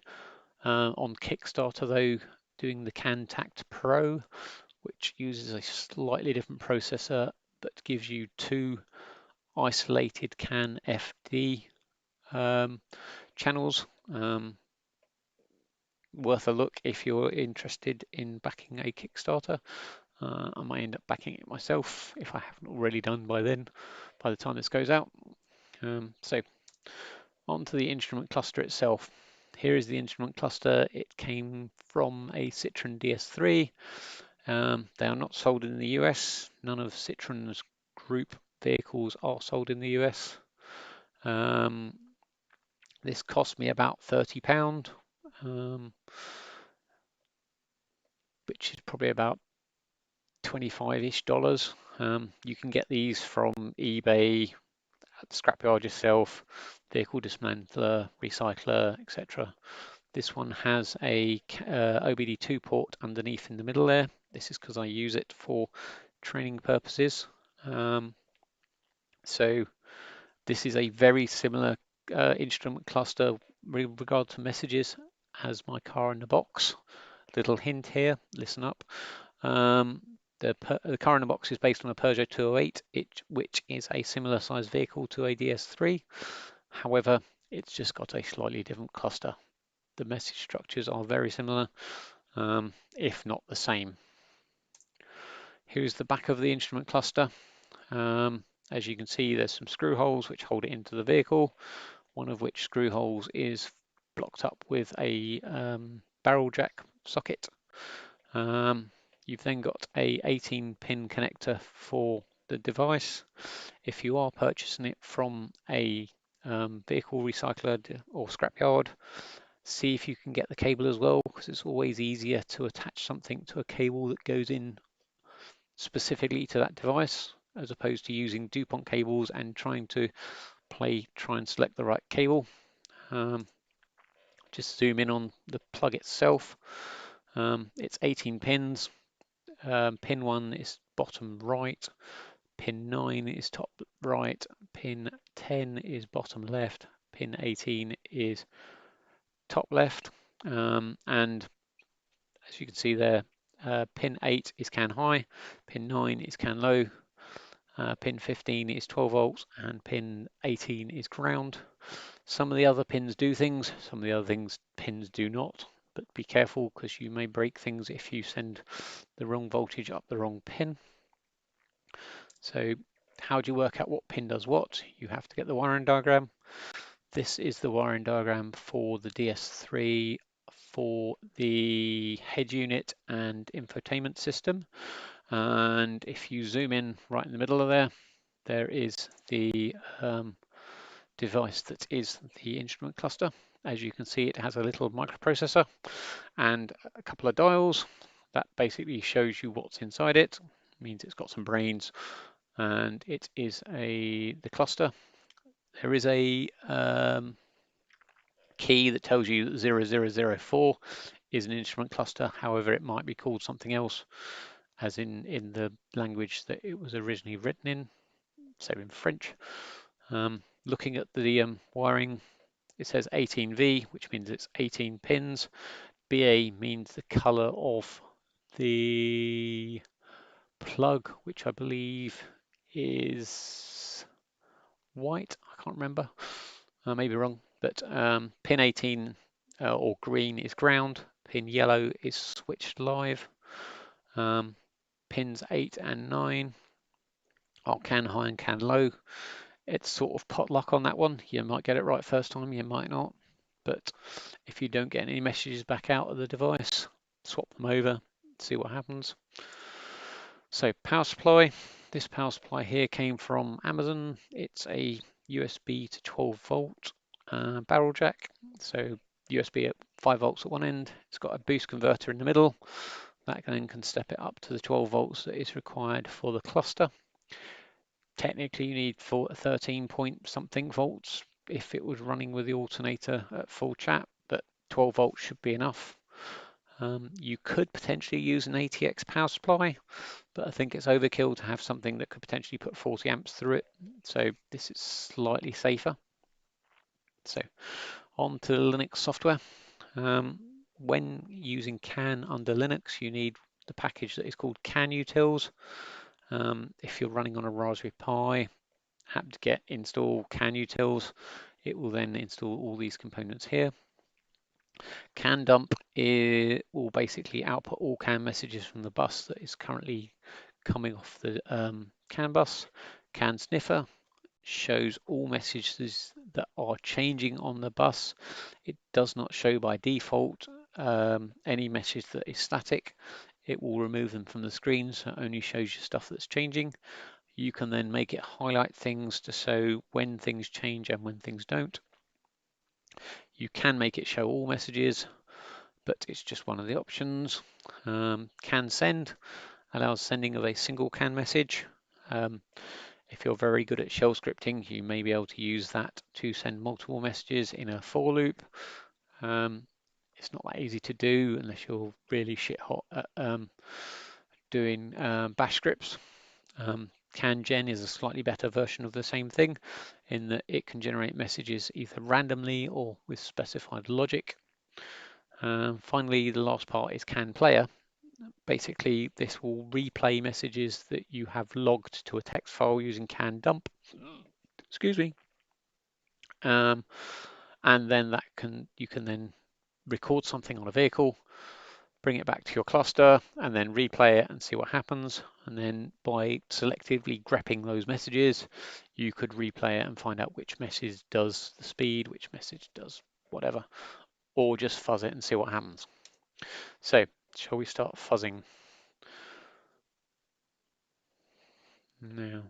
on Kickstarter though, doing the CANtact Pro, which uses a slightly different processor but gives you two isolated CAN FD channels. Worth a look if you're interested in backing a Kickstarter. I might end up backing it myself if I haven't already done by then, by the time this goes out. So on to the instrument cluster itself. Here is the instrument cluster. It came from a Citroen DS3. They are not sold in the US. None of Citroen's group vehicles are sold in the US. This cost me about £30, which is probably about 25-ish dollars. You can get these from eBay, at the scrapyard yourself, vehicle dismantler, recycler, etc. This one has a OBD2 port underneath in the middle there. This is because I use it for training purposes. So this is a very similar instrument cluster with regard to messages as my car in the box. Little hint here, listen up. The car in the box is based on a Peugeot 208, which is a similar size vehicle to a DS3. However, it's just got a slightly different cluster. The message structures are very similar, if not the same. Here's the back of the instrument cluster. As you can see, there's some screw holes which hold it into the vehicle, one of which screw holes is blocked up with a barrel jack socket. You've then got a 18-pin connector for the device. If you are purchasing it from a vehicle recycler or scrapyard, see if you can get the cable as well, because it's always easier to attach something to a cable that goes in specifically to that device, as opposed to using DuPont cables and trying to try and select the right cable. Just zoom in on the plug itself. It's 18 pins. Pin 1 is bottom right, pin 9 is top right, pin 10 is bottom left, pin 18 is top left, and as you can see there, pin 8 is can high, pin 9 is can low, pin 15 is 12 volts, and pin 18 is ground. Some of the other pins do things, some of the other pins do not, but be careful because you may break things if you send the wrong voltage up the wrong pin. So how do you work out what pin does what? You have to get the wiring diagram. This is the wiring diagram for the DS3 for the head unit and infotainment system. And if you zoom in right in the middle of there is the device that is the instrument cluster. As you can see, it has a little microprocessor and a couple of dials. That basically shows you what's inside it. It means it's got some brains, and it is the cluster. There is a key that tells you that 0004 is an instrument cluster. However, it might be called something else, as in the language that it was originally written in, so in French. Looking at the wiring, it says 18V, which means it's 18 pins. BA means the color of the plug, which I believe is white. I can't remember. I may be wrong, but pin 18 or green is ground. Pin yellow is switched live. Pins 8 and 9 are can high and can low. It's sort of potluck on that one. You might get it right first time, you might not. But if you don't get any messages back out of the device, swap them over, see what happens. So power supply. This power supply here came from Amazon. It's a USB to 12 volt barrel jack. So USB at 5 volts at one end. It's got a boost converter in the middle. That then can step it up to the 12 volts that is required for the cluster. Technically, you need 13 point something volts if it was running with the alternator at full chat, but 12 volts should be enough. You could potentially use an ATX power supply, but I think it's overkill to have something that could potentially put 40 amps through it. So this is slightly safer. So on to the Linux software. When using CAN under Linux, you need the package that is called CANutils. If you're running on a Raspberry Pi, apt-get install CANutils. It will then install all these components here. CAN dump will basically output all CAN messages from the bus that is currently coming off the CAN bus. CAN sniffer shows all messages that are changing on the bus. It does not show by default any message that is static. It will remove them from the screen, so it only shows you stuff that's changing. You can then make it highlight things to show when things change and when things don't. You can make it show all messages, but it's just one of the options. CAN send allows sending of a single CAN message. If you're very good at shell scripting, you may be able to use that to send multiple messages in a for loop. it's not that easy to do unless you're really shit hot at doing bash scripts. CanGen is a slightly better version of the same thing in that it can generate messages either randomly or with specified logic. Finally, the last part is CanPlayer. Basically, this will replay messages that you have logged to a text file using CanDump. Excuse me. And then you can then record something on a vehicle, bring it back to your cluster, and then replay it and see what happens. And then by selectively grepping those messages, you could replay it and find out which message does the speed, which message does whatever, or just fuzz it and see what happens. So, shall we start fuzzing now?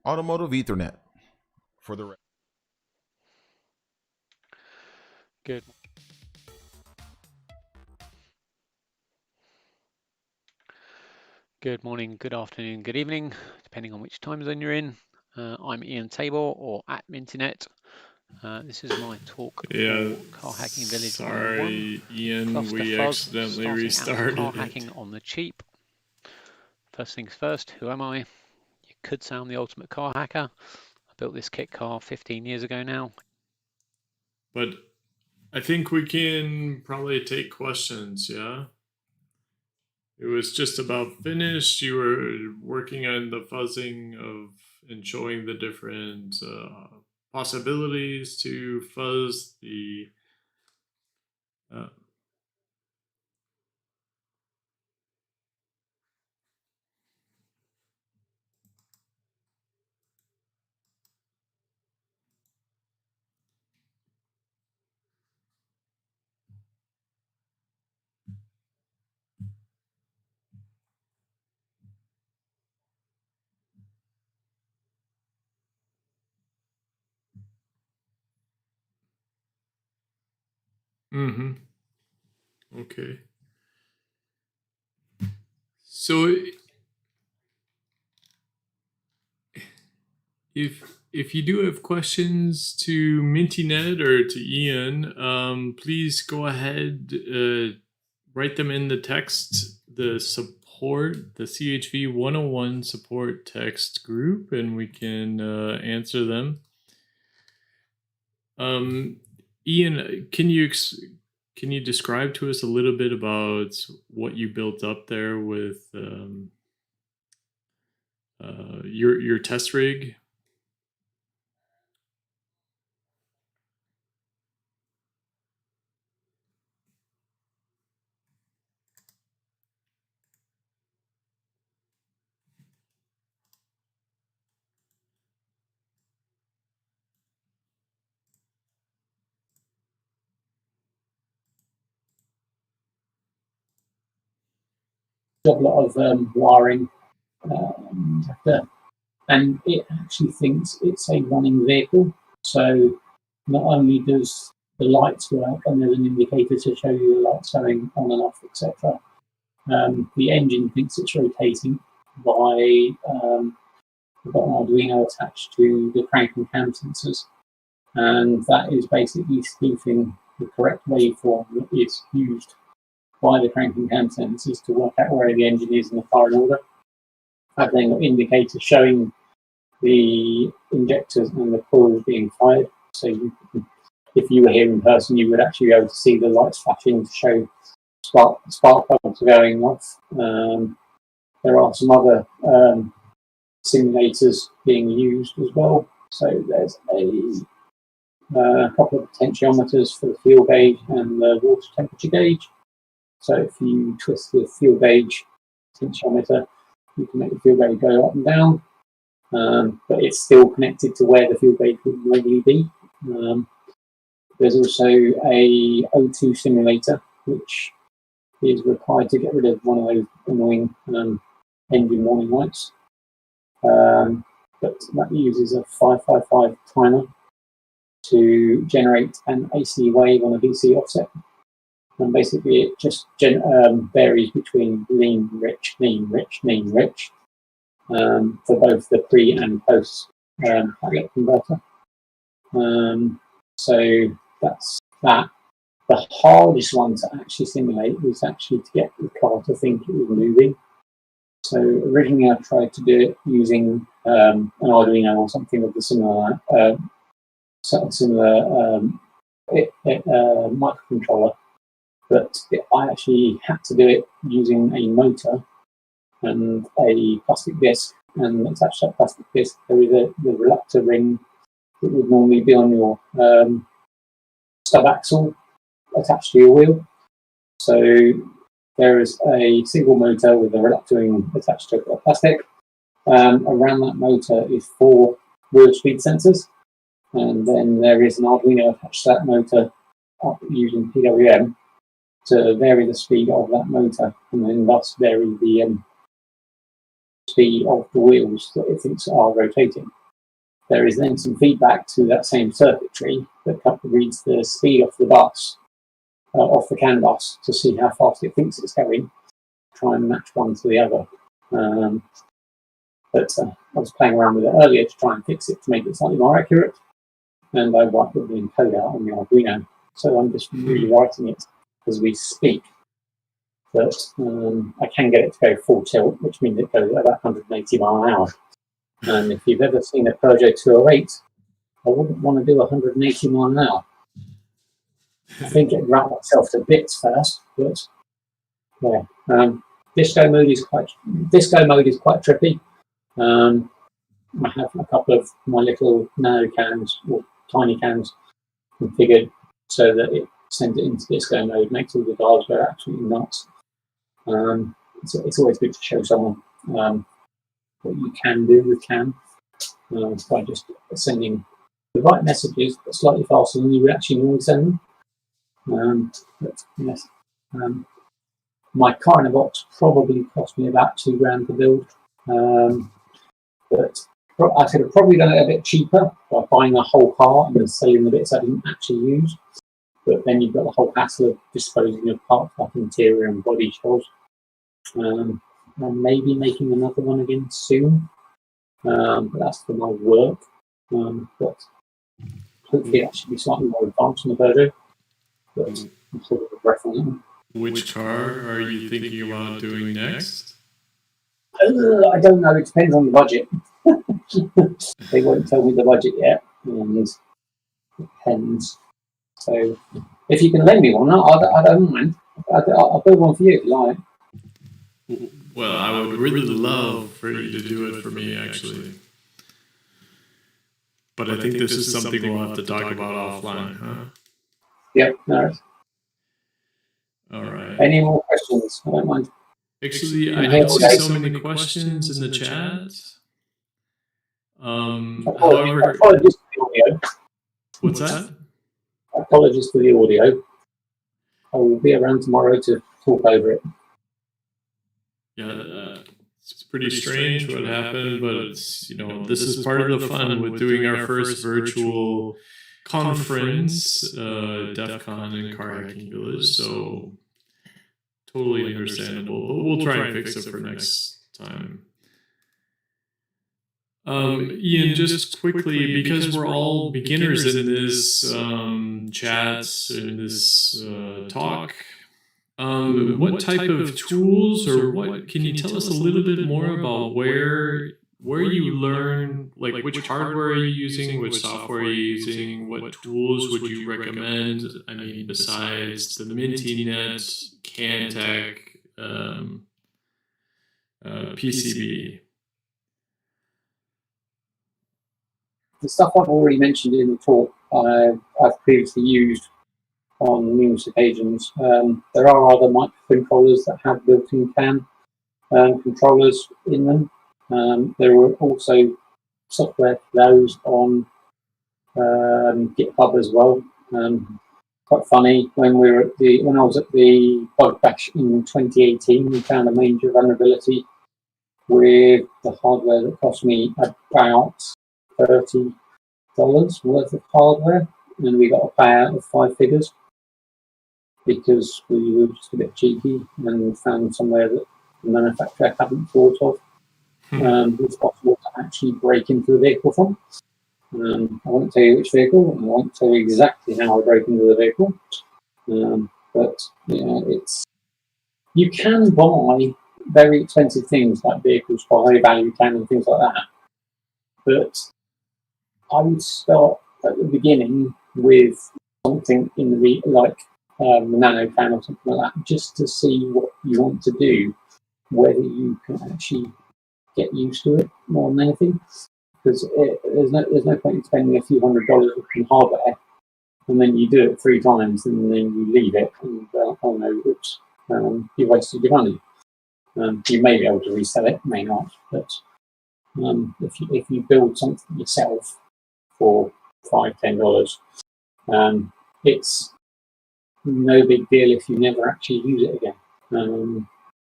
Automotive Ethernet for the Good. Good morning, good afternoon, good evening, depending on which time zone you're in. I'm Ian Tabor, or at Mintinet. This is my talk Yeah, for Car Hacking Village 101. sorry, Ian, Cluster we fuzz, accidentally starting out restarted car it. hacking on the cheap. First things first, who am I? You could say I'm the ultimate car hacker. I built this kit car 15 years ago now. But I think we can probably take questions, yeah? It was just about finished. You were working on the fuzzing of and showing the different possibilities to fuzz the. Uh, mm-hmm. Okay. So if you do have questions to MintyNet or to Ian, please go ahead, write them in the text, the CHV101 support text group, and we can answer them. Ian, can you describe to us a little bit about what you built up there with your test rig? A lot of wiring, and it actually thinks it's a running vehicle. So not only does the lights work, and there's an indicator to show you the lights going on and off, etc. The engine thinks it's rotating by we've got an Arduino attached to the crank and cam sensors, and that is basically spoofing the correct waveform that is used by the crank and cam sensors to work out where the engine is in the firing order. I've then got indicators showing the injectors and the coils being fired. So if you were here in person, you would actually be able to see the lights flashing to show spark plugs going off. There are some other simulators being used as well. So there's a couple of potentiometers for the fuel gauge and the water temperature gauge. So if you twist the fuel gauge potentiometer, you can make the fuel gauge go up and down, but it's still connected to where the fuel gauge would normally be. There's also a O2 simulator, which is required to get rid of one of those annoying engine warning lights. But that uses a 555 timer to generate an AC wave on a DC offset. And basically it just varies between lean, rich, lean, rich, lean, rich for both the pre and post outlet converter. So that's that. The hardest one to actually simulate was actually to get the car to think it was moving. So originally I tried to do it using an Arduino or something of the similar microcontroller. But I actually had to do it using a motor and a plastic disc, and attached to that plastic disc there is the reluctor ring that would normally be on your stub axle attached to your wheel. So there is a single motor with a reluctor ring attached to a plastic. Around that motor is 4 wheel speed sensors, and then there is an Arduino attached to that motor using PWM to vary the speed of that motor, and then thus vary the speed of the wheels that it thinks are rotating. There is then some feedback to that same circuitry that reads the speed off the bus, off the CAN bus, to see how fast it thinks it's going, try and match one to the other. But I was playing around with it earlier to try and fix it to make it slightly more accurate, and I wiped the code out on the Arduino. So I'm just rewriting it as we speak. But I can get it to go full tilt, which means it goes at about 180 mile an hour. And if you've ever seen a Peugeot 208, I wouldn't want to do 180 mile an hour. I think it'd rattle itself to bits first, but yeah. Disco mode is quite trippy. I have a couple of my little nano cans or tiny cans configured so that it sends it into disco mode, makes all the dials go absolutely nuts. It's always good to show someone what you can do with CAN by just sending the right messages, but slightly faster than you would actually normally send them. But yes, my car in a box probably cost me about £2,000 to build. But I could have probably done it a bit cheaper by buying a whole car and then selling the bits I didn't actually use. But then you've got the whole hassle of disposing of parts like interior and body shells. And maybe making another one again soon. But that's for my work. But hopefully that should be slightly more advanced in the Peugeot. But I'm sort of regretting it. Which car are you thinking about doing next? I don't know. It depends on the budget. They won't tell me the budget yet. And it depends. So if you can lend me one, I don't mind. I'll build one for you if you like. Well, I would really love for you to do it for me, actually. But I think this is something we'll have to talk about offline, huh? Yep, no. All right. Any more questions? I don't mind. Actually, I don't see so many questions in the chat. However, apologies for the audio. What's that? Apologies for the audio. I will be around tomorrow to talk over it. Yeah, it's pretty strange what happened, but it's, this is part of the fun with doing our first virtual conference, DEF CON in Car Hacking Village, so totally understandable, but we'll try and fix it for next time. Ian, just quickly, because we're all beginners in this chat, in this talk, what type of tools, or what can you tell us a little bit more about where you learn, like which hardware are you using, which software are you using, what tools would you recommend? I mean, besides the MintyNet, CanTech, PCB. The stuff I've already mentioned in the talk, I've previously used on numerous occasions. There are other microcontrollers that have built-in CAN controllers in them. There are also software for those on GitHub as well. Quite funny, when I was at the Bug Bash in 2018, we found a major vulnerability with the hardware that cost me about $30 worth of hardware, and we got a payout of 5 figures because we were just a bit cheeky and found somewhere that the manufacturer hadn't thought of. It's possible to actually break into the vehicle from. I won't tell you which vehicle, and I won't tell you exactly how I broke into the vehicle. But you can buy very expensive things like vehicles for high value CAN and things like that. But I would start at the beginning with something in the the nano CAN or something like that, just to see what you want to do, whether you can actually get used to it more than anything. Because there's no point in spending a few $100s on hardware, and then you do it 3 times, and then you leave it, and oh no, oops, you wasted your money. You may be able to resell it, may not, but if you build something yourself for $5-10, it's no big deal if you never actually use it again.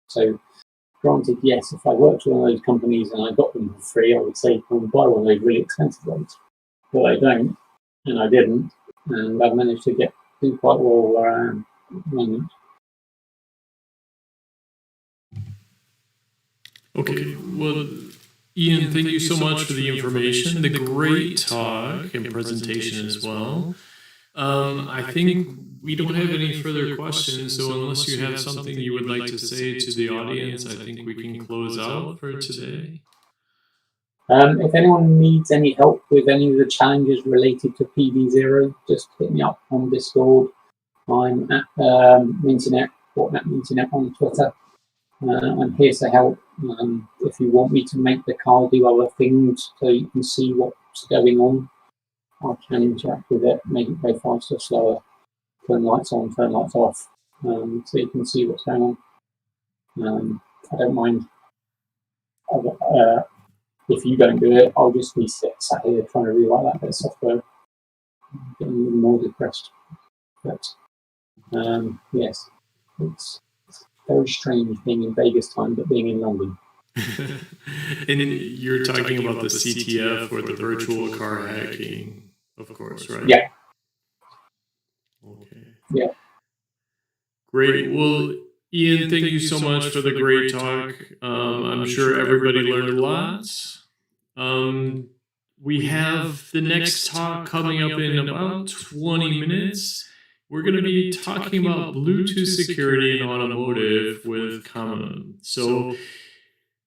So granted, yes, if I worked for one of those companies and I got them for free, I would say come and buy one of those really expensive ones. But I don't, and I didn't, and I've managed to do quite well where I am at the moment. Okay, well, Ian, thank you so much for the information, the great talk and presentation as well. I think we don't have any further questions, so unless you have something you would like to say to the audience, I think we can close out for today. If anyone needs any help with any of the challenges related to PD0, just hit me up on Discord. I'm at Mintinet, Mintinet on Twitter. I'm here to help. If you want me to make the car do other things so you can see what's going on, I can interact with it, make it go faster, slower, turn lights on, turn lights off, so you can see what's going on. I don't mind. If you don't do it, I'll just be sat here trying to rewrite that bit of software, getting even more depressed. But yes, it's very strange being in Vegas time, but being in London. And you're talking about the CTF or the virtual car hacking, of course, right? Yeah. Okay. Yeah. Great. Well, Ian, thank you so much for the great talk. I'm sure everybody learned a lot. We have the next talk coming up in about 20 minutes. We're going to be talking about Bluetooth security in automotive with Common. So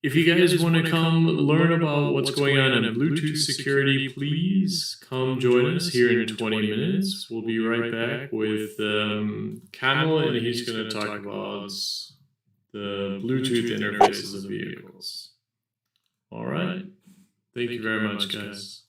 if you guys want to come learn about what's going on in Bluetooth security, please come join us here in 20 minutes. We'll be right back with Kamil, and he's going to talk about the Bluetooth interfaces of vehicles. All right. Thank you very much, guys.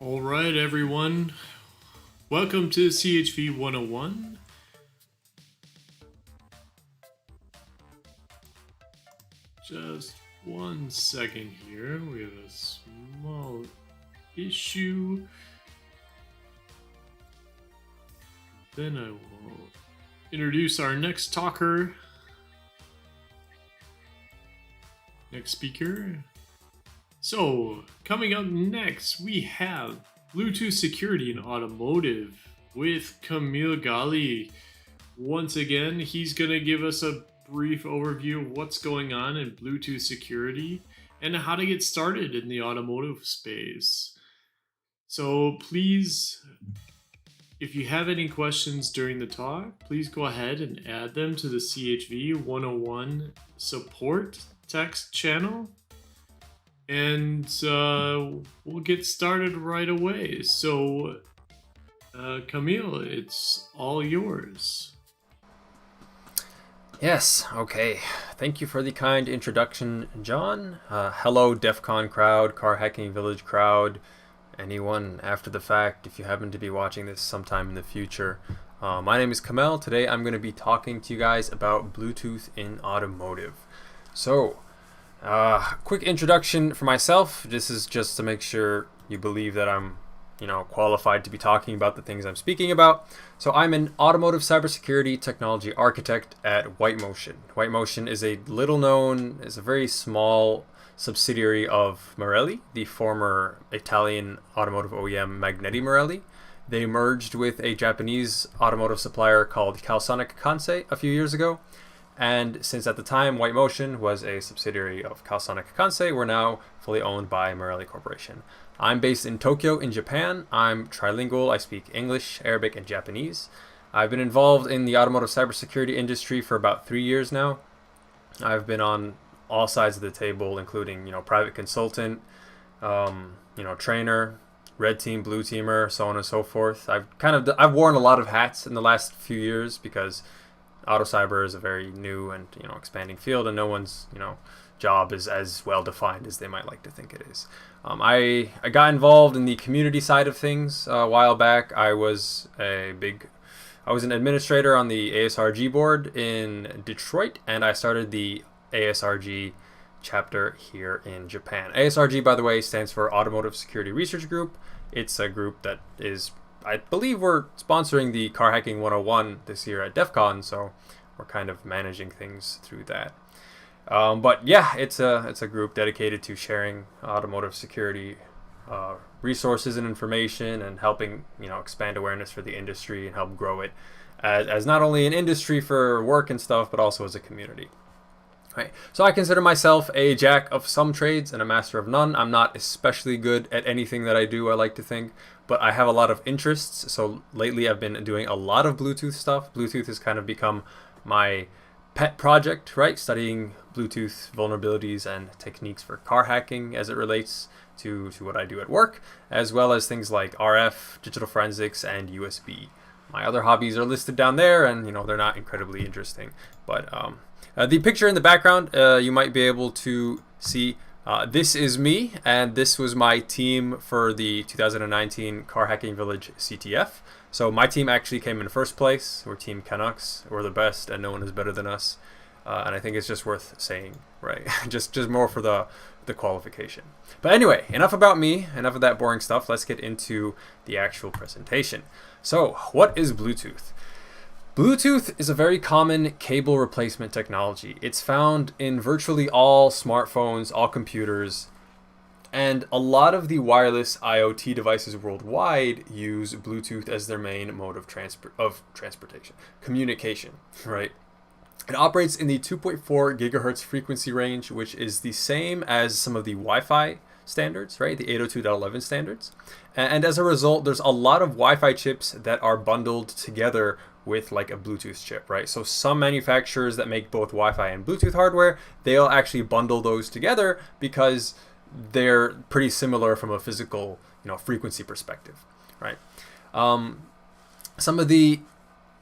All right, everyone. Welcome to CHV101. Just 1 second here. We have a small issue. Then I will introduce our next talker. Next speaker. So, coming up next, we have Bluetooth security in automotive with Camille Gali. Once again, he's going to give us a brief overview of what's going on in Bluetooth security and how to get started in the automotive space. So please, if you have any questions during the talk, please go ahead and add them to the CHV101 support text channel. And we'll get started right away. So, Camille, it's all yours. Yes, okay. Thank you for the kind introduction, John. Hello, DEF CON crowd, Car Hacking Village crowd, anyone after the fact, if you happen to be watching this sometime in the future. My name is Kamel. Today I'm going to be talking to you guys about Bluetooth in automotive. So, quick introduction for myself. This is just to make sure you believe that I'm, qualified to be talking about the things I'm speaking about. So I'm an automotive cybersecurity technology architect at WhiteMotion. WhiteMotion is a very small subsidiary of Marelli, the former Italian automotive OEM Magneti Marelli. They merged with a Japanese automotive supplier called Calsonic Kansei a few years ago. And since at the time WhiteMotion was a subsidiary of Calsonic Kansei, we're now fully owned by Marelli Corporation. I'm based in Tokyo in Japan. I'm trilingual. I speak English, Arabic, and Japanese. I've been involved in the automotive cybersecurity industry for about 3 years now. I've been on all sides of the table, including, private consultant, trainer, red team, blue teamer, so on and so forth. I've worn a lot of hats in the last few years because auto cyber is a very new and expanding field, and no one's job is as well defined as they might like to think it is. I got involved in the community side of things a while back. I was an administrator on the ASRG board in Detroit, and I started the ASRG chapter here in Japan. ASRG, by the way, stands for Automotive Security Research Group. It's a group that is, I believe we're sponsoring the Car Hacking 101 this year at DEF CON, so we're kind of managing things through that. But yeah, it's a group dedicated to sharing automotive security resources and information, and helping expand awareness for the industry and help grow it as not only an industry for work and stuff, but also as a community. Right. So I consider myself a jack of some trades and a master of none. I'm not especially good at anything that I do, I like to think, but I have a lot of interests. So lately I've been doing a lot of Bluetooth stuff. Bluetooth has kind of become my pet project, right? Studying Bluetooth vulnerabilities and techniques for car hacking as it relates to what I do at work, as well as things like RF, digital forensics, and USB. My other hobbies are listed down there, and they're not incredibly interesting, but the picture in the background, you might be able to see, this is me, and this was my team for the 2019 Car Hacking Village CTF. So my team actually came in first place. We're Team Canucks. We're the best, and no one is better than us. And I think it's just worth saying, right? just more for the qualification. But anyway, enough about me, enough of that boring stuff. Let's get into the actual presentation. So, what is Bluetooth? Bluetooth is a very common cable replacement technology. It's found in virtually all smartphones, all computers, and a lot of the wireless IoT devices worldwide use Bluetooth as their main mode of communication, right? It operates in the 2.4 gigahertz frequency range, which is the same as some of the Wi-Fi standards, right? The 802.11 standards. And as a result, there's a lot of Wi-Fi chips that are bundled together with like a Bluetooth chip, right? So some manufacturers that make both Wi-Fi and Bluetooth hardware, they'll actually bundle those together because they're pretty similar from a physical, frequency perspective, right? Some of the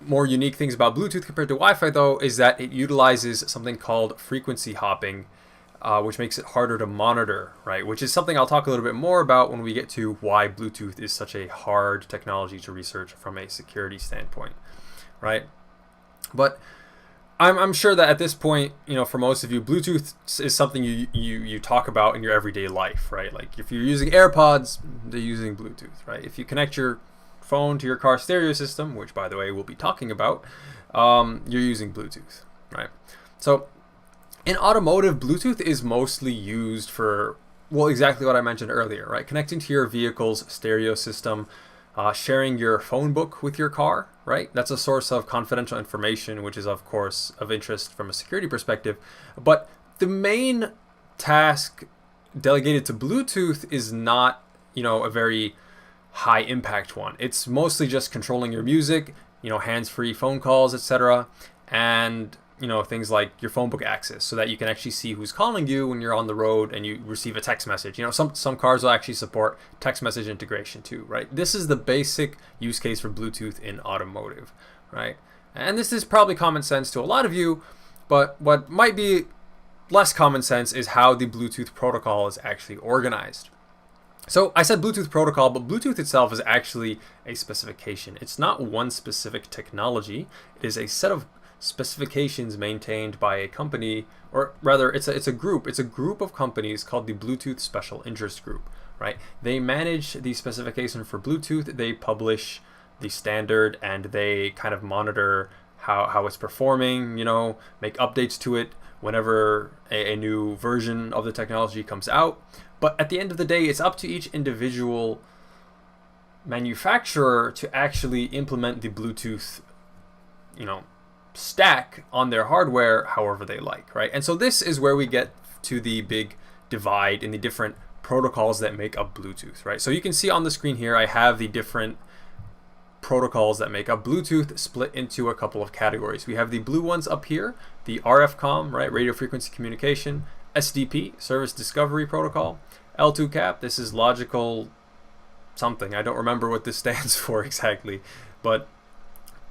more unique things about Bluetooth compared to Wi-Fi, though, is that it utilizes something called frequency hopping which makes it harder to monitor, right? Which is something I'll talk a little bit more about when we get to why Bluetooth is such a hard technology to research from a security standpoint, right? But I'm sure that at this point, for most of you, Bluetooth is something you talk about in your everyday life, right? Like if you're using AirPods, they're using Bluetooth, right? If you connect your phone to your car stereo system, which by the way we'll be talking about, you're using Bluetooth, right? So in automotive, Bluetooth is mostly used for, well, exactly what I mentioned earlier, right? Connecting to your vehicle's stereo system, sharing your phone book with your car, right? That's a source of confidential information, which is of course of interest from a security perspective. But the main task delegated to Bluetooth is not, a very high impact one. It's mostly just controlling your music, hands-free phone calls, etc. And things like your phone book access, so that you can actually see who's calling you when you're on the road and you receive a text message. Some cars will actually support text message integration too, right? This is the basic use case for Bluetooth in automotive, right? And this is probably common sense to a lot of you, but what might be less common sense is how the Bluetooth protocol is actually organized. So I said Bluetooth protocol, but Bluetooth itself is actually a specification. It's not one specific technology. It is a set of specifications maintained by a company, or rather it's a group of companies called the Bluetooth Special Interest Group, right? They manage the specification for Bluetooth, they publish the standard, and they kind of monitor how it's performing, make updates to it whenever a new version of the technology comes out. But at the end of the day, it's up to each individual manufacturer to actually implement the Bluetooth, stack on their hardware however they like, right? And so this is where we get to the big divide in the different protocols that make up Bluetooth, right? So you can see on the screen here, I have the different protocols that make up Bluetooth split into a couple of categories. We have the blue ones up here, the RF-COM, right, radio frequency communication, SDP, service discovery protocol, L2CAP, this is logical something, I don't remember what this stands for exactly, but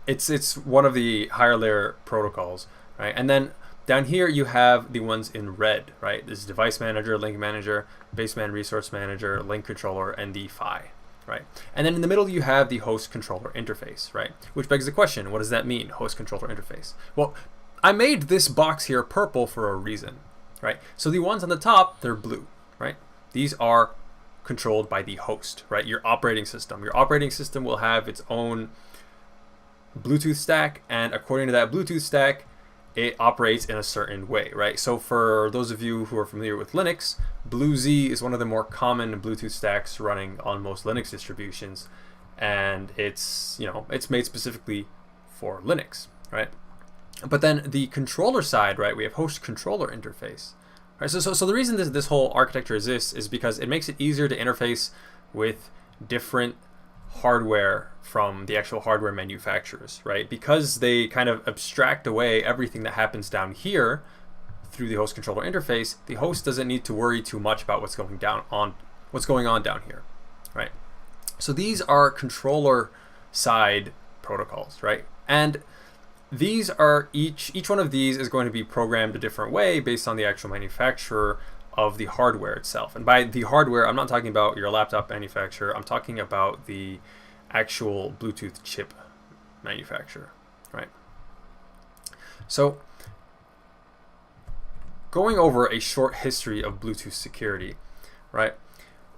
it's one of the higher layer protocols, right? And then down here you have the ones in red, right? This is device manager, link manager, baseband resource manager, link controller, and the PHY, right? And then in the middle you have the host controller interface, right? Which begs the question, what does that mean, host controller interface? Well, I made this box here purple for a reason, right? So the ones on the top, they're blue, right? These are controlled by the host, right? Your operating system. Your operating system will have its own Bluetooth stack, and according to that Bluetooth stack, it operates in a certain way, right? So for those of you who are familiar with Linux, BlueZ is one of the more common Bluetooth stacks running on most Linux distributions, and it's made specifically for Linux, right? But then the controller side, right, we have host controller interface, right? So the reason this whole architecture exists is because it makes it easier to interface with different hardware from the actual hardware manufacturers, right? Because they kind of abstract away everything that happens down here through the host controller interface, the host doesn't need to worry too much about what's going on down here, right? So these are controller side protocols, right? And these are each one of these is going to be programmed a different way based on the actual manufacturer of the hardware itself. And by the hardware, I'm not talking about your laptop manufacturer, I'm talking about the actual Bluetooth chip manufacturer, right? So going over a short history of Bluetooth security, right?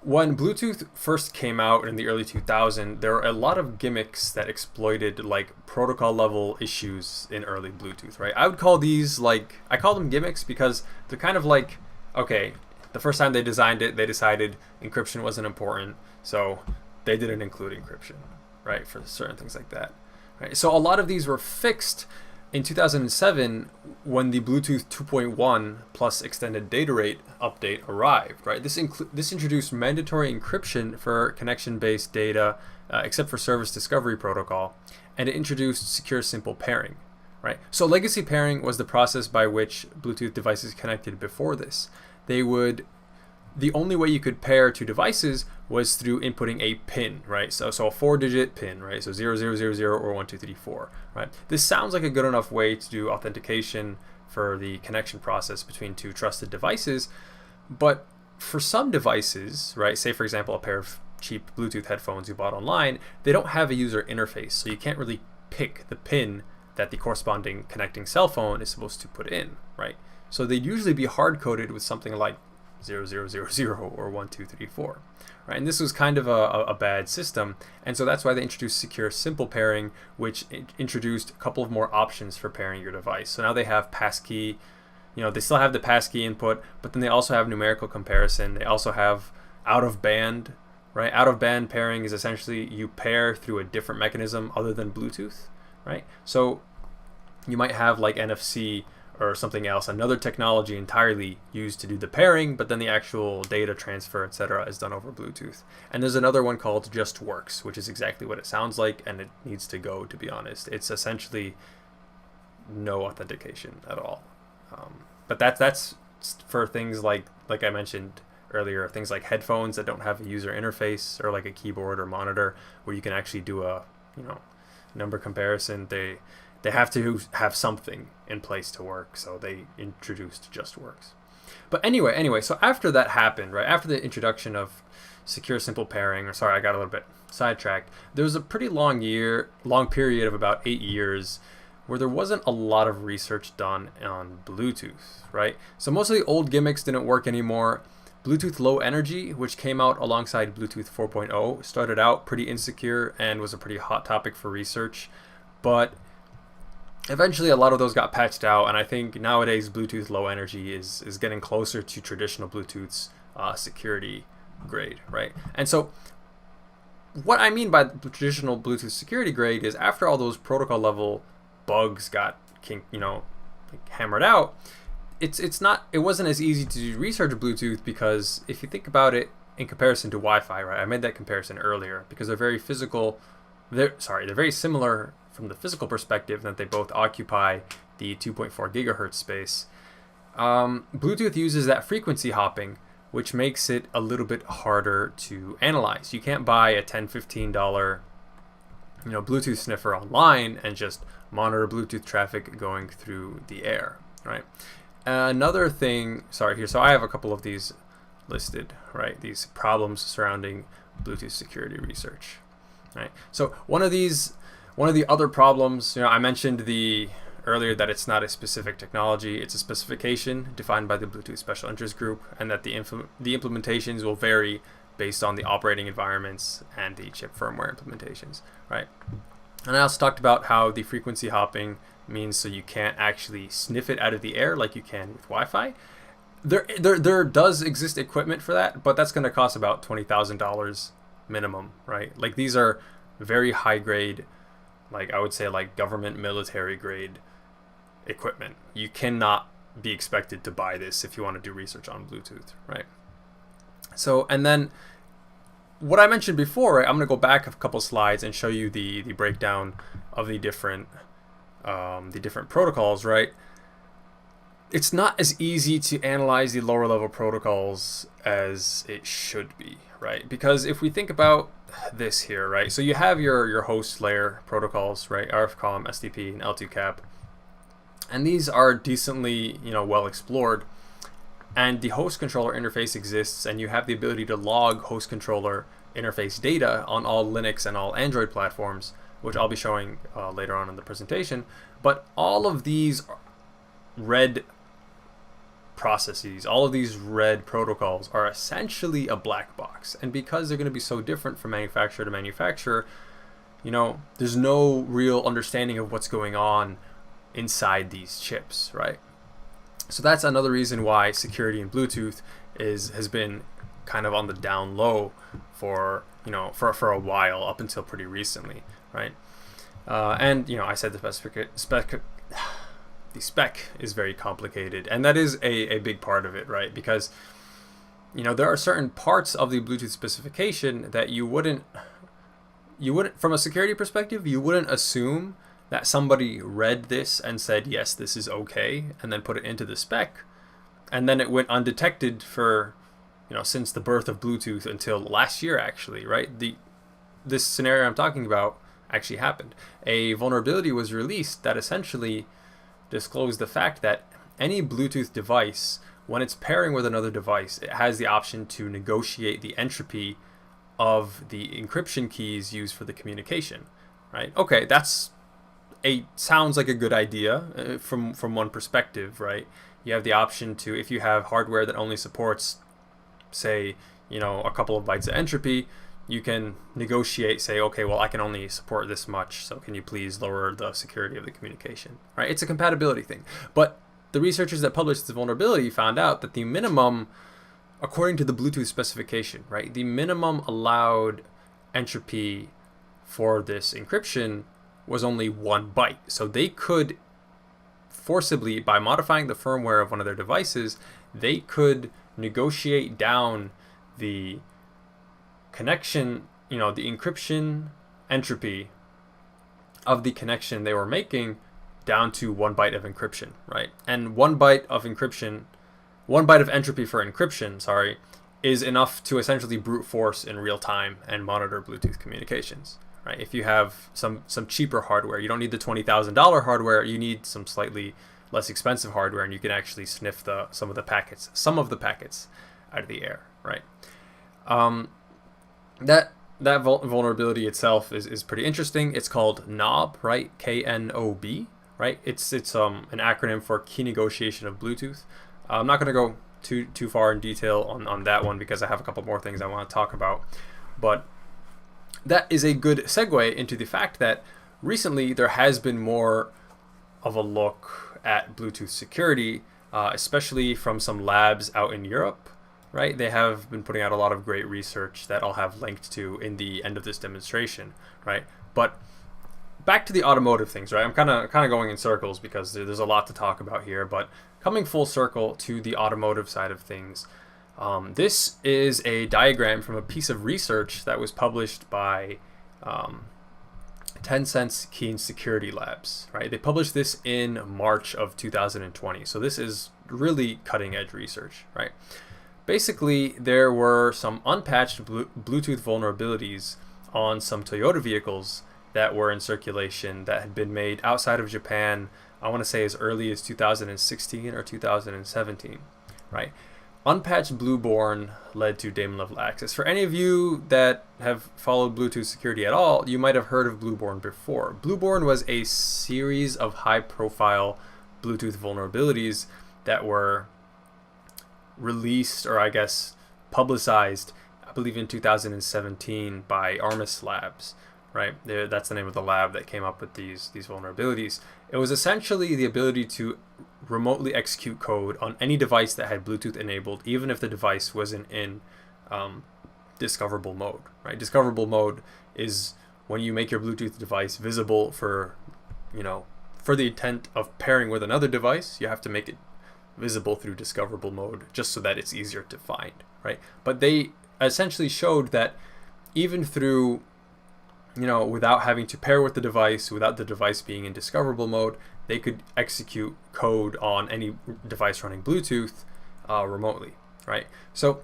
When Bluetooth first came out in the early 2000s, there were a lot of gimmicks that exploited like protocol level issues in early Bluetooth, right? I would call these I call them gimmicks because they're kind of like, okay, the first time they designed it, they decided encryption wasn't important, so they didn't include encryption, right, for certain things like that, right? So a lot of these were fixed in 2007 when the Bluetooth 2.1 plus extended data rate update arrived, right? This introduced mandatory encryption for connection-based data, except for service discovery protocol, and it introduced secure simple pairing, right? So legacy pairing was the process by which Bluetooth devices connected before this. The only way you could pair two devices was through inputting a pin, right? So a 4-digit pin, right? So 0000 or 1234, right? This sounds like a good enough way to do authentication for the connection process between two trusted devices. But for some devices, right, say for example a pair of cheap Bluetooth headphones you bought online, they don't have a user interface, so you can't really pick the pin that the corresponding connecting cell phone is supposed to put in, right? So they'd usually be hard-coded with something like 0000 or 1234, right? And this was kind of a bad system, and so that's why they introduced secure simple pairing, which introduced a couple of more options for pairing your device. So now they have passkey, they still have the passkey input, but then they also have numerical comparison. They also have out of band, right? Out of band pairing is essentially you pair through a different mechanism other than Bluetooth, right? So you might have like NFC or something else, another technology entirely used to do the pairing, but then the actual data transfer, etc., is done over Bluetooth. And there's another one called Just Works, which is exactly what it sounds like, and it needs to go, to be honest. It's essentially no authentication at all. But that's for things like I mentioned earlier, things like headphones that don't have a user interface, or like a keyboard or monitor where you can actually do a number comparison. They have to have something in place to work, so they introduced Just Works. But anyway, so after that happened, right, after the introduction of secure simple pairing, or sorry, I got a little bit sidetracked, there was a pretty long period of about 8 years where there wasn't a lot of research done on Bluetooth, right? So most of the old gimmicks didn't work anymore. Bluetooth Low Energy, which came out alongside Bluetooth 4.0, started out pretty insecure and was a pretty hot topic for research. But eventually a lot of those got patched out, and I think nowadays Bluetooth Low Energy is getting closer to traditional Bluetooth's security grade, right? And so what I mean by the traditional Bluetooth security grade is after all those protocol level bugs got hammered out, it wasn't as easy to research Bluetooth, because if you think about it in comparison to Wi-Fi, right? I made that comparison earlier because they're very similar from the physical perspective, that they both occupy the 2.4 gigahertz space. Bluetooth uses that frequency hopping, which makes it a little bit harder to analyze. You can't buy a $10, $15 Bluetooth sniffer online and just monitor Bluetooth traffic going through the air, right? Another thing, so I have a couple of these listed, right? These problems surrounding Bluetooth security research, right? So one of the other problems, I mentioned earlier that it's not a specific technology, it's a specification defined by the Bluetooth Special Interest Group, and that the implementations will vary based on the operating environments and the chip firmware implementations, right? And I also talked about how the frequency hopping means so you can't actually sniff it out of the air like you can with Wi-Fi. There does exist equipment for that, but that's going to cost about $20,000 minimum, right? Like these are very high grade, like I would say like government military grade equipment. You cannot be expected to buy this if you want to do research on Bluetooth, right? So, and then what I mentioned before, right, I'm going to go back a couple slides and show you the breakdown of the different protocols, right? It's not as easy to analyze the lower level protocols as it should be, right? Because if we think about this here, right, so you have your host layer protocols, right, RFCOM, SDP, and L2CAP, and these are decently well explored, and the host controller interface exists, and you have the ability to log host controller interface data on all Linux and all Android platforms, which I'll be showing later on in the presentation. But all of these red processes, all of these red protocols are essentially a black box, and because they're going to be so different from manufacturer to manufacturer, there's no real understanding of what's going on inside these chips, right? So that's another reason why security in Bluetooth has been kind of on the down low for a while, up until pretty recently, right? And I said the spec is very complicated, and that is a big part of it, right? Because there are certain parts of the Bluetooth specification that you wouldn't from a security perspective, you wouldn't assume that somebody read this and said, yes, this is okay, and then put it into the spec, and then it went undetected for, since the birth of Bluetooth until last year, actually, right? This scenario I'm talking about actually happened. A vulnerability was released that essentially disclosed the fact that any Bluetooth device, when it's pairing with another device, it has the option to negotiate the entropy of the encryption keys used for the communication, right? Okay, sounds like a good idea from one perspective, right? You have the option to, if you have hardware that only supports, say, a couple of bytes of entropy, you can negotiate, say, okay, well, I can only support this much, so can you please lower the security of the communication, right? It's a compatibility thing. But the researchers that published this vulnerability found out that the minimum, according to the Bluetooth specification, right, the minimum allowed entropy for this encryption was only 1 byte. So they could forcibly, by modifying the firmware of one of their devices, they could negotiate down the connection, the encryption entropy of the connection they were making down to 1 byte of encryption, right? And 1 byte of entropy for encryption, is enough to essentially brute force in real time and monitor Bluetooth communications, right? If you have some cheaper hardware, you don't need the $20,000 hardware, you need some slightly less expensive hardware, and you can actually sniff some of the packets out of the air, right? That vulnerability itself is pretty interesting. It's called KNOB, right? KNOB, right? It's an acronym for Key Negotiation of Bluetooth. I'm not going to go too far in detail on that one because I have a couple more things I want to talk about. But that is a good segue into the fact that recently there has been more of a look at Bluetooth security, especially from some labs out in Europe, right? They have been putting out a lot of great research that I'll have linked to in the end of this demonstration, right? But back to the automotive things, right? I'm kind of going in circles because there's a lot to talk about here, but coming full circle to the automotive side of things, this is a diagram from a piece of research that was published by Tencent's Keen Security Labs, right? They published this in March of 2020, so this is really cutting edge research, right? Basically, there were some unpatched Bluetooth vulnerabilities on some Toyota vehicles that were in circulation that had been made outside of Japan, I want to say as early as 2016 or 2017, right? Unpatched Blueborn led to daemon level access. For any of you that have followed Bluetooth security at all, you might have heard of Blueborn before. Blueborn was a series of high-profile Bluetooth vulnerabilities that were released, or I guess publicized, I believe in 2017 by Armis Labs, right? That's the name of the lab that came up with these vulnerabilities. It was essentially the ability to remotely execute code on any device that had Bluetooth enabled, even if the device wasn't in discoverable mode, right? Discoverable mode is when you make your Bluetooth device visible for the intent of pairing with another device. You have to make it visible through discoverable mode just so that it's easier to find, right? But they essentially showed that even through without having to pair with the device, without the device being in discoverable mode, they could execute code on any device running Bluetooth remotely, right? So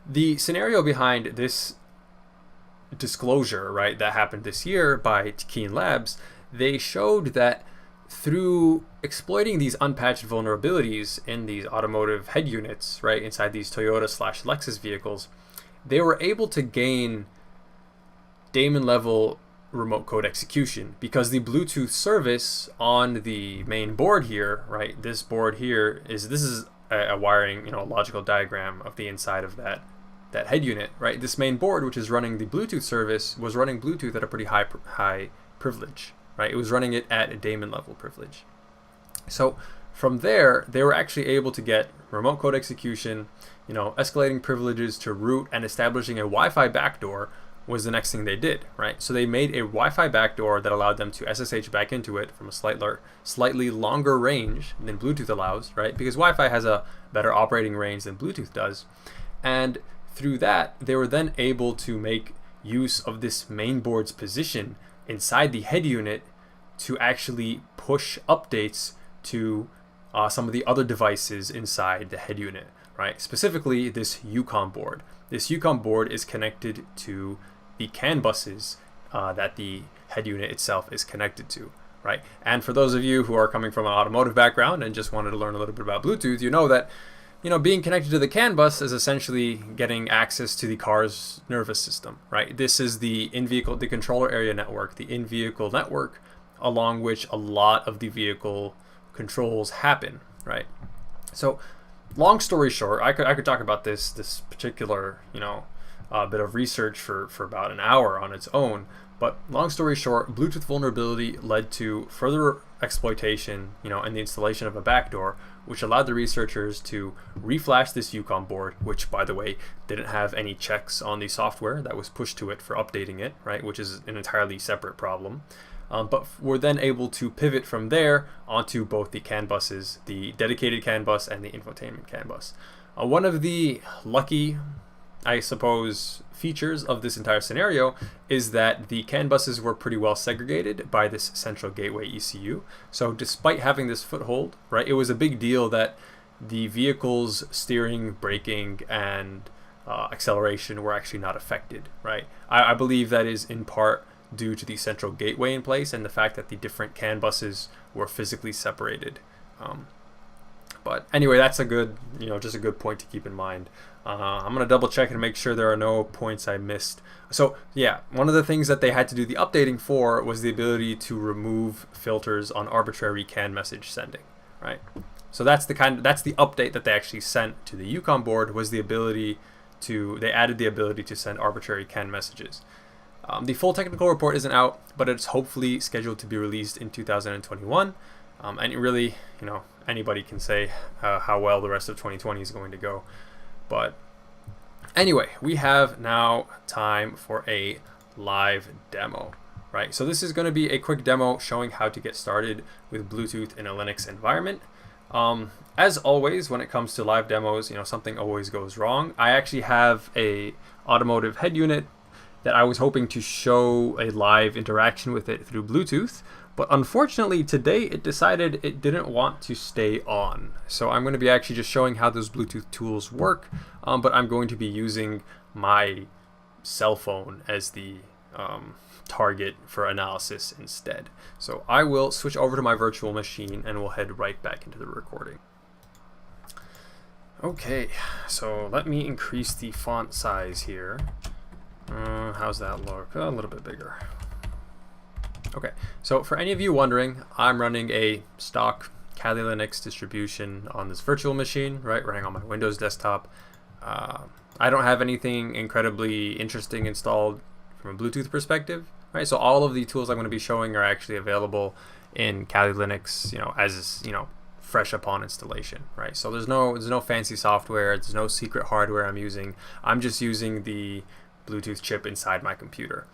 the scenario behind this disclosure, right, that happened this year by Keen Labs, they showed that through exploiting these unpatched vulnerabilities in these automotive head units, right, inside these Toyota/Lexus vehicles, they were able to gain daemon level remote code execution because the Bluetooth service on the main board here, right, this board here this is a wiring, a logical diagram of the inside of that head unit, right? This main board, which is running the Bluetooth service, was running Bluetooth at a pretty high privilege, right? It was running it at a daemon level privilege. So from there, they were actually able to get remote code execution, escalating privileges to root, and establishing a Wi-Fi backdoor was the next thing they did, right? So they made a Wi-Fi backdoor that allowed them to SSH back into it from a slightly longer range than Bluetooth allows, right? Because Wi-Fi has a better operating range than Bluetooth does. And through that, they were then able to make use of this main board's position inside the head unit to actually push updates to some of the other devices inside the head unit, right? Specifically, this UCOM board. This UCOM board is connected to the CAN buses that the head unit itself is connected to, right? And for those of you who are coming from an automotive background and just wanted to learn a little bit about Bluetooth, you know that being connected to the CAN bus is essentially getting access to the car's nervous system, right? This is the the controller area network, the in-vehicle network, along which a lot of the vehicle controls happen, right? So, long story short, I could talk about this particular bit of research for about an hour on its own. But long story short, Bluetooth vulnerability led to further exploitation, and the installation of a backdoor, which allowed the researchers to reflash this Yukon board, which, by the way, didn't have any checks on the software that was pushed to it for updating it, right? Which is an entirely separate problem. But we're then able to pivot from there onto both the CAN buses, the dedicated CAN bus and the infotainment CAN bus. One of the lucky, I suppose, features of this entire scenario is that the CAN buses were pretty well segregated by this central gateway ECU. So despite having this foothold, right, it was a big deal that the vehicle's steering, braking, and acceleration were actually not affected, right? I believe that is in part due to the central gateway in place and the fact that the different CAN buses were physically separated. But anyway, that's a good, just a good point to keep in mind. I'm going to double check and make sure there are no points I missed. So yeah, one of the things that they had to do the updating for was the ability to remove filters on arbitrary CAN message sending, right? So that's the update that they actually sent to the Yukon board, was the ability they added the ability to send arbitrary CAN messages. The full technical report isn't out, but it's hopefully scheduled to be released in 2021. And it really, anybody can say how well the rest of 2020 is going to go. But anyway, we have now time for a live demo, right? So this is going to be a quick demo showing how to get started with Bluetooth in a Linux environment. As always, when it comes to live demos, something always goes wrong. I actually have a automotive head unit that I was hoping to show a live interaction with it through Bluetooth, but unfortunately today it decided it didn't want to stay on. So I'm going to be actually just showing how those Bluetooth tools work, but I'm going to be using my cell phone as the target for analysis instead. So I will switch over to my virtual machine and we'll head right back into the recording. Okay, so let me increase the font size here. How's that look? A little bit bigger. Okay, so for any of you wondering, I'm running a stock Kali Linux distribution on this virtual machine, right, running on my Windows desktop. I don't have anything incredibly interesting installed from a Bluetooth perspective, right? So all of the tools I'm going to be showing are actually available in Kali Linux, as fresh upon installation, right? So there's no fancy software, there's no secret hardware I'm using. I'm just using the Bluetooth chip inside my computer.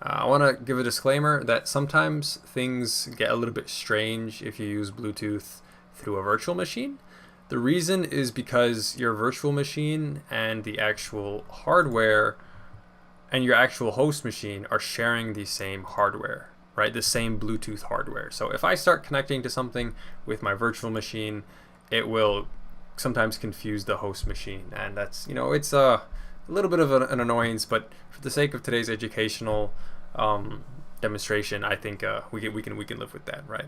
I want to give a disclaimer that sometimes things get a little bit strange if you use Bluetooth through a virtual machine. The reason is because your virtual machine and the actual hardware and your actual host machine are sharing the same hardware, right? The same Bluetooth hardware. So if I start connecting to something with my virtual machine, it will sometimes confuse the host machine, and that's, it's a little bit of an annoyance, but for the sake of today's educational demonstration, I think we can live with that, right?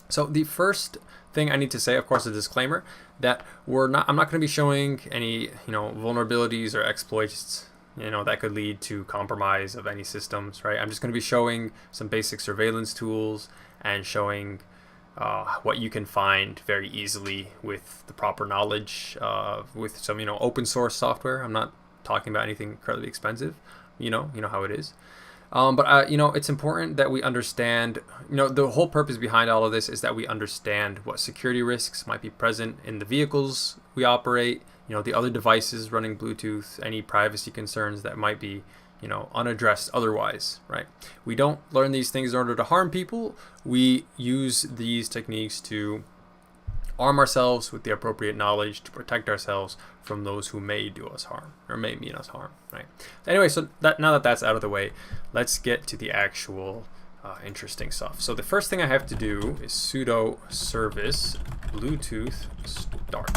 So the first thing I need to say, of course, a disclaimer that I'm not going to be showing any vulnerabilities or exploits that could lead to compromise of any systems, right? I'm just going to be showing some basic surveillance tools and showing what you can find very easily with the proper knowledge with some open source software. I'm not talking about anything incredibly expensive, you know how it is. But it's important that we understand, the whole purpose behind all of this is that we understand what security risks might be present in the vehicles we operate, the other devices running Bluetooth, any privacy concerns that might be, unaddressed otherwise, right? We don't learn these things in order to harm people. We use these techniques to arm ourselves with the appropriate knowledge to protect ourselves from those who may do us harm or may mean us harm, right? Anyway, so now that that's out of the way, let's get to the actual interesting stuff. So the first thing I have to do is sudo service Bluetooth start,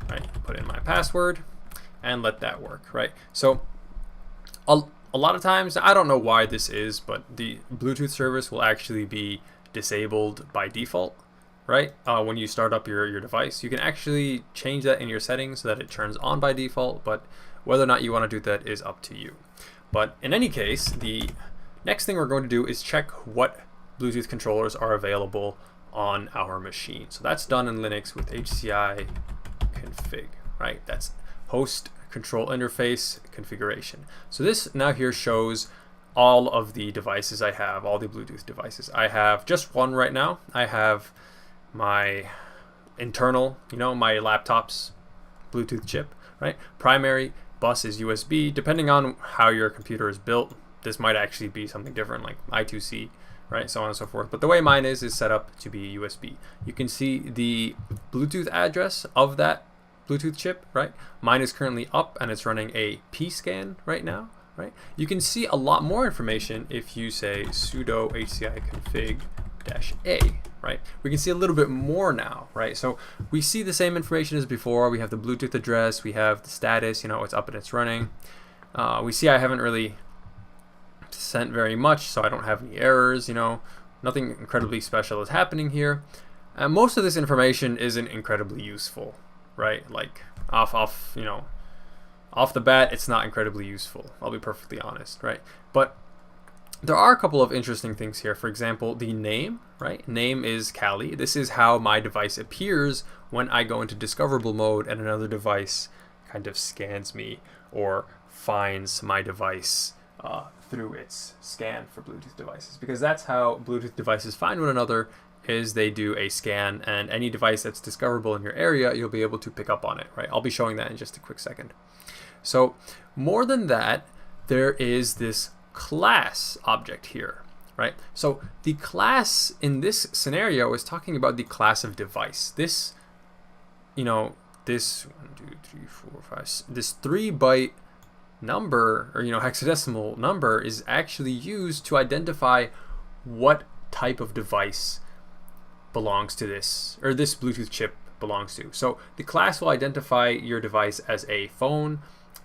right? Put in my password and let that work, right? So a lot of times, I don't know why this is, but the Bluetooth service will actually be disabled by default, right? When you start up your device, you can actually change that in your settings so that it turns on by default, but whether or not you want to do that is up to you. But in any case, the next thing we're going to do is check what Bluetooth controllers are available on our machine. So that's done in Linux with HCI config, right? That's host control interface configuration. So this now here shows all of the devices I have, all the Bluetooth devices. I have just one right now. I have my internal, my laptop's Bluetooth chip, right? Primary bus is USB. Depending on how your computer is built, this might actually be something different, like I2C, right? So on and so forth. But the way mine is set up to be USB. You can see the Bluetooth address of that Bluetooth chip, right? Mine is currently up and it's running a pscan right now, right? You can see a lot more information if you say sudo HCI config -a, right? We can see a little bit more now, right? So we see the same information as before. We have the Bluetooth address, we have the status, it's up and it's running. We see I haven't really sent very much, so I don't have any errors, nothing incredibly special is happening here. And most of this information isn't incredibly useful, right? Like off the bat, it's not incredibly useful. I'll be perfectly honest, right? But there are a couple of interesting things here. For example, the name, right? Name is Kali. This is how my device appears when I go into discoverable mode and another device kind of scans me or finds my device through its scan for Bluetooth devices. Because that's how Bluetooth devices find one another, is they do a scan, and any device that's discoverable in your area, you'll be able to pick up on it, right? I'll be showing that in just a quick second. So more than that, there is this class object here, right? So the class in this scenario is talking about the class of device. This, this 1, 2, 3, 4, 5, this 3-byte number, or hexadecimal number, is actually used to identify what type of device belongs to this, or this Bluetooth chip belongs to. So the class will identify your device as a phone,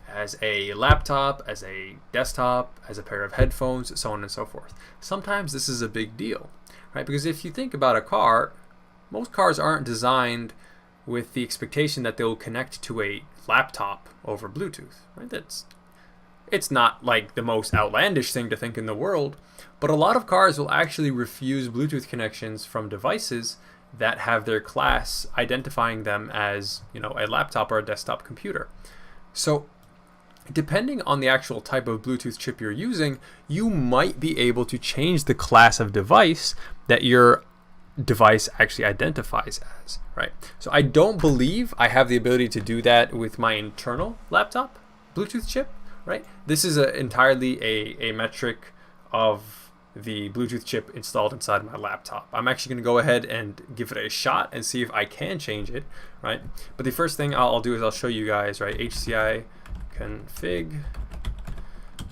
as a laptop, as a desktop, as a pair of headphones, so on and so forth. Sometimes this is a big deal, right? Because if you think about a car, most cars aren't designed with the expectation that they will connect to a laptop over Bluetooth, right? It's not like the most outlandish thing to think in the world, but a lot of cars will actually refuse Bluetooth connections from devices that have their class identifying them as, a laptop or a desktop computer. So depending on the actual type of Bluetooth chip you're using, you might be able to change the class of device that your device actually identifies as, right? So I don't believe I have the ability to do that with my internal laptop Bluetooth chip, right? This is entirely a metric of the Bluetooth chip installed inside my laptop. I'm actually going to go ahead and give it a shot and see if I can change it, right? But the first thing I'll do is I'll show you guys, right? HCI config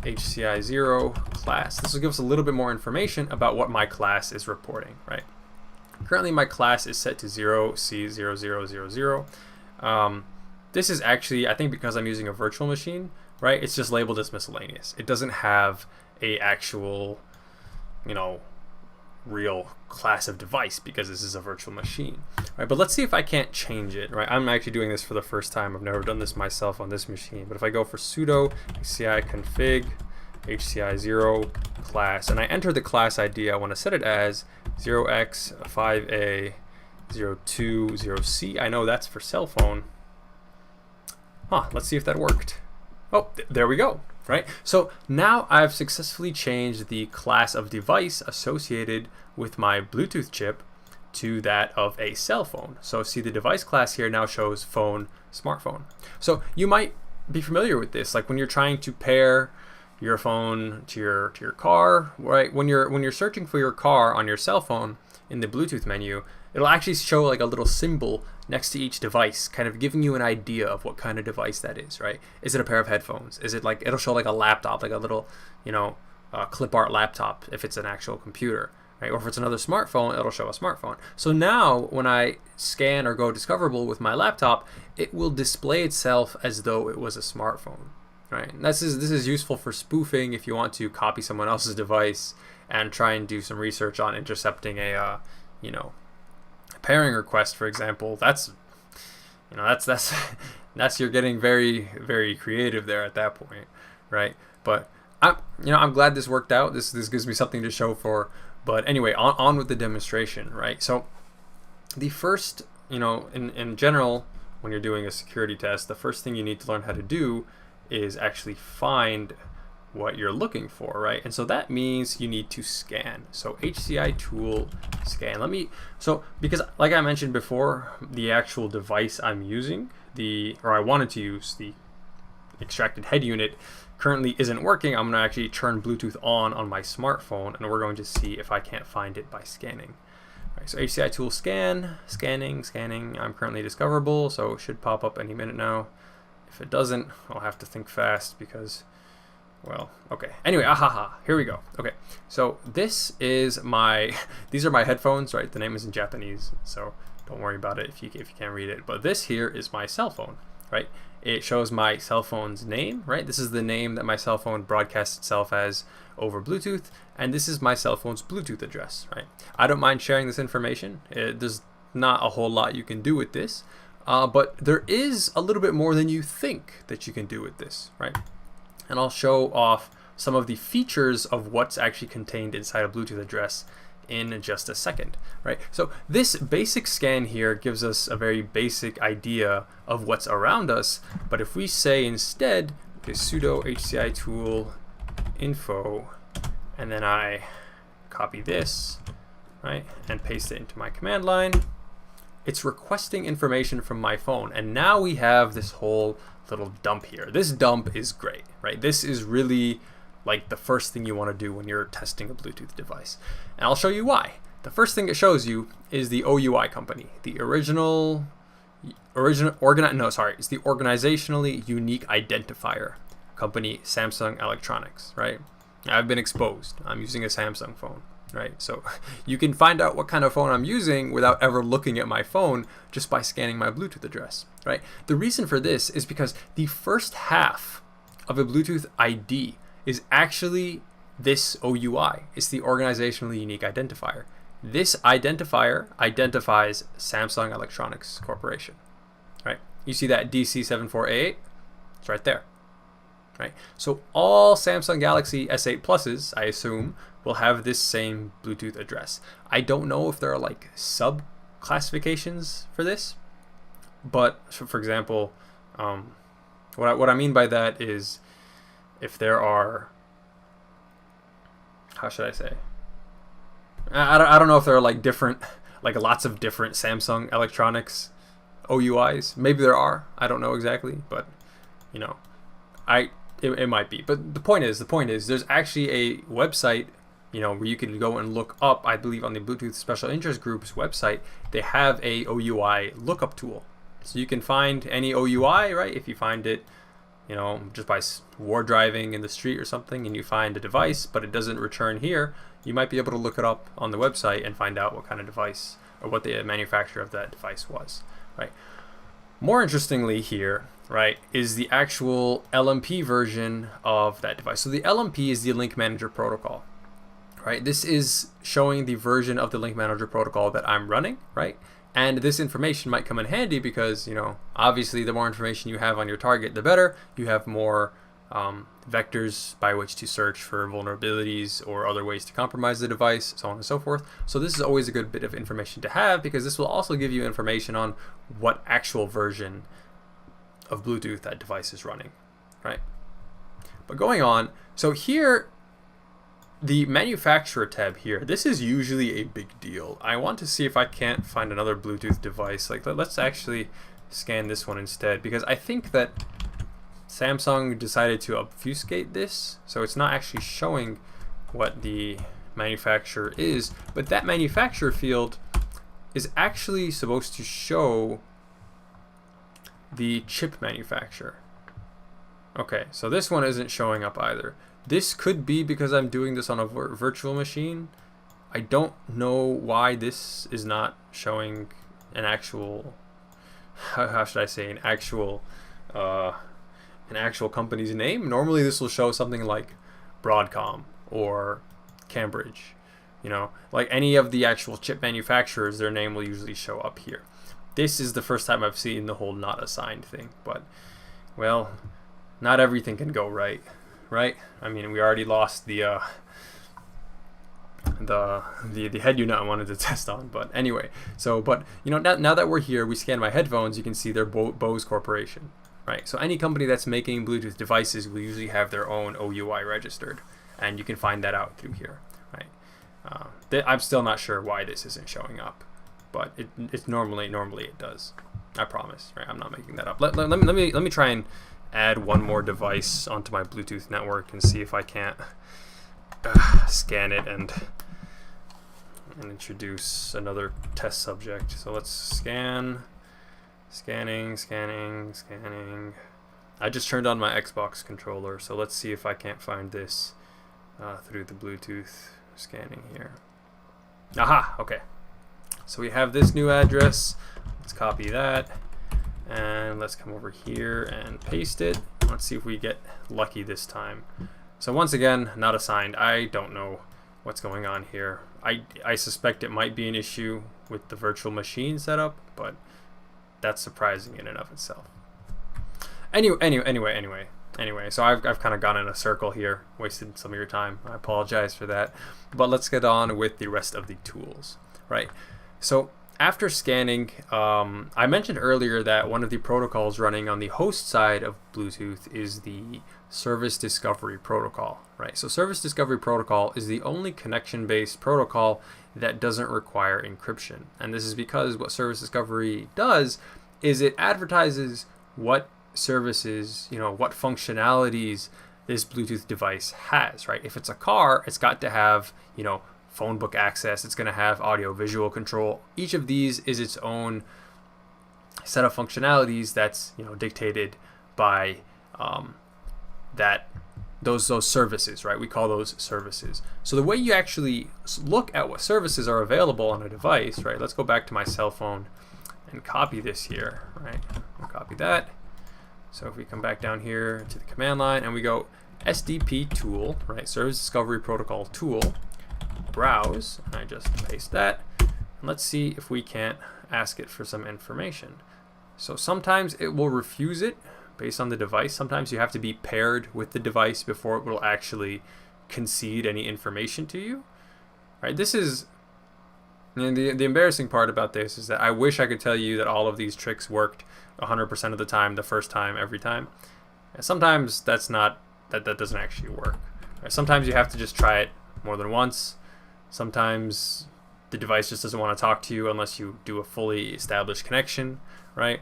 HCI0 class. This will give us a little bit more information about what my class is reporting, right? Currently my class is set to 0C0000. This is actually, I think, because I'm using a virtual machine, right? It's just labeled as miscellaneous. It doesn't have a actual, real class of device because this is a virtual machine, right? But let's see if I can't change it, right? I'm actually doing this for the first time. I've never done this myself on this machine. But if I go for sudo HCI config HCI0 class and I enter the class ID, I want to set it as 0x5a020c. I know that's for cell phone. Let's see if that worked. Oh, there we go, right? So now I've successfully changed the class of device associated with my Bluetooth chip to that of a cell phone. So see, the device class here now shows phone, smartphone. So you might be familiar with this, like when you're trying to pair your phone to your car, right? When you're searching for your car on your cell phone in the Bluetooth menu, it'll actually show like a little symbol next to each device, kind of giving you an idea of what kind of device that is, right? Is it a pair of headphones? Is it like, it'll show like a laptop, like a little, clip art laptop if it's an actual computer, right? Or if it's another smartphone, it'll show a smartphone. So now when I scan or go discoverable with my laptop, it will display itself as though it was a smartphone, right? And this is useful for spoofing if you want to copy someone else's device and try and do some research on intercepting a pairing request, for example, that's that's you're getting very, very creative there at that point, right? But I'm glad this worked out. This gives me something to show for. But anyway, on with the demonstration, right? So the first, in general, when you're doing a security test, the first thing you need to learn how to do is actually find what you're looking for, right? And so that means you need to scan. So HCI tool scan. Because like I mentioned before, the actual device I'm using, I wanted to use, the extracted head unit, currently isn't working. I'm gonna actually turn Bluetooth on my smartphone, and we're going to see if I can't find it by scanning. All right, so HCI tool scanning. I'm currently discoverable, so it should pop up any minute now. If it doesn't, I'll have to think fast because, well, okay. Anyway, here we go. Okay, so these are my headphones, right? The name is in Japanese, so don't worry about it if you can't read it. But this here is my cell phone, right? It shows my cell phone's name, right? This is the name that my cell phone broadcasts itself as over Bluetooth, and this is my cell phone's Bluetooth address, right? I don't mind sharing this information. There's not a whole lot you can do with this, but there is a little bit more than you think that you can do with this, right? And I'll show off some of the features of what's actually contained inside a Bluetooth address in just a second, right? So this basic scan here gives us a very basic idea of what's around us, but if we say instead, okay, sudo HCI tool info, and then I copy this, right, and paste it into my command line, it's requesting information from my phone, and now we have this whole little dump here. This dump is great, right? This is really like the first thing you want to do when you're testing a Bluetooth device. And I'll show you why. The first thing it shows you is the OUI company, the it's the organizationally unique identifier company, Samsung Electronics, right? I've been exposed. I'm using a Samsung phone, right? So you can find out what kind of phone I'm using without ever looking at my phone just by scanning my Bluetooth address, right? The reason for this is because the first half of a Bluetooth ID is actually this OUI. It's the organizationally unique identifier. This identifier identifies Samsung Electronics Corporation, right? You see that DC7488? It's right there, right? So all Samsung Galaxy S8 Pluses, I assume, will have this same Bluetooth address. I don't know if there are like sub classifications for this, but for example, what I mean by that is if there are, how should I say? I don't know if there are like lots of different Samsung Electronics OUIs. Maybe there are. I don't know exactly, but it might be. But the point is, there's actually a website, where you can go and look up. I believe on the Bluetooth Special Interest Group's website, they have a OUI lookup tool, so you can find any OUI, right? If you find it, just by war driving in the street or something, and you find a device, but it doesn't return here, you might be able to look it up on the website and find out what kind of device or what the manufacturer of that device was, right? More interestingly here, right, is the actual LMP version of that device. So the LMP is the Link Manager Protocol, right? This is showing the version of the Link Manager Protocol that I'm running, right? And this information might come in handy because, obviously the more information you have on your target, the better. You have more vectors by which to search for vulnerabilities or other ways to compromise the device, so on and so forth. So this is always a good bit of information to have because this will also give you information on what actual version of Bluetooth that device is running, right? But going on, so here, the manufacturer tab here, this is usually a big deal. I want to see if I can't find another Bluetooth device. Like, let's actually scan this one instead, because I think that Samsung decided to obfuscate this, so it's not actually showing what the manufacturer is, but that manufacturer field is actually supposed to show the chip manufacturer. Okay, so this one isn't showing up either. This could be because I'm doing this on a virtual machine. I don't know why this is not showing an actual, how should I say, an actual company's name. Normally this will show something like Broadcom or Cambridge. You know, like any of the actual chip manufacturers, their name will usually show up here. This is the first time I've seen the whole not assigned thing, but, well, not everything can go right? I mean, we already lost the head unit I wanted to test on, but anyway. So, but you know, now that we're here, we scan my headphones. You can see they're Bose Corporation, right? So any company that's making Bluetooth devices will usually have their own OUI registered, and you can find that out through here, right? I'm still not sure why this isn't showing up, but it's normally it does. I promise, right? I'm not making that up. Let me try and add one more device onto my Bluetooth network and see if I can't scan it and introduce another test subject. So let's scanning. I just turned on my Xbox controller, so let's see if I can't find this through the Bluetooth scanning here. Aha, okay. So we have this new address. Let's copy that, and let's come over here and paste it. Let's see if we get lucky this time. So once again, not assigned. I don't know what's going on here. I suspect it might be an issue with the virtual machine setup, but that's surprising in and of itself. Anyway, so I've kind of gone in a circle here, wasted some of your time. I apologize for that. But let's get on with the rest of the tools, right? So after scanning, I mentioned earlier that one of the protocols running on the host side of Bluetooth is the Service Discovery Protocol, right? So Service Discovery Protocol is the only connection-based protocol that doesn't require encryption. And this is because what Service Discovery does is it advertises what services, you know, what functionalities this Bluetooth device has, right? If it's a car, it's got to have, you know, phone book access, it's going to have audio visual control. Each of these is its own set of functionalities that's, you know, dictated by those services, right? We call those services. So the way you actually look at what services are available on a device, right? Let's go back to my cell phone and copy this here, right? We'll copy that. So if we come back down here to the command line and we go SDP tool, right? Service Discovery Protocol tool, browse, and I just paste that. And let's see if we can't ask it for some information. So sometimes it will refuse it based on the device. Sometimes you have to be paired with the device before it will actually concede any information to you, right? This is, and the embarrassing part about this is that I wish I could tell you that all of these tricks worked 100% of the time, the first time, every time. And sometimes that doesn't actually work. Right? Sometimes you have to just try it more than once. Sometimes the device just doesn't want to talk to you unless you do a fully established connection, right?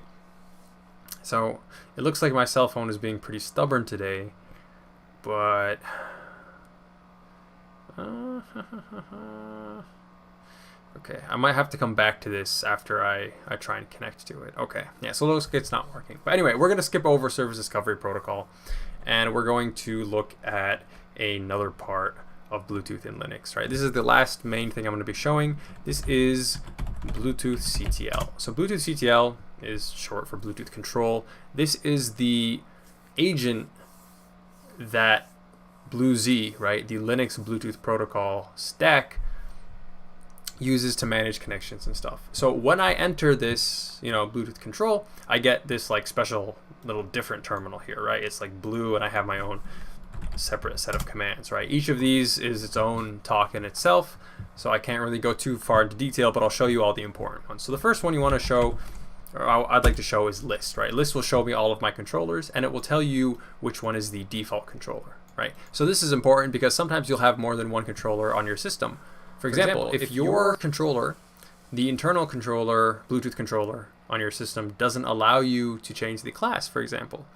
So it looks like my cell phone is being pretty stubborn today, but okay, I might have to come back to this after I try and connect to it. Okay, yeah, so it looks like it's not working. But anyway, we're going to skip over Service Discovery Protocol, and we're going to look at another part of Bluetooth in Linux, right? This is the last main thing I'm going to be showing. This is Bluetooth CTL. So Bluetooth CTL is short for Bluetooth Control. This is the agent that BlueZ, right, the Linux Bluetooth protocol stack, uses to manage connections and stuff. So when I enter this, you know, Bluetooth Control, I get this like special little different terminal here, right? It's like blue, and I have my own separate set of commands, right? Each of these is its own talk in itself, so I can't really go too far into detail, but I'll show you all the important ones. So the first one you want to show, or I'd like to show, is list, right? List will show me all of my controllers, and it will tell you which one is the default controller, right? So this is important because sometimes you'll have more than one controller on your system. For example, if your controller, the internal controller, Bluetooth controller on your system doesn't allow you to change the class, for example,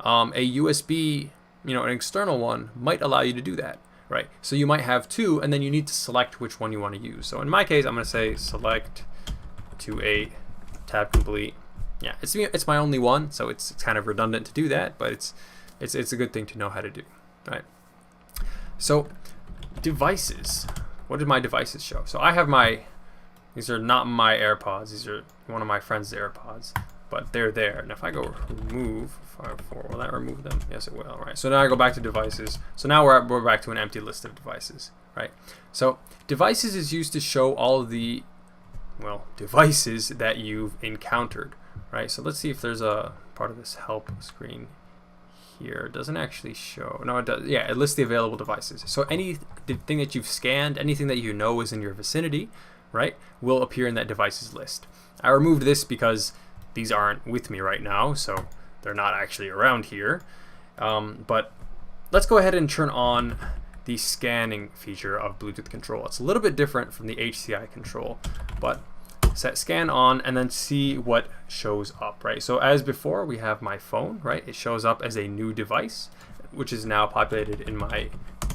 a USB, you know, an external one might allow you to do that, right? So you might have two, and then you need to select which one you want to use. So in my case, I'm going to say select 2.8 tab complete. Yeah, it's my only one, so it's kind of redundant to do that, but it's a good thing to know how to do, right? So devices. What did my devices show? So I have these are not my AirPods. These are one of my friend's AirPods. but they're there. And if I go remove 504, will that remove them? Yes, it will. All right. So now I go back to devices. So now we're back to an empty list of devices, right? So devices is used to show all of the, well, devices that you've encountered, right? So let's see if there's a part of this help screen here. It doesn't actually show. No, it does. Yeah, it lists the available devices. So anything that you've scanned, anything that you know is in your vicinity, right, will appear in that devices list. I removed this because these aren't with me right now, so they're not actually around here. But let's go ahead and turn on the scanning feature of Bluetooth control. It's a little bit different from the HCI control, but set scan on and then see what shows up, right? So as before, we have my phone, right? It shows up as a new device, which is now populated in my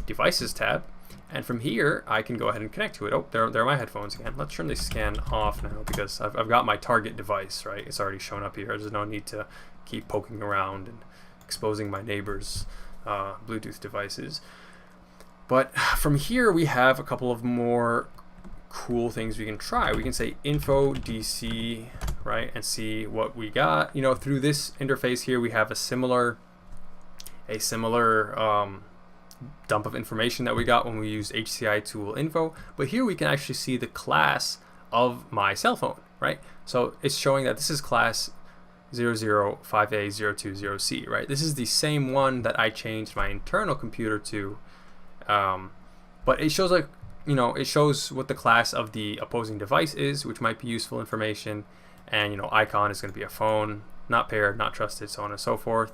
devices tab. And from here, I can go ahead and connect to it. Oh, there are my headphones again. Let's turn the scan off now because I've got my target device, right? It's already shown up here. There's no need to keep poking around and exposing my neighbor's Bluetooth devices. But from here, we have a couple of more cool things we can try. We can say info DC, right, and see what we got. You know, through this interface here, we have a similar dump of information that we got when we used HCI tool info, but here we can actually see the class of my cell phone, right? So it's showing that this is class 005A020C, right? This is the same one that I changed my internal computer to, but it shows like, you know, it shows what the class of the opposing device is, which might be useful information. And, you know, icon is going to be a phone, not paired, not trusted, so on and so forth.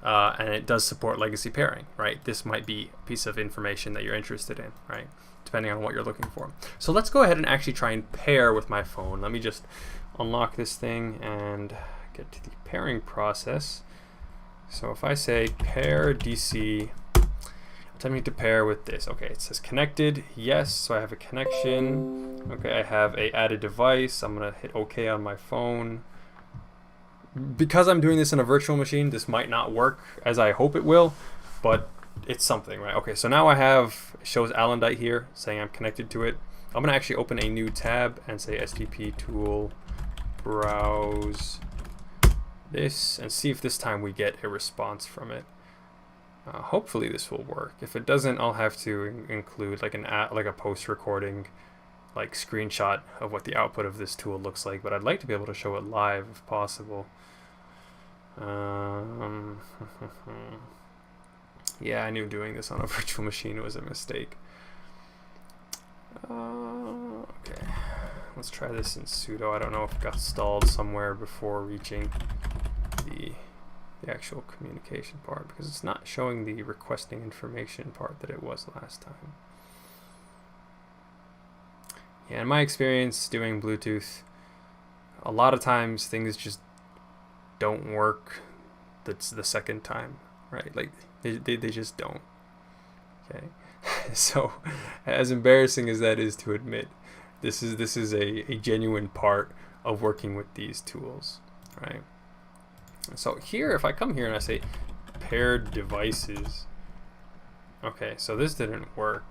And it does support legacy pairing, right? This might be a piece of information that you're interested in, right? Depending on what you're looking for. So let's go ahead and actually try and pair with my phone. Let me just unlock this thing and get to the pairing process. So if I say pair DC, tell me to pair with this. Okay, it says connected. Yes, so I have a connection. Okay, I have a added device. I'm gonna hit OK on my phone. Because I'm doing this in a virtual machine, this might not work as I hope it will, but it's something, right? Okay, so now I have, it shows Alendite here saying I'm connected to it. I'm gonna actually open a new tab and say STP tool, browse this, and see if this time we get a response from it. Hopefully this will work. If it doesn't, I'll have to include like a post recording, like screenshot of what the output of this tool looks like. But I'd like to be able to show it live if possible. Yeah, I knew doing this on a virtual machine was a mistake. Okay, let's try this in sudo. I don't know if it got stalled somewhere before reaching the actual communication part, because it's not showing the requesting information part that it was last time. Yeah, in my experience doing Bluetooth, a lot of times things just don't work that's the second time, right? Like they just don't. Okay. So as embarrassing as that is to admit, this is a genuine part of working with these tools, right? So here, if I come here and I say paired devices, okay, so this didn't work.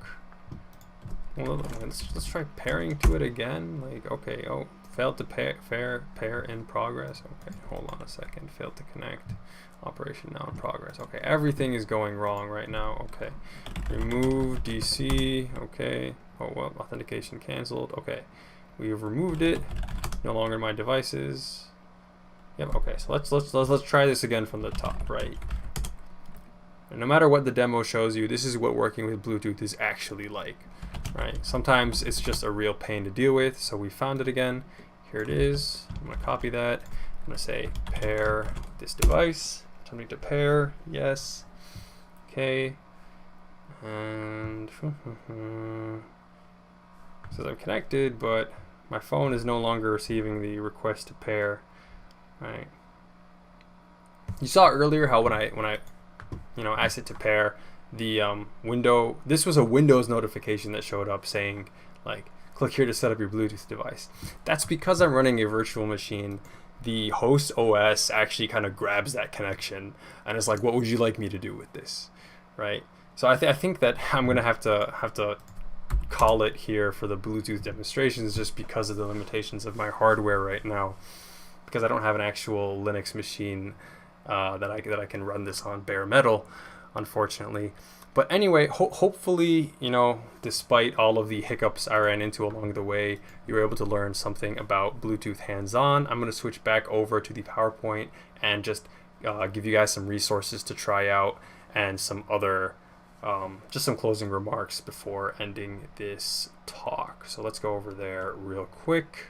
Well, let's try pairing to it again. Like, okay, oh, failed to pair in progress. Okay, hold on a second, failed to connect. Operation now in progress. Okay, everything is going wrong right now. Okay, remove DC. Okay, oh well, authentication canceled. Okay, we have removed it. No longer my devices. Yep. Okay. So let's try this again from the top, right? And no matter what the demo shows you, this is what working with Bluetooth is actually like, right? Sometimes it's just a real pain to deal with. So we found it again. Here it is. I'm gonna copy that. I'm gonna say pair this device. Tell me to pair. Yes. Okay. And says I'm connected, but my phone is no longer receiving the request to pair. Right. You saw earlier how when I asked it to pair, the window, this was a Windows notification that showed up saying like click here to set up your Bluetooth device. That's because I'm running a virtual machine. The host OS actually kind of grabs that connection and it's like, what would you like me to do with this, right? So I think that I'm gonna have to call it here for the Bluetooth demonstrations just because of the limitations of my hardware right now. because I don't have an actual Linux machine that I can run this on bare metal, unfortunately. But anyway, hopefully, despite all of the hiccups I ran into along the way, you were able to learn something about Bluetooth hands-on. I'm going to switch back over to the PowerPoint and just give you guys some resources to try out and some other, just some closing remarks before ending this talk. So let's go over there real quick.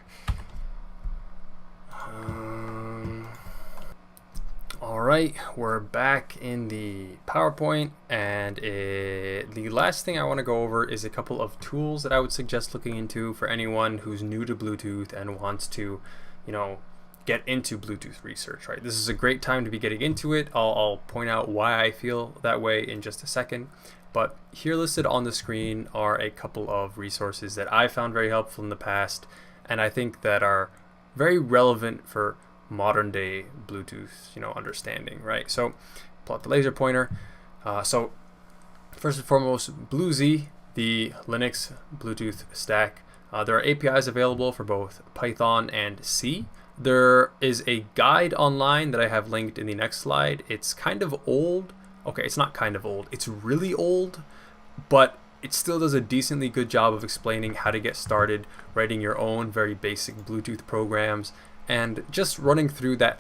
All right, we're back in the PowerPoint, and the last thing I want to go over is a couple of tools that I would suggest looking into for anyone who's new to Bluetooth and wants to, get into Bluetooth research, right? This is a great time to be getting into it. I'll point out why I feel that way in just a second. But here listed on the screen are a couple of resources that I found very helpful in the past, and I think that are very relevant for modern day Bluetooth, understanding, right? So pull out the laser pointer. So first and foremost, BlueZ, the Linux Bluetooth stack. There are APIs available for both Python and C. There is a guide online that I have linked in the next slide. It's kind of old. Okay, it's not kind of old. It's really old, but it still does a decently good job of explaining how to get started writing your own very basic Bluetooth programs, and just running through that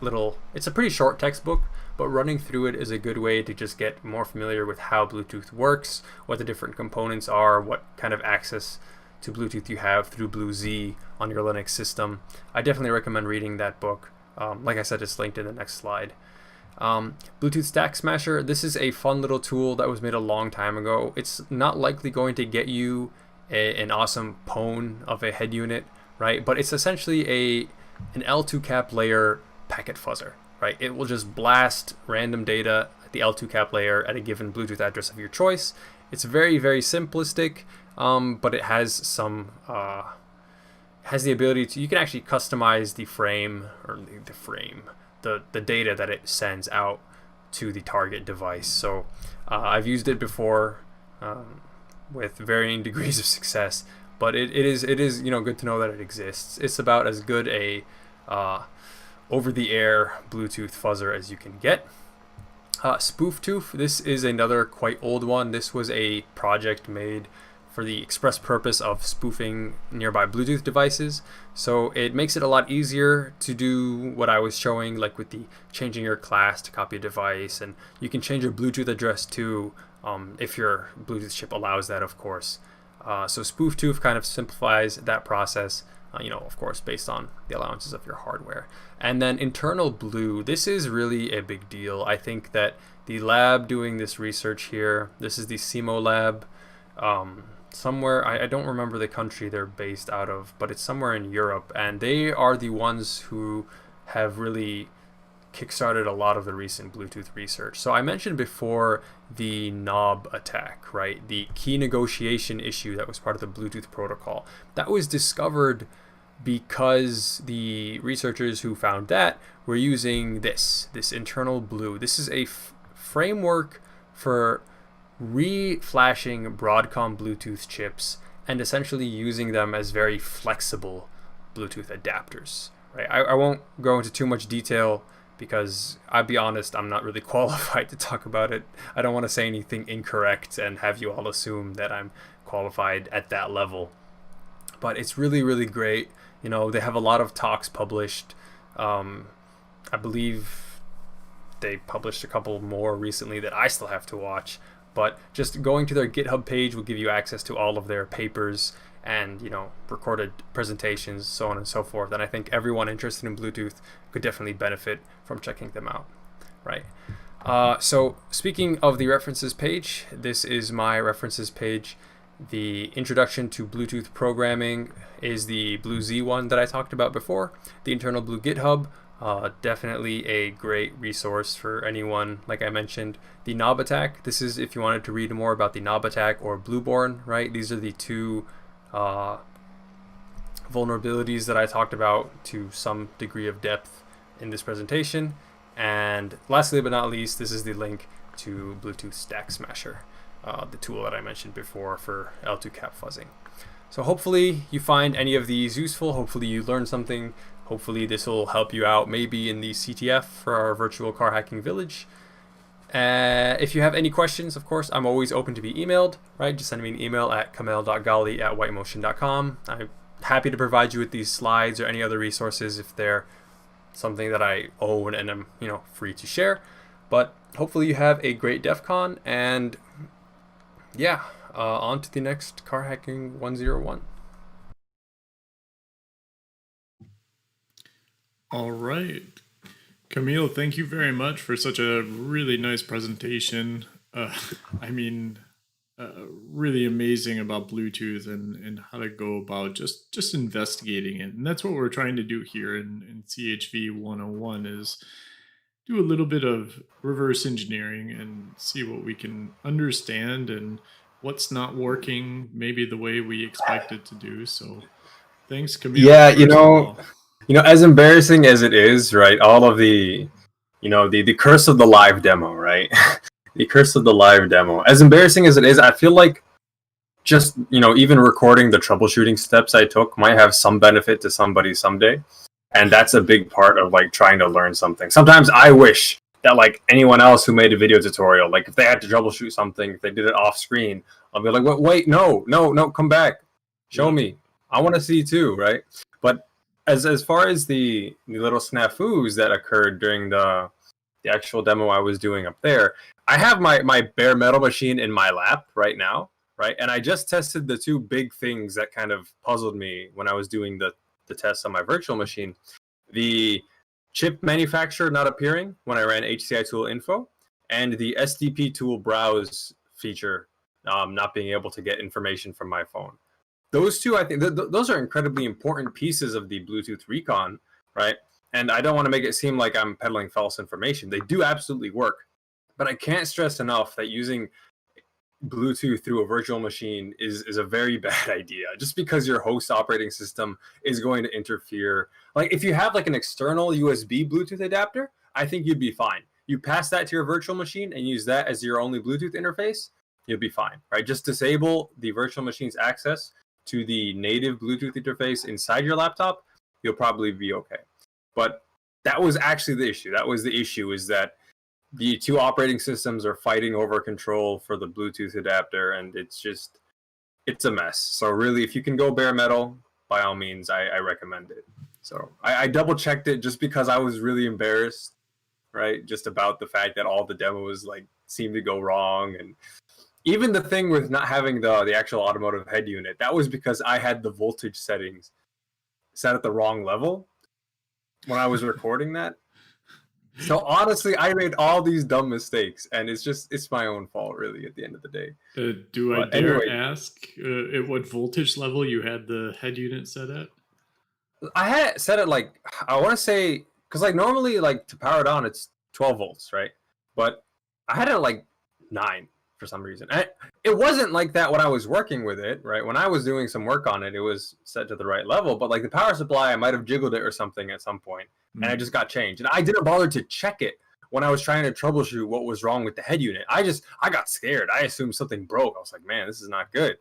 it's a pretty short textbook, but running through it is a good way to just get more familiar with how Bluetooth works, what the different components are, what kind of access to Bluetooth you have through BlueZ on your Linux system. I definitely recommend reading that book. Like I said, it's linked in the next slide. Bluetooth Stack Smasher, this is a fun little tool that was made a long time ago. It's not likely going to get you an awesome pwn of a head unit, right? But it's essentially an L2 cap layer packet fuzzer, right? It will just blast random data at the L2 cap layer at a given Bluetooth address of your choice. It's very, very simplistic, but it has some has the ability to, you can actually customize the frame, or the data that it sends out to the target device. So I've used it before with varying degrees of success, but it is good to know that it exists. It's about as good a over-the-air Bluetooth fuzzer as you can get. SpoofTooth, this is another quite old one. This was a project made for the express purpose of spoofing nearby Bluetooth devices. So it makes it a lot easier to do what I was showing, like with the changing your class to copy a device, and you can change your Bluetooth address too, if your Bluetooth chip allows that, of course. So SpoofTooth kind of simplifies that process, of course, based on the allowances of your hardware. And then Internal Blue, this is really a big deal. I think that the lab doing this research here, this is the CMO lab, somewhere, I don't remember the country they're based out of, but it's somewhere in Europe, and they are the ones who have really kickstarted a lot of the recent Bluetooth research. So I mentioned before the knob attack, right? The key negotiation issue that was part of the Bluetooth protocol. That was discovered because the researchers who found that were using this Internal Blue. This is a framework for re-flashing Broadcom Bluetooth chips and essentially using them as very flexible Bluetooth adapters, right? I won't go into too much detail because, I'll be honest, I'm not really qualified to talk about it. I don't want to say anything incorrect and have you all assume that I'm qualified at that level. But it's really, really great. They have a lot of talks published. I believe they published a couple more recently that I still have to watch. But just going to their GitHub page will give you access to all of their papers and, recorded presentations, so on and so forth. And I think everyone interested in Bluetooth could definitely benefit from checking them out, right? So speaking of the references page, this is my references page. The Introduction to Bluetooth Programming is the BlueZ one that I talked about before. The Internal Blue GitHub, definitely a great resource for anyone, like I mentioned. The knob attack, this is if you wanted to read more about the knob attack or Blueborn, right? These are the two vulnerabilities that I talked about to some degree of depth in this presentation. And lastly but not least, this is the link to Bluetooth Stack Smasher, the tool that I mentioned before for L2 cap fuzzing. So hopefully you find any of these useful. Hopefully you learned something Hopefully this will help you out maybe in the CTF for our virtual car hacking village. If you have any questions, of course, I'm always open to be emailed, right? Just send me an email at kamel.gali@whitemotion.com. I'm happy to provide you with these slides or any other resources if they're something that I own and I'm, free to share. But hopefully you have a great DEF CON, and yeah, on to the next Car Hacking 101. All right. Camille, thank you very much for such a really nice presentation. Really amazing about Bluetooth and how to go about just investigating it. And that's what we're trying to do here in CHV 101 is do a little bit of reverse engineering and see what we can understand and what's not working maybe the way we expect it to do. So thanks, Camille. Yeah, as embarrassing as it is, right? All of the curse of the live demo, right? The curse of the live demo. As embarrassing as it is, I feel like just, even recording the troubleshooting steps I took might have some benefit to somebody someday. And that's a big part of like trying to learn something. Sometimes I wish that like anyone else who made a video tutorial, like if they had to troubleshoot something, if they did it off screen, I'll be like, wait, no, come back. Show me. I want to see too, right? But as far as the little snafus that occurred during the actual demo I was doing up there, I have my bare metal machine in my lap right now, right? And I just tested the two big things that kind of puzzled me when I was doing the tests on my virtual machine. The chip manufacturer not appearing when I ran HCI tool info, and the SDP tool browse feature not being able to get information from my phone. Those two, I think, those are incredibly important pieces of the Bluetooth recon, right? And I don't want to make it seem like I'm peddling false information. They do absolutely work. But I can't stress enough that using Bluetooth through a virtual machine is a very bad idea. Just because your host operating system is going to interfere. Like if you have like an external USB Bluetooth adapter, I think you'd be fine. You pass that to your virtual machine and use that as your only Bluetooth interface, you'll be fine, right? Just disable the virtual machine's access to the native Bluetooth interface inside your laptop, you'll probably be okay. But that was actually the issue. That was the issue, is that the two operating systems are fighting over control for the Bluetooth adapter, and it's a mess. So really, if you can go bare metal, by all means, I recommend it. So I double checked it just because I was really embarrassed, right? Just about the fact that all the demos like seemed to go wrong, and even the thing with not having the actual automotive head unit, that was because I had the voltage settings set at the wrong level when I was recording that. So honestly, I made all these dumb mistakes, and it's my own fault, really, at the end of the day. Do I dare ask at what voltage level you had the head unit set at? I had it set at like, I want to say, because like normally like to power it on, it's 12 volts, right? But I had it at like 9 for some reason. It wasn't like that when I was working with it, right? When I was doing some work on it, it was set to the right level. But like the power supply, I might have jiggled it or something at some point, and it just got changed. And I didn't bother to check it when I was trying to troubleshoot what was wrong with the head unit. I got scared. I assumed something broke. I was like, man, this is not good,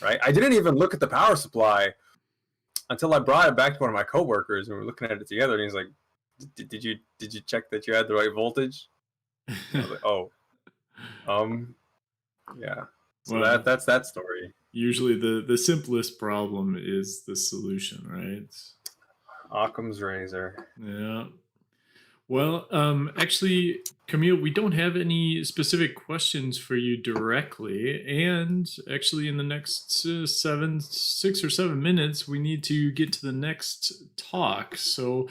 right? I didn't even look at the power supply until I brought it back to one of my coworkers, and we were looking at it together. And he's like, "Did you check that you had the right voltage?" I was like, "Oh, yeah." So well, that's that story. Usually the simplest problem is the solution, right? Occam's razor. Yeah. Well, actually, Camille, we don't have any specific questions for you directly, and actually in the next 6 or 7 minutes, we need to get to the next talk. So,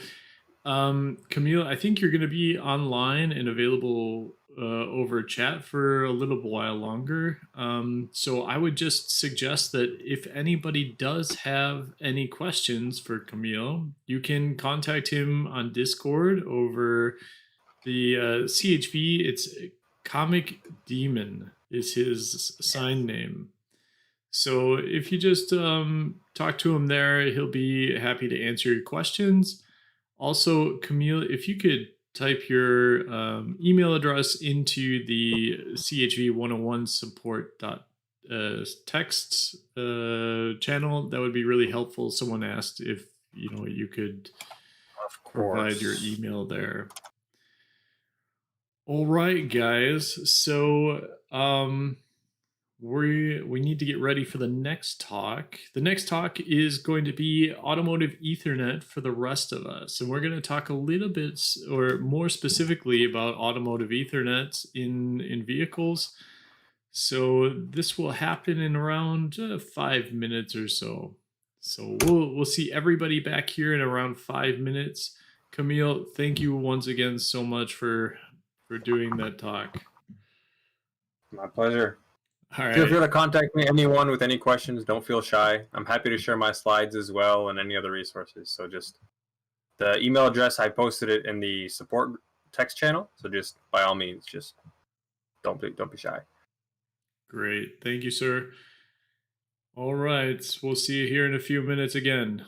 Camille, I think you're going to be online and available over chat for a little while longer. So I would just suggest that if anybody does have any questions for Camille, you can contact him on Discord over the CHV. It's Comic Demon is his sign name. So if you just talk to him there, he'll be happy to answer your questions. Also, Camille, if you could type your email address into the CHV101 support text channel, that would be really helpful. Someone asked if you could provide your email there. All right, guys. So we need to get ready for the next talk. The next talk is going to be automotive Ethernet for the rest of us, and we're going to talk a little bit, or more specifically, about automotive Ethernet in vehicles. So this will happen in around 5 minutes or so. So we'll see everybody back here in around 5 minutes. Camille, thank you once again so much for doing that talk. My pleasure. All right. Feel free to contact me, anyone with any questions. Don't feel shy. I'm happy to share my slides as well and any other resources. So just the email address, I posted it in the support text channel. So just by all means, just don't be shy. Great. Thank you, sir. All right. We'll see you here in a few minutes again.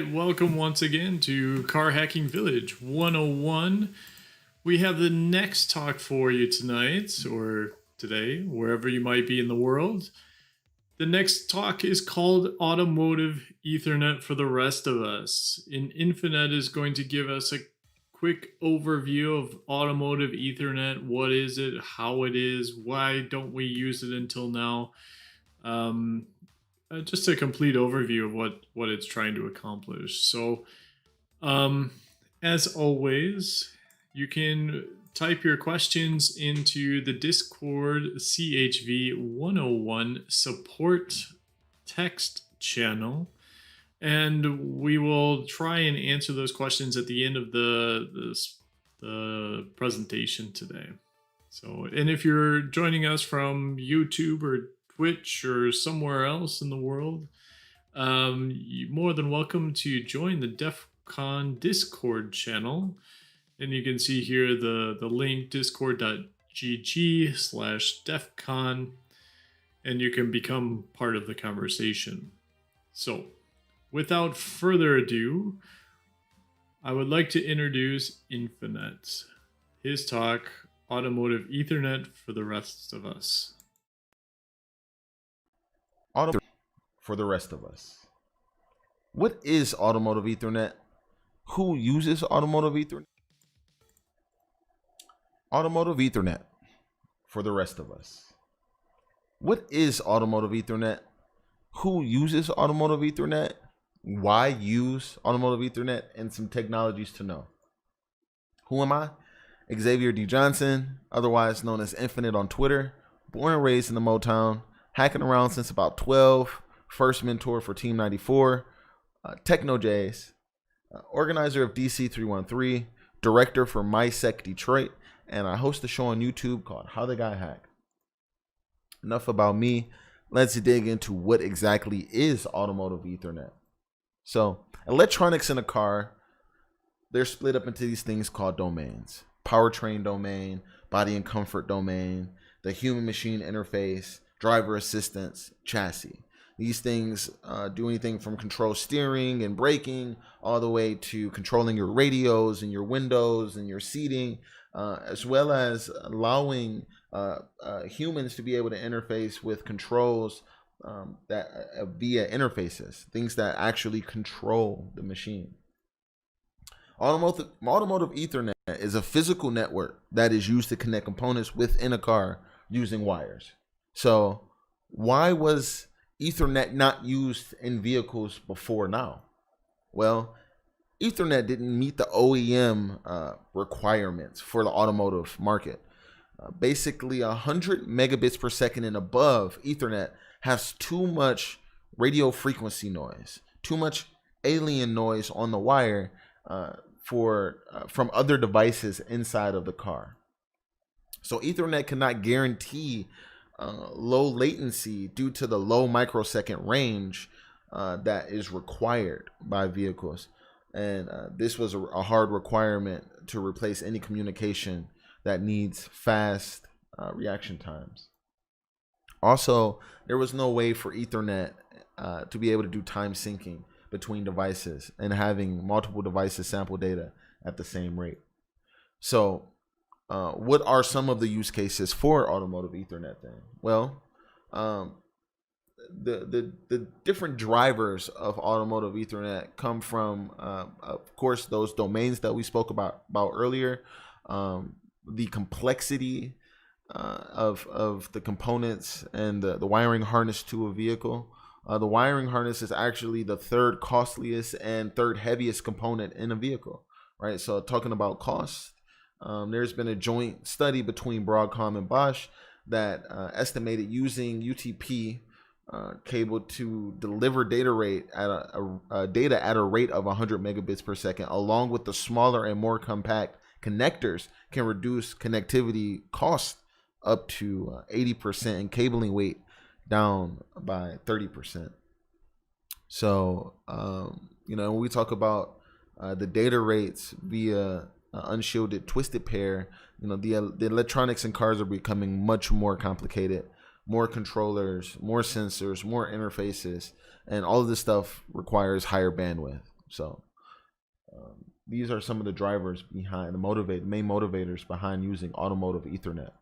right, welcome once again to Car Hacking Village 101. We have the next talk for you tonight, or today, wherever you might be in the world. The next talk is called Automotive Ethernet for the Rest of Us. And Infinet is going to give us a quick overview of Automotive Ethernet. What is it? How it is? Why don't we use it until now? Just a complete overview of what it's trying to accomplish. So, as always, you can type your questions into the Discord CHV101 support text channel, and we will try and answer those questions at the end of the presentation today. So, and if you're joining us from YouTube or Twitch or somewhere else in the world, you're more than welcome to join the DEF CON Discord channel. And you can see here the link discord.gg/defcon, and you can become part of the conversation. So, without further ado, I would like to introduce Infinet. His talk, Automotive Ethernet for the Rest of Us. For the rest of us. What is Automotive Ethernet? Who uses Automotive Ethernet? Automotive Ethernet for the rest of us. What is Automotive Ethernet? Who uses Automotive Ethernet? Why use Automotive Ethernet? And some technologies to know. Who am I? Xavier D. Johnson, otherwise known as Infinite on Twitter, born and raised in the Motown, hacking around since about 12, first mentor for Team 94, TechnoJays, organizer of DC313, director for MySec Detroit, and I host a show on YouTube called How the Guy Hacked. Enough about me. Let's dig into what exactly is Automotive Ethernet. So, electronics in a car, they're split up into these things called domains. Powertrain domain, body and comfort domain, the human-machine interface, driver assistance, chassis. These things do anything from control steering and braking all the way to controlling your radios and your windows and your seating, as well as allowing humans to be able to interface with controls that via interfaces, things that actually control the machine. Automotive Ethernet is a physical network that is used to connect components within a car using wires. So why was Ethernet not used in vehicles before now? Well, Ethernet didn't meet the OEM requirements for the automotive market. Basically, 100 megabits per second and above Ethernet has too much radio frequency noise, too much alien noise on the wire from other devices inside of the car. So Ethernet cannot guarantee low latency due to the low microsecond range that is required by vehicles. And this was a hard requirement to replace any communication that needs fast reaction times. Also, there was no way for Ethernet to be able to do time syncing between devices and having multiple devices sample data at the same rate. So what are some of the use cases for Automotive Ethernet then? Well, the different drivers of Automotive Ethernet come from, of course, those domains that we spoke about earlier, the complexity of the components and the wiring harness to a vehicle. The wiring harness is actually the third costliest and third heaviest component in a vehicle, right? So talking about cost, there's been a joint study between Broadcom and Bosch that estimated using UTP cable to deliver data at a rate of 100 megabits per second, along with the smaller and more compact connectors, can reduce connectivity cost up to 80% and cabling weight down by 30%. So, when we talk about the data rates via unshielded twisted pair, the electronics in cars are becoming much more complicated, more controllers, more sensors, more interfaces, and all of this stuff requires higher bandwidth. So these are some of the drivers behind main motivators behind using automotive Ethernet.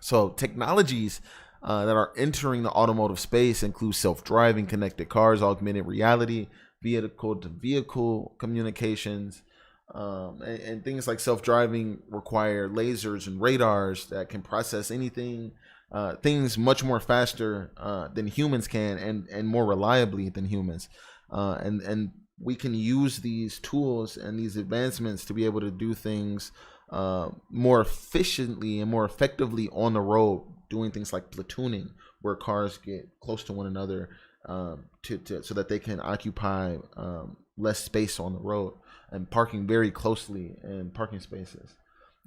So technologies that are entering the automotive space include self-driving connected cars, augmented reality, vehicle-to-vehicle communications, and things like self-driving require lasers and radars that can process things much more faster than humans can, and more reliably than humans. And we can use these tools and these advancements to be able to do things more efficiently and more effectively on the road, doing things like platooning, where cars get close to one another so that they can occupy less space on the road, and parking very closely in parking spaces.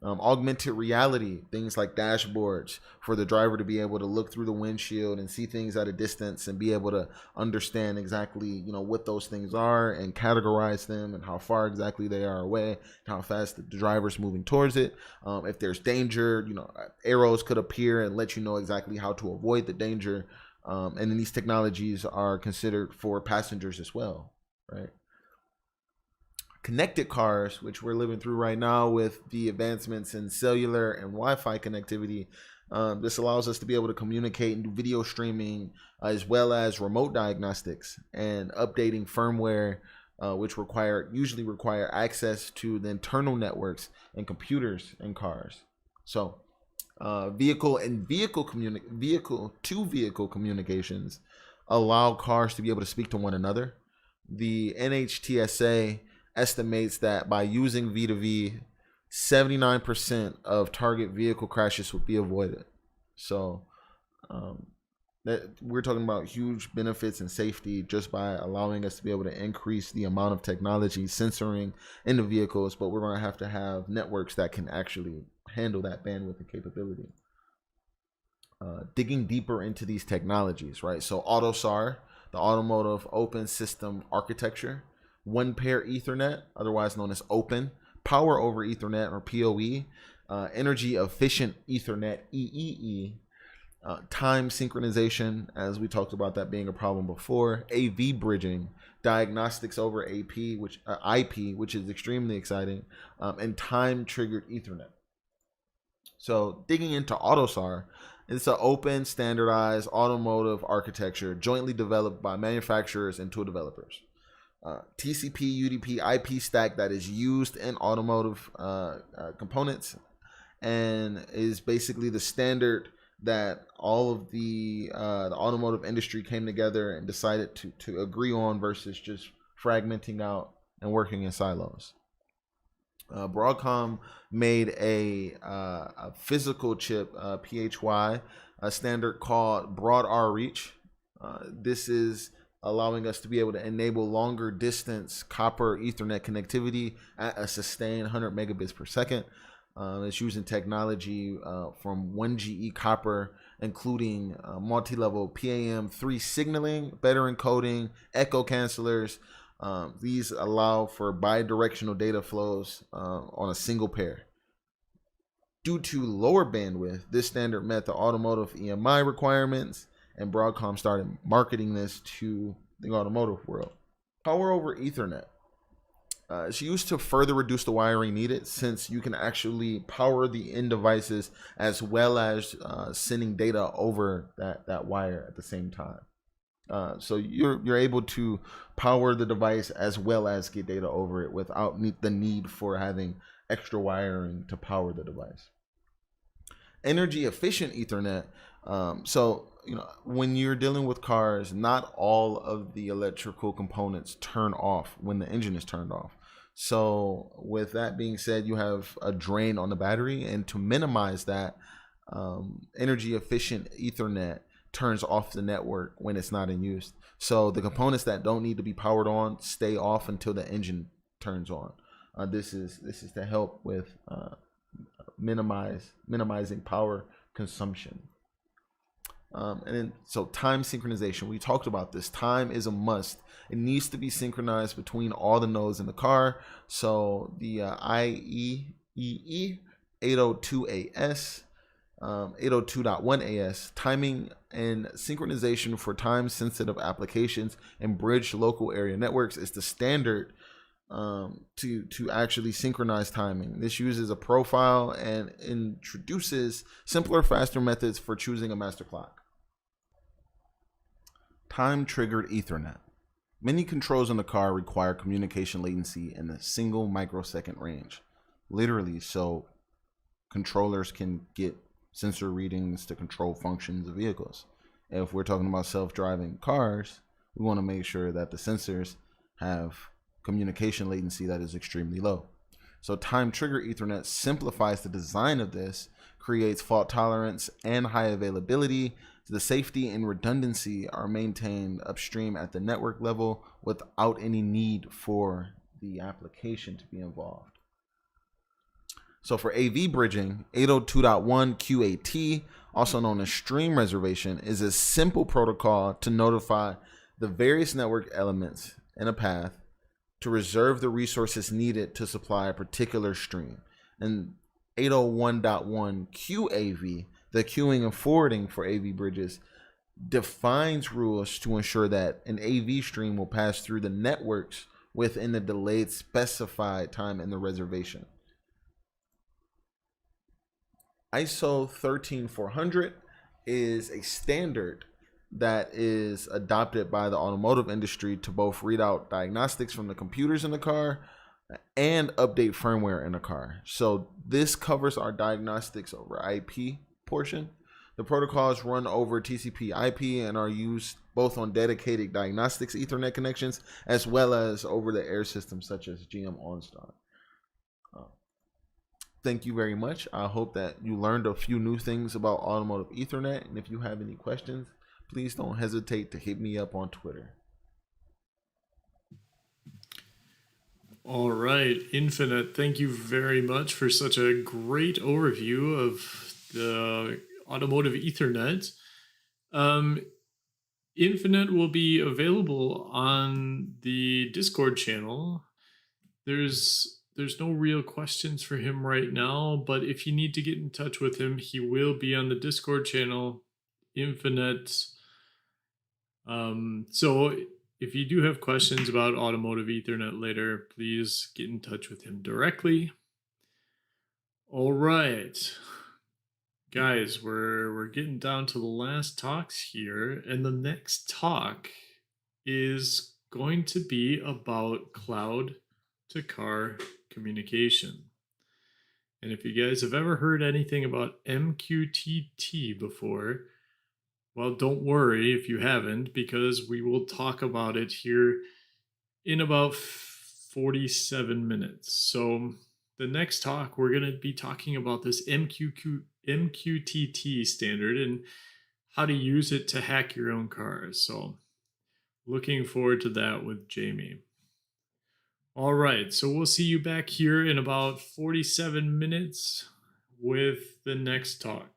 Augmented reality, things like dashboards for the driver to be able to look through the windshield and see things at a distance and be able to understand exactly, what those things are and categorize them and how far exactly they are away, how fast the driver's moving towards it. If there's danger, arrows could appear and let you know exactly how to avoid the danger. And then these technologies are considered for passengers as well, right? Connected cars, which we're living through right now with the advancements in cellular and Wi-Fi connectivity. This allows us to be able to communicate and do video streaming, as well as remote diagnostics and updating firmware, which usually require access to the internal networks and computers in cars. So vehicle to vehicle communications allow cars to be able to speak to one another. The NHTSA estimates that by using V2V, 79% of target vehicle crashes would be avoided. So that we're talking about huge benefits and safety just by allowing us to be able to increase the amount of technology censoring in the vehicles, but we're going to have networks that can actually handle that bandwidth and capability. Digging deeper into these technologies, right? So AUTOSAR, the Automotive Open System Architecture, one pair Ethernet, otherwise known as open, power over Ethernet or PoE, energy efficient Ethernet EEE, time synchronization, as we talked about that being a problem before, AV bridging, diagnostics over IP, which is extremely exciting, and time triggered Ethernet. So digging into AUTOSAR, it's an open, standardized automotive architecture jointly developed by manufacturers and tool developers. TCP, UDP, IP stack that is used in automotive components, and is basically the standard that all of the automotive industry came together and decided to agree on versus just fragmenting out and working in silos. Broadcom made a physical chip, PHY, a standard called Broad R Reach. This is allowing us to be able to enable longer distance copper Ethernet connectivity at a sustained 100 megabits per second. It's using technology from 1GE copper, including multi-level PAM3 signaling, better encoding, echo cancelers. These allow for bi-directional data flows on a single pair. Due to lower bandwidth, this standard met the automotive EMI requirements, and Broadcom started marketing this to the automotive world. Power over Ethernet. It's used to further reduce the wiring needed, since you can actually power the end devices as well as sending data over that wire at the same time. So you're able to power the device as well as get data over it without the need for having extra wiring to power the device. Energy efficient Ethernet. So when you're dealing with cars, not all of the electrical components turn off when the engine is turned off. So with that being said, you have a drain on the battery, and to minimize that, energy efficient Ethernet turns off the network when it's not in use. So the components that don't need to be powered on stay off until the engine turns on. This is to help with minimizing power consumption. And then, so time synchronization, we talked about this. Time is a must. It needs to be synchronized between all the nodes in the car. So the IEEE 802AS 802.1as, timing and synchronization for time-sensitive applications and bridge local area networks, is the standard to actually synchronize timing. This uses a profile and introduces simpler, faster methods for choosing a master clock. Time-triggered Ethernet. Many controls in the car require communication latency in a single microsecond range. Literally, so controllers can get sensor readings to control functions of vehicles. If we're talking about self-driving cars, we want to make sure that the sensors have communication latency that is extremely low. So time trigger Ethernet simplifies the design of this, creates fault tolerance and high availability. The safety and redundancy are maintained upstream at the network level without any need for the application to be involved. So for AV bridging, 802.1 QAT, also known as stream reservation, is a simple protocol to notify the various network elements in a path to reserve the resources needed to supply a particular stream. And 801.1 QAV, the queuing and forwarding for AV bridges, defines rules to ensure that an AV stream will pass through the networks within the delayed specified time in the reservation. ISO 13400 is a standard that is adopted by the automotive industry to both read out diagnostics from the computers in the car and update firmware in the car. So this covers our diagnostics over IP portion. The protocols run over TCP IP and are used both on dedicated diagnostics Ethernet connections as well as over the air systems such as GM OnStar. Thank you very much. I hope that you learned a few new things about automotive Ethernet. And if you have any questions, please don't hesitate to hit me up on Twitter. All right, Infinite, thank you very much for such a great overview of the automotive Ethernet. Infinite will be available on the Discord channel. There's no real questions for him right now, but if you need to get in touch with him, he will be on the Discord channel, Infinite. So if you do have questions about automotive Ethernet later, please get in touch with him directly. All right, guys, we're getting down to the last talks here, and the next talk is going to be about cloud to car communication. And if you guys have ever heard anything about MQTT before, well, don't worry if you haven't, because we will talk about it here in about 47 minutes. So the next talk, we're going to be talking about this MQTT standard and how to use it to hack your own cars. So looking forward to that with Jamie. All right, so we'll see you back here in about 47 minutes with the next talk.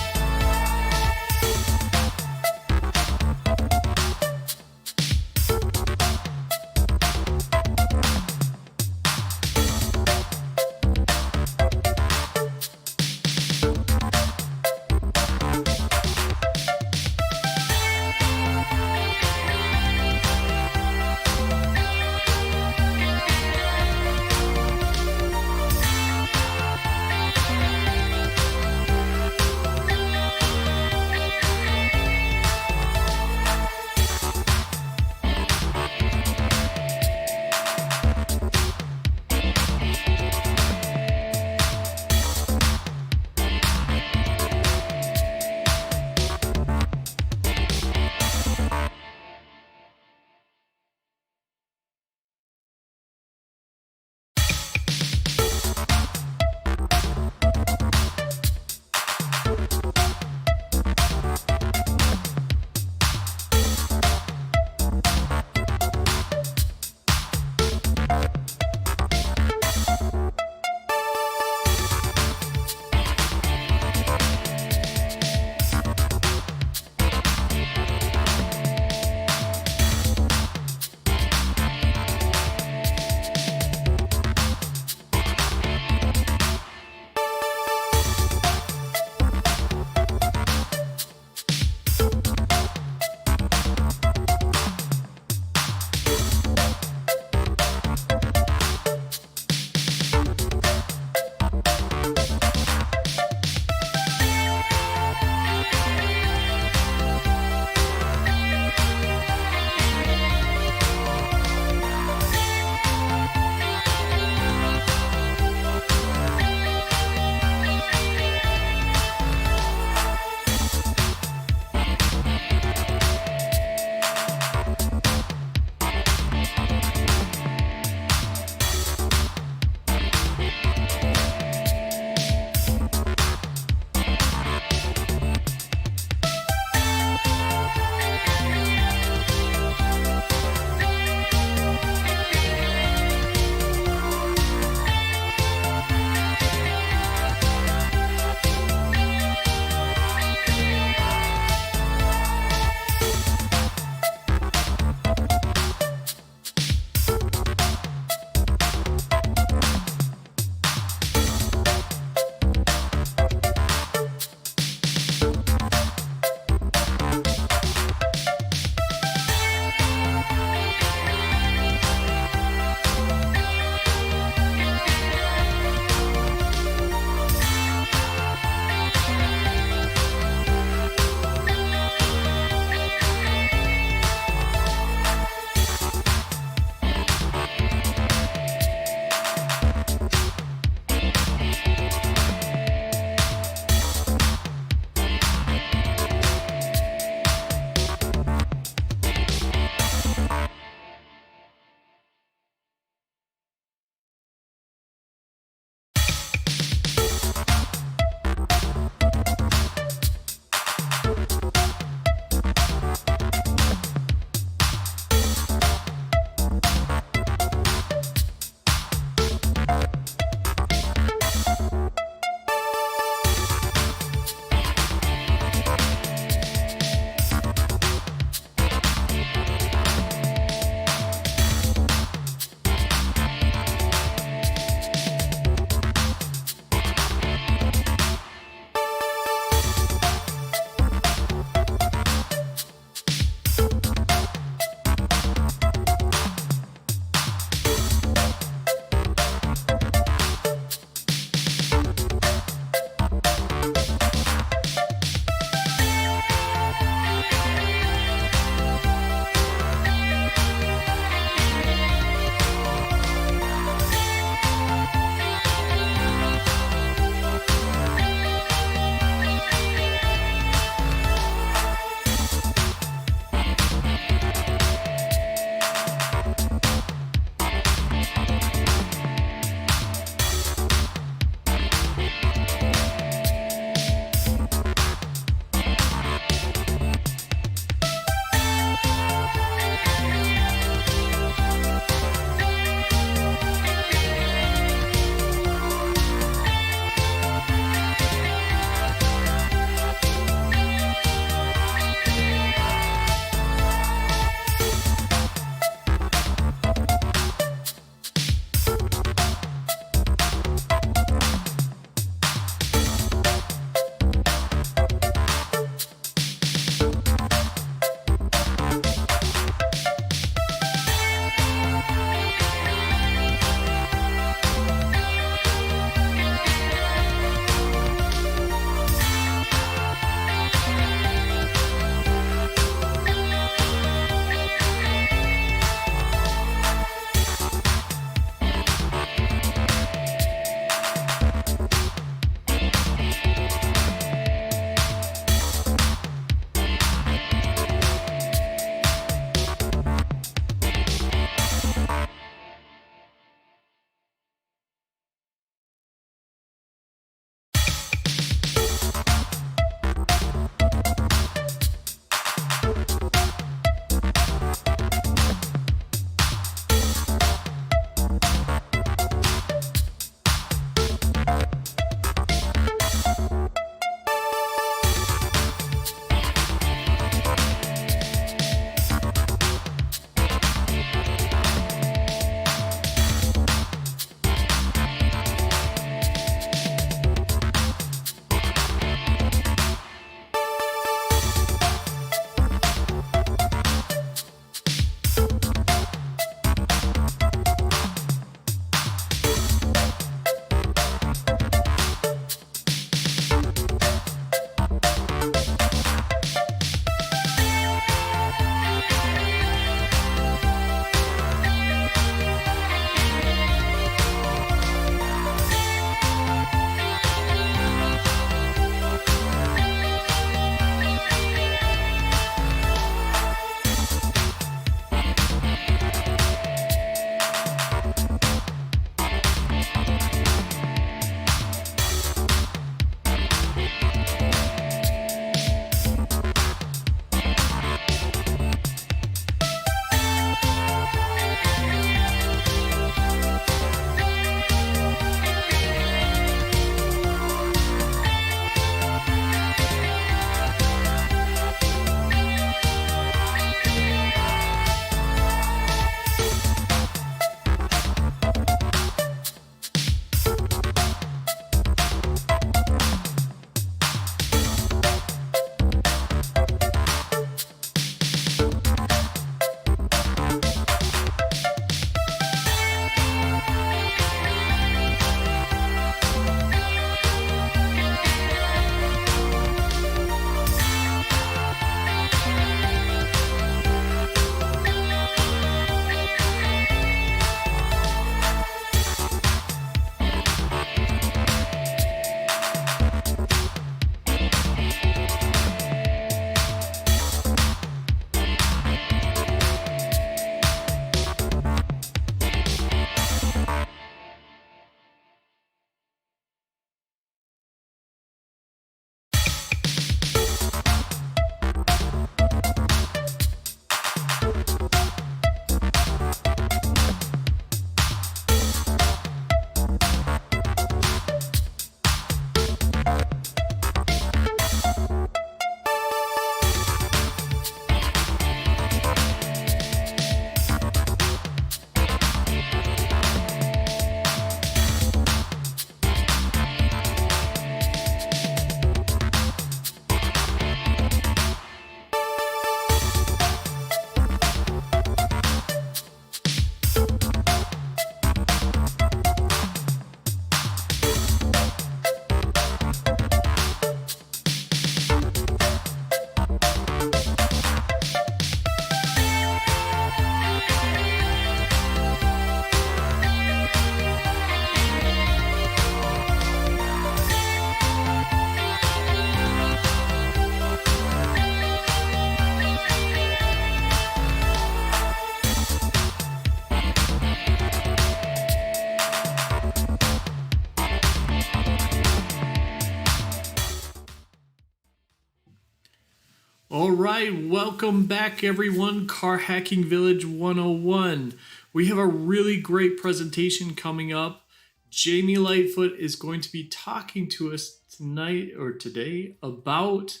All right, welcome back everyone, Car Hacking Village 101. We have a really great presentation coming up. Jamie Lightfoot is going to be talking to us tonight or today about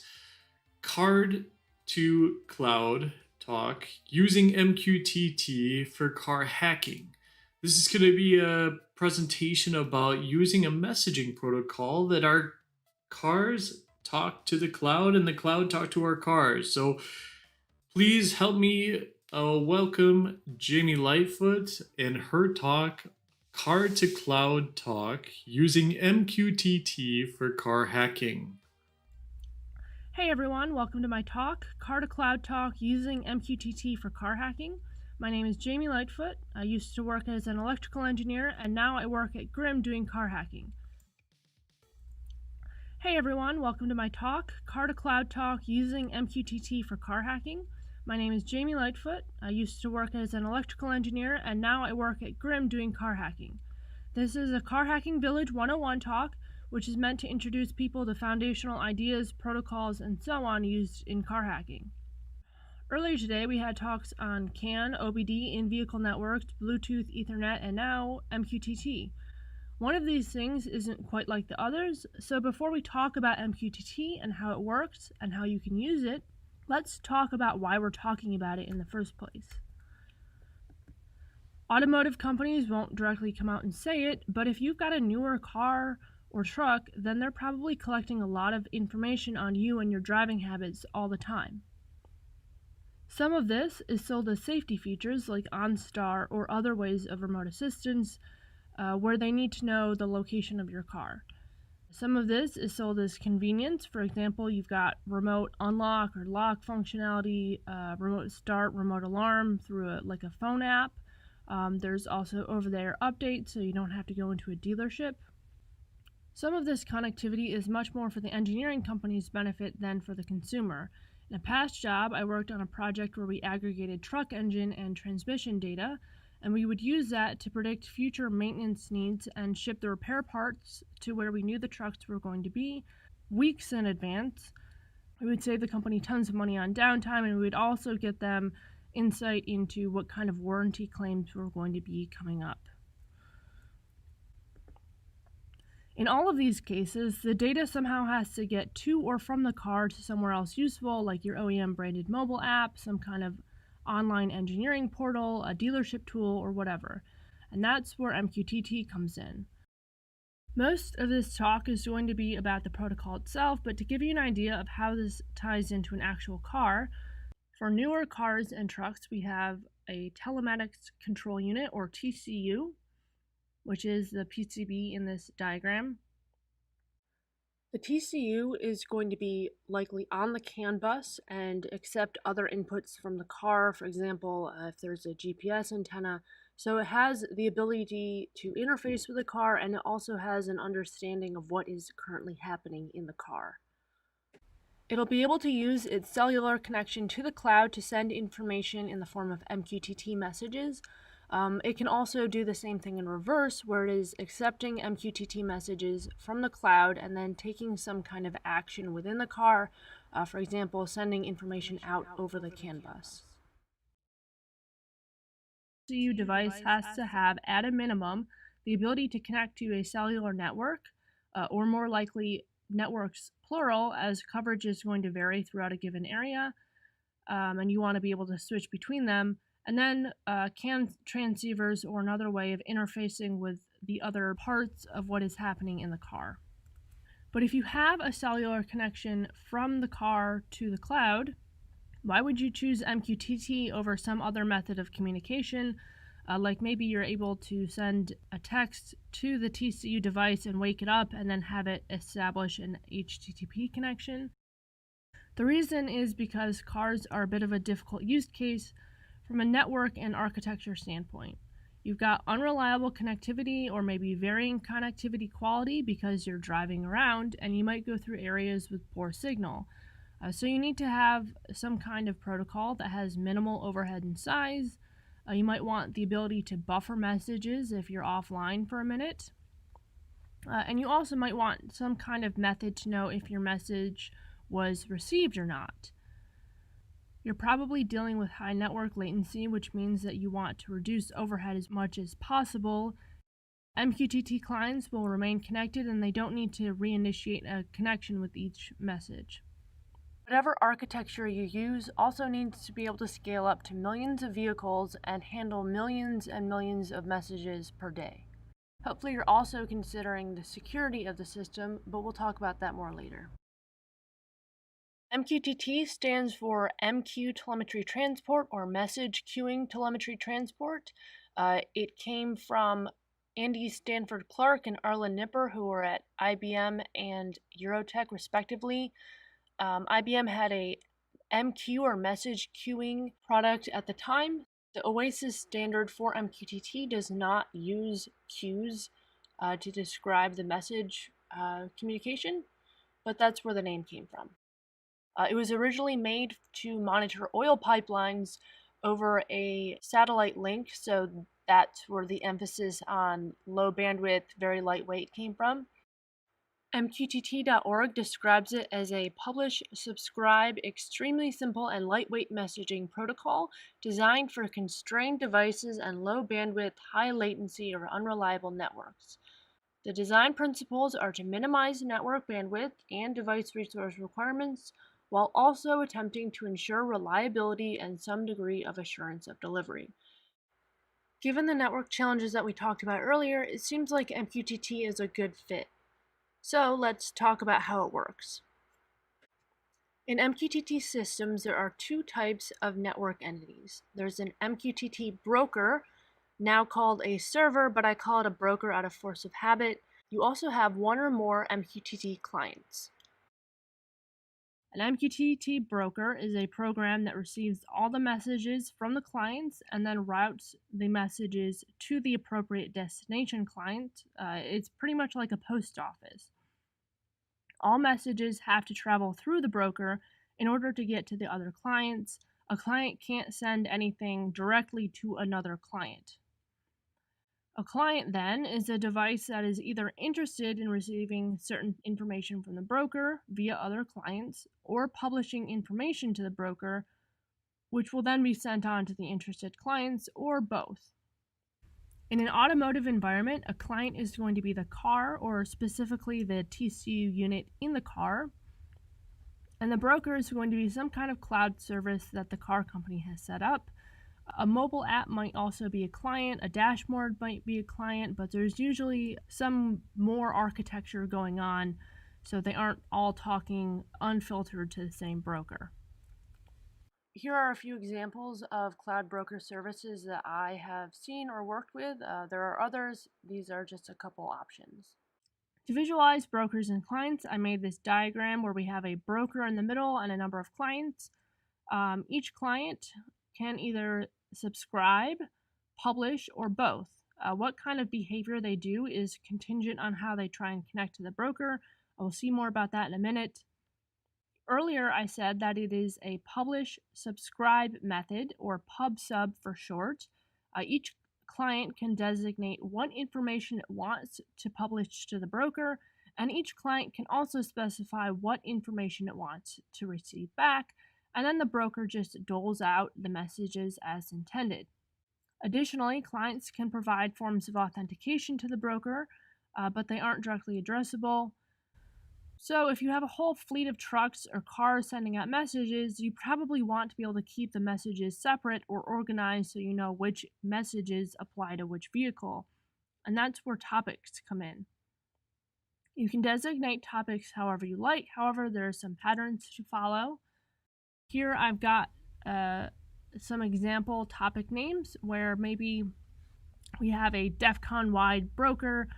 card to cloud talk using MQTT for car hacking. This is going to be a presentation about using a messaging protocol that our cars talk to the cloud and the cloud talk to our cars. So please help me welcome Jamie Lightfoot and her talk, Car to Cloud Talk, using MQTT for car hacking. Hey everyone, welcome to my talk, Car to Cloud Talk using MQTT for car hacking. My name is Jamie Lightfoot. I used to work as an electrical engineer and now I work at Grimm doing car hacking. Hey everyone, welcome to my talk, Car to Cloud Talk using MQTT for car hacking. My name is Jamie Lightfoot. I used to work as an electrical engineer and now I work at Grimm doing car hacking. This is a Car Hacking Village 101 talk, which is meant to introduce people to foundational ideas, protocols, and so on used in car hacking. Earlier today, we had talks on CAN, OBD, in-vehicle networks, Bluetooth, Ethernet, and now MQTT. One of these things isn't quite like the others, so before we talk about MQTT and how it works and how you can use it, let's talk about why we're talking about it in the first place. Automotive companies won't directly come out and say it, but if you've got a newer car or truck, then they're probably collecting a lot of information on you and your driving habits all the time. Some of this is sold as safety features like OnStar or other ways of remote assistance where they need to know the location of your car. Some of this is sold as convenience. For example, you've got remote unlock or lock functionality, remote start, remote alarm through a phone app. There's also over-the-air updates so you don't have to go into a dealership. Some of this connectivity is much more for the engineering company's benefit than for the consumer. In a past job, I worked on a project where we aggregated truck engine and transmission data, and we would use that to predict future maintenance needs and ship the repair parts to where we knew the trucks were going to be weeks in advance. We would save the company tons of money on downtime, and we would also get them insight into what kind of warranty claims were going to be coming up. In all of these cases, the data somehow has to get to or from the car to somewhere else useful, like your OEM branded mobile app, some kind of online engineering portal, a dealership tool, or whatever. And that's where MQTT comes in. Most of this talk is going to be about the protocol itself, but to give you an idea of how this ties into an actual car, for newer cars and trucks, we have a telematics control unit, or TCU, which is the PCB in this diagram. The TCU is going to be likely on the CAN bus and accept other inputs from the car, for example, if there's a GPS antenna. So it has the ability to interface with the car, and it also has an understanding of what is currently happening in the car. It'll be able to use its cellular connection to the cloud to send information in the form of MQTT messages. It can also do the same thing in reverse, where it is accepting MQTT messages from the cloud and then taking some kind of action within the car, for example, sending information out over the CAN bus. The TCU device has to have, at a minimum, the ability to connect to a cellular network, or more likely, networks plural, as coverage is going to vary throughout a given area, and you want to be able to switch between them. And then CAN transceivers, or another way of interfacing with the other parts of what is happening in the car. But if you have a cellular connection from the car to the cloud, why would you choose MQTT over some other method of communication? Like maybe you're able to send a text to the TCU device and wake it up and then have it establish an HTTP connection. The reason is because cars are a bit of a difficult use case from a network and architecture standpoint. You've got unreliable connectivity or maybe varying connectivity quality because you're driving around and you might go through areas with poor signal. So you need to have some kind of protocol that has minimal overhead and size. You might want the ability to buffer messages if you're offline for a minute. And you also might want some kind of method to know if your message was received or not. You're probably dealing with high network latency, which means that you want to reduce overhead as much as possible. MQTT clients will remain connected and they don't need to reinitiate a connection with each message. Whatever architecture you use also needs to be able to scale up to millions of vehicles and handle millions and millions of messages per day. Hopefully you're also considering the security of the system, but we'll talk about that more later. MQTT stands for MQ Telemetry Transport, or Message Queuing Telemetry Transport. It came from Andy Stanford Clark and Arlen Nipper, who were at IBM and Eurotech respectively. IBM had a MQ, or Message Queuing, product at the time. The OASIS standard for MQTT does not use queues to describe the message communication, but that's where the name came from. It was originally made to monitor oil pipelines over a satellite link, so that's where the emphasis on low bandwidth, very lightweight came from. MQTT.org describes it as a publish, subscribe, extremely simple and lightweight messaging protocol designed for constrained devices and low bandwidth, high latency, or unreliable networks. The design principles are to minimize network bandwidth and device resource requirements, while also attempting to ensure reliability and some degree of assurance of delivery. Given the network challenges that we talked about earlier, it seems like MQTT is a good fit. So let's talk about how it works. In MQTT systems, there are two types of network entities. There's an MQTT broker, now called a server, but I call it a broker out of force of habit. You also have one or more MQTT clients. An MQTT broker is a program that receives all the messages from the clients and then routes the messages to the appropriate destination client. It's pretty much like a post office. All messages have to travel through the broker in order to get to the other clients. A client can't send anything directly to another client. A client, then, is a device that is either interested in receiving certain information from the broker via other clients, or publishing information to the broker, which will then be sent on to the interested clients, or both. In an automotive environment, a client is going to be the car, or specifically the TCU unit in the car, and the broker is going to be some kind of cloud service that the car company has set up. A mobile app might also be a client, a dashboard might be a client, but there's usually some more architecture going on, so they aren't all talking unfiltered to the same broker. Here are a few examples of cloud broker services that I have seen or worked with. There are others. These are just a couple options. To visualize brokers and clients, I made this diagram where we have a broker in the middle and a number of clients. Each client can either subscribe, publish, or both. What kind of behavior they do is contingent on how they try and connect to the broker. I will see more about that in a minute. Earlier, I said that it is a publish-subscribe method, or pub/sub for short. Each client can designate what information it wants to publish to the broker, and each client can also specify what information it wants to receive back, and then the broker just doles out the messages as intended. Additionally, clients can provide forms of authentication to the broker, but they aren't directly addressable. So if you have a whole fleet of trucks or cars sending out messages, you probably want to be able to keep the messages separate or organized so you know which messages apply to which vehicle. And that's where topics come in. You can designate topics however you like. However, there are some patterns to follow. Here I've got some example topic names where maybe we have a DEF CON wide broker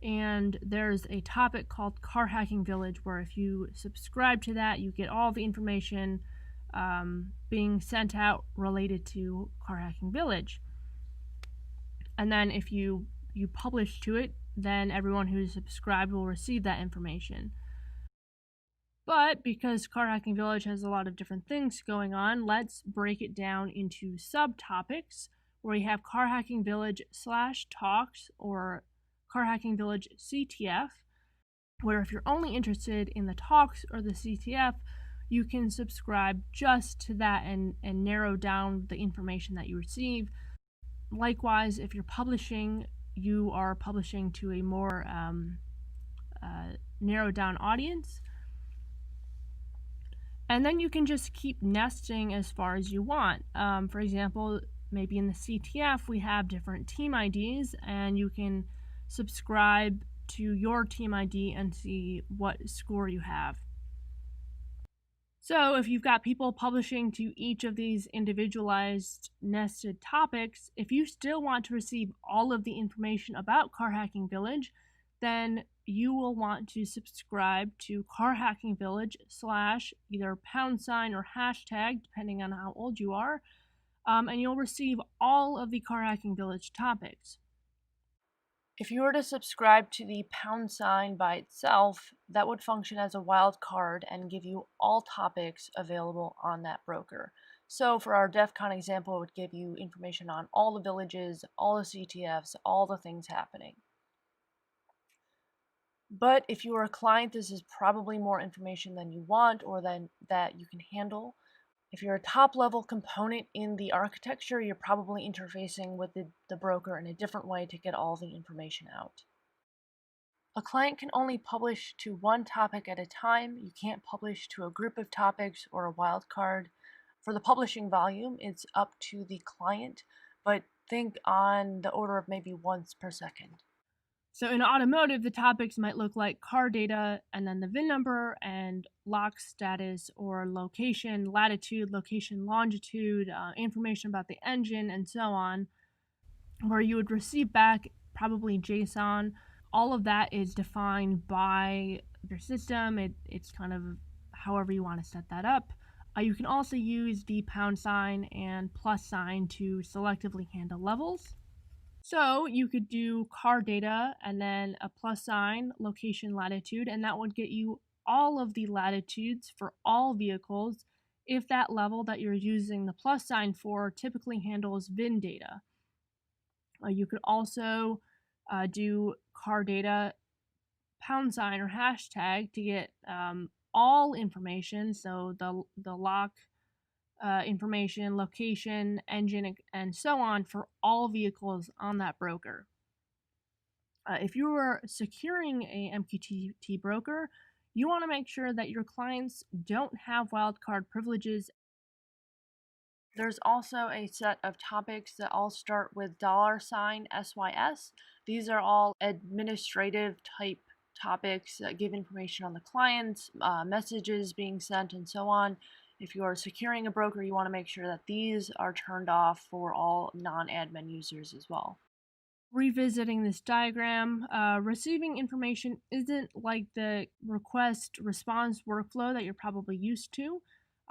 and there's a topic called Car Hacking Village, where if you subscribe to that, you get all the information being sent out related to Car Hacking Village. And then if you publish to it, then everyone who's subscribed will receive that information. But because Car Hacking Village has a lot of different things going on, let's break it down into subtopics, where we have Car Hacking Village /talks, or Car Hacking Village CTF, where if you're only interested in the talks or the CTF, you can subscribe just to that and narrow down the information that you receive. Likewise, if you're publishing, you are publishing to a more narrowed down audience. And then you can just keep nesting as far as you want. For example, maybe in the CTF we have different team IDs, and you can subscribe to your team ID and see what score you have. So if you've got people publishing to each of these individualized nested topics, if you still want to receive all of the information about Car Hacking Village, then you will want to subscribe to Car Hacking Village / either # or hashtag, depending on how old you are, and you'll receive all of the Car Hacking Village topics. If you were to subscribe to the # by itself, that would function as a wildcard and give you all topics available on that broker. So for our DEF CON example, it would give you information on all the villages, all the CTFs, all the things happening. But if you are a client, this is probably more information than you want or than that you can handle. If you're a top-level component in the architecture, you're probably interfacing with the broker in a different way to get all the information out. A client can only publish to one topic at a time. You can't publish to a group of topics or a wildcard. For the publishing volume, it's up to the client, but think on the order of maybe once per second. So in automotive, the topics might look like car data and then the VIN number and lock status or location, latitude, location, longitude, information about the engine, and so on, where you would receive back probably JSON. All of that is defined by your system. It's kind of however you want to set that up. You can also use the # and + to selectively handle levels. So you could do car data and then a +, location, latitude, and that would get you all of the latitudes for all vehicles if that level that you're using the + for typically handles VIN data. You could also do car data # or hashtag to get all information, so the lock information, location, engine, and so on for all vehicles on that broker. If you are securing a MQTT broker, you want to make sure that your clients don't have wildcard privileges. There's also a set of topics that all start with $SYS. These are all administrative type topics that give information on the clients, messages being sent, and so on. If you are securing a broker, you want to make sure that these are turned off for all non-admin users as well. Revisiting this diagram, receiving information isn't like the request-response workflow that you're probably used to.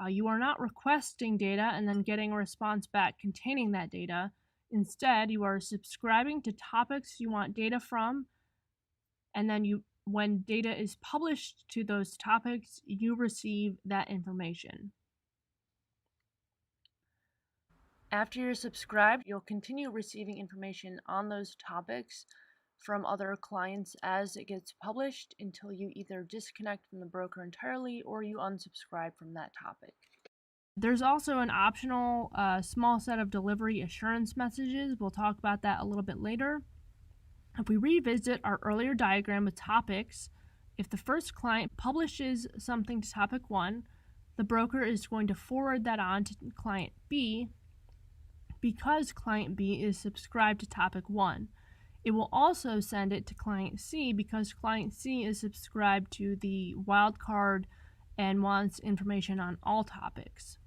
You are not requesting data and then getting a response back containing that data. Instead, you are subscribing to topics you want data from, and then when data is published to those topics, you receive that information. After you're subscribed, you'll continue receiving information on those topics from other clients as it gets published until you either disconnect from the broker entirely or you unsubscribe from that topic. There's also an optional small set of delivery assurance messages. We'll talk about that a little bit later. If we revisit our earlier diagram with topics, if the first client publishes something to topic 1, the broker is going to forward that on to client B because client B is subscribed to topic 1. It will also send it to client C because client C is subscribed to the wildcard and wants information on all topics.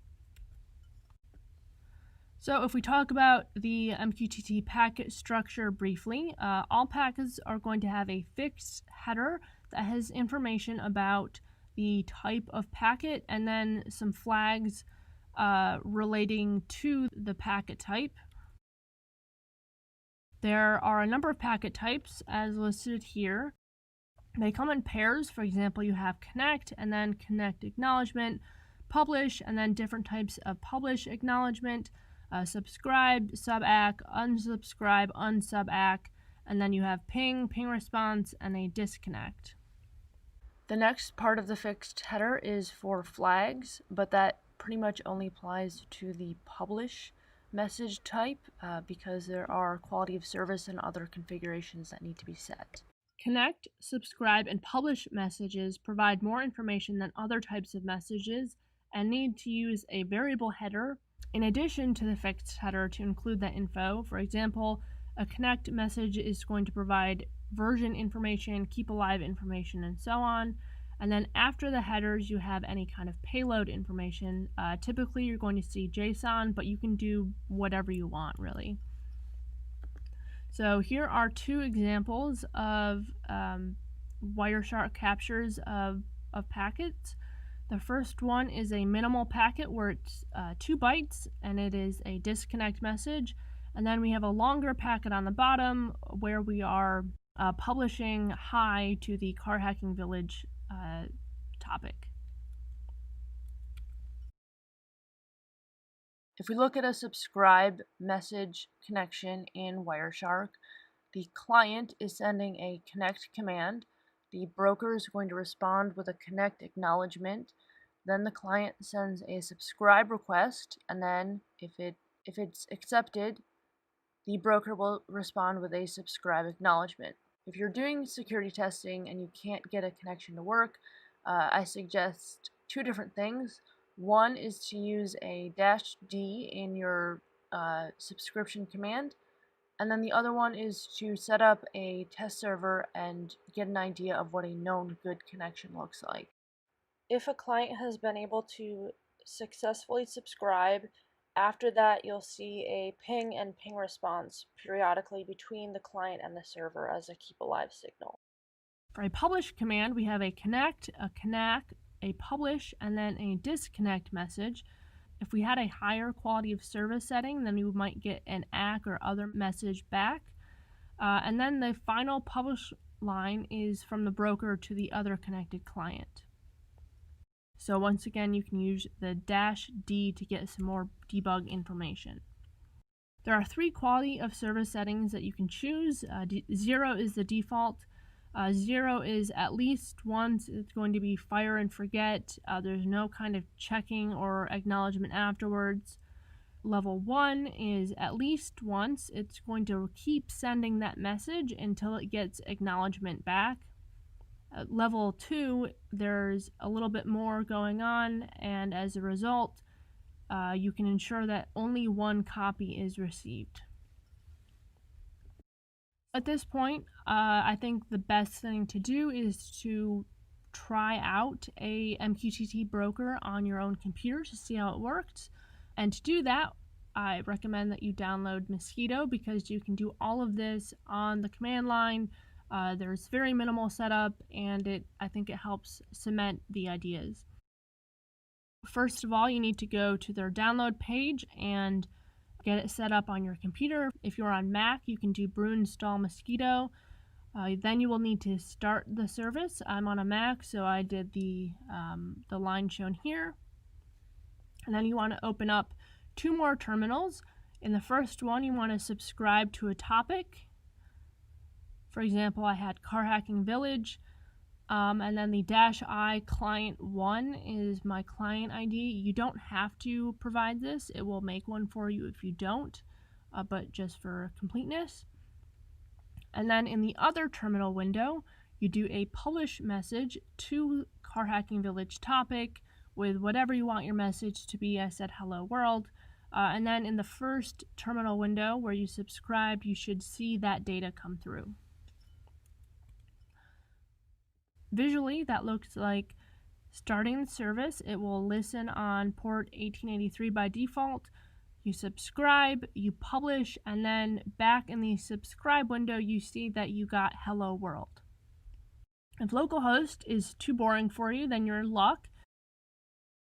So if we talk about the MQTT packet structure briefly, all packets are going to have a fixed header that has information about the type of packet and then some flags relating to the packet type. There are a number of packet types as listed here. They come in pairs. For example, you have connect and then connect acknowledgement, publish, and then different types of publish acknowledgement, subscribe, suback, unsubscribe, unsuback, and then you have ping response, and a disconnect. The next part of the fixed header is for flags, but that pretty much only applies to the publish message type because there are quality of service and other configurations that need to be set. Connect, subscribe, and publish messages provide more information than other types of messages and need to use a variable header in addition to the fixed header to include that info. For example, a connect message is going to provide version information, keep alive information, and so on. And then after the headers, you have any kind of payload information. Typically, you're going to see JSON, but you can do whatever you want, really. So here are two examples of Wireshark captures of packets. The first one is a minimal packet where it's 2 bytes, and it is a disconnect message. And then we have a longer packet on the bottom where we are publishing hi to the Car Hacking Village topic. If we look at a subscribe message connection in Wireshark, the client is sending a connect command. The broker is going to respond with a connect acknowledgement. Then the client sends a subscribe request, and then if it's accepted, the broker will respond with a subscribe acknowledgement. If you're doing security testing and you can't get a connection to work, I suggest 2 different things. One is to use a -d in your subscription command, and then the other one is to set up a test server and get an idea of what a known good connection looks like. If a client has been able to successfully subscribe, after that you'll see a ping and ping response periodically between the client and the server as a keep alive signal. For a publish command, we have a connect, a publish, and then a disconnect message. If we had a higher quality of service setting, then we might get an ACK or other message back. And then the final publish line is from the broker to the other connected client. So once again, you can use the -d to get some more debug information. There are 3 quality of service settings that you can choose. 0 is the default. 0 is at least once. It's going to be fire and forget. There's no kind of checking or acknowledgement afterwards. Level 1 is at least once. It's going to keep sending that message until it gets acknowledgement back. Level 2, there's a little bit more going on, and as a result, you can ensure that only 1 copy is received. At this point, I think the best thing to do is to try out a MQTT broker on your own computer to see how it works. And to do that, I recommend that you download Mosquito because you can do all of this on the command line. There's very minimal setup, and I think it helps cement the ideas. First of all, you need to go to their download page and get it set up on your computer. If you're on Mac, you can do brew install Mosquito. Then you will need to start the service. I'm on a Mac, so I did the line shown here. And then you want to open up 2 more terminals. In the first one, you want to subscribe to a topic. For example, I had Car Hacking Village, and then the -i client 1 is my client ID. You don't have to provide this. It will make one for you if you don't, but just for completeness. And then in the other terminal window, you do a publish message to Car Hacking Village topic with whatever you want your message to be. I said hello world. And then in the first terminal window where you subscribed, you should see that data come through. Visually, that looks like starting the service. It will listen on port 1883 by default. You subscribe, you publish, and then back in the subscribe window, you see that you got hello world. If localhost is too boring for you, then you're in luck.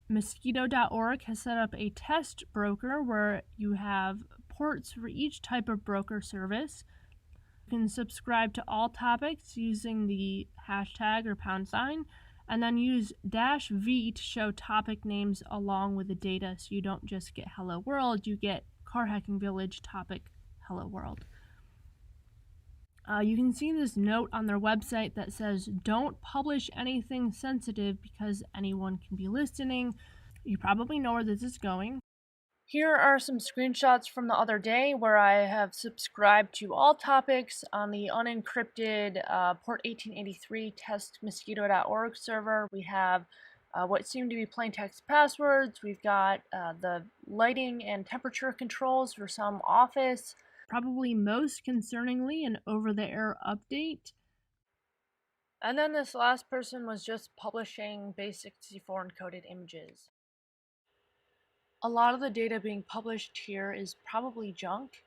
Mosquito.org has set up a test broker where you have ports for each type of broker service. You can subscribe to all topics using the hashtag or #, and then use -v to show topic names along with the data, so you don't just get hello world, you get Car Hacking Village topic hello world. You can see this note on their website that says, "Don't publish anything sensitive because anyone can be listening." You probably know where this is going. Here are some screenshots from the other day where I have subscribed to all topics on the unencrypted port 1883 testmosquito.org server. We have what seem to be plain text passwords. We've got the lighting and temperature controls for some office. Probably most concerningly, an over-the-air update. And then this last person was just publishing basic C4 encoded images. A lot of the data being published here is probably junk.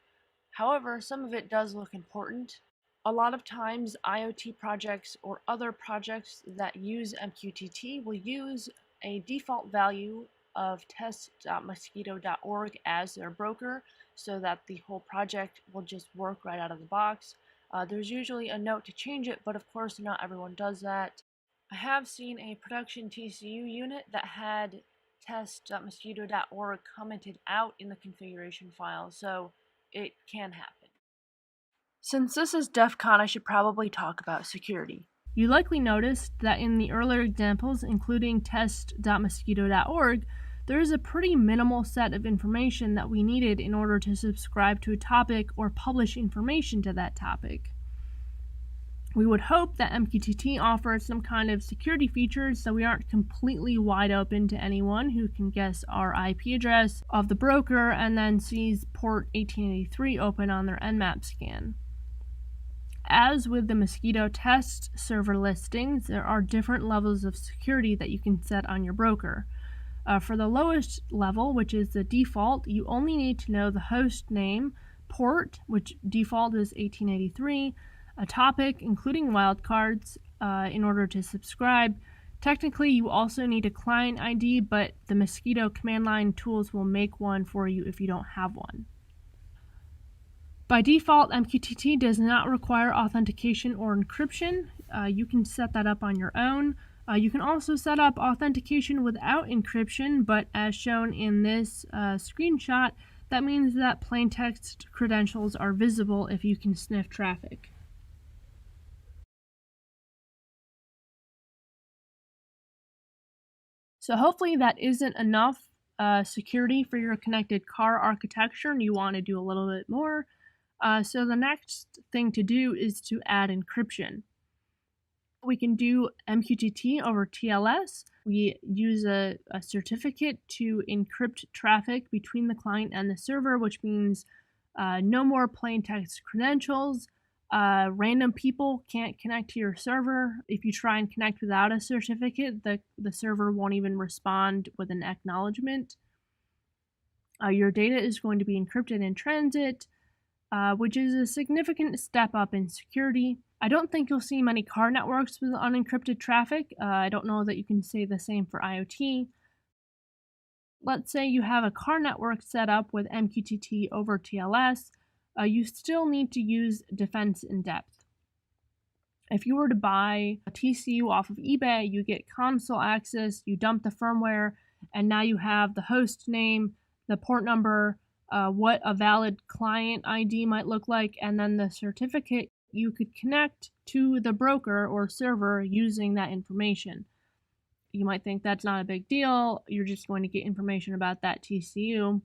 However, some of it does look important. A lot of times, IoT projects or other projects that use MQTT will use a default value of test.mosquito.org as their broker so that the whole project will just work right out of the box. There's usually a note to change it, but of course not everyone does that. I have seen a production TCU unit that had test.mosquito.org commented out in the configuration file, so it can happen. Since this is DEF CON, I should probably talk about security. You likely noticed that in the earlier examples, including test.mosquito.org, there is a pretty minimal set of information that we needed in order to subscribe to a topic or publish information to that topic. We would hope that MQTT offers some kind of security features so we aren't completely wide open to anyone who can guess our IP address of the broker and then sees port 1883 open on their Nmap scan. As with the Mosquito test server listings, there are different levels of security that you can set on your broker. For the lowest level, which is the default, you only need to know the host name, port, which default is 1883, a topic, including wildcards, in order to subscribe. Technically, you also need a client ID, but the Mosquito command line tools will make one for you if you don't have one. By default, MQTT does not require authentication or encryption. You can set that up on your own. You can also set up authentication without encryption, but as shown in this screenshot, that means that plain text credentials are visible if you can sniff traffic. So hopefully that isn't enough security for your connected car architecture and you want to do a little bit more. So the next thing to do is to add encryption. We can do MQTT over TLS. We use a certificate to encrypt traffic between the client and the server, which means no more plain text credentials. Random people can't connect to your server. If you try and connect without a certificate, the server won't even respond with an acknowledgement. Your data is going to be encrypted in transit, which is a significant step up in security. I don't think you'll see many car networks with unencrypted traffic. I don't know that you can say the same for IoT. Let's say you have a car network set up with MQTT over TLS. You still need to use defense in depth. If you were to buy a TCU off of eBay, you get console access, you dump the firmware, and now you have the host name, the port number, what a valid client ID might look like, and then the certificate. You could connect to the broker or server using that information. You might think that's not a big deal, you're just going to get information about that TCU.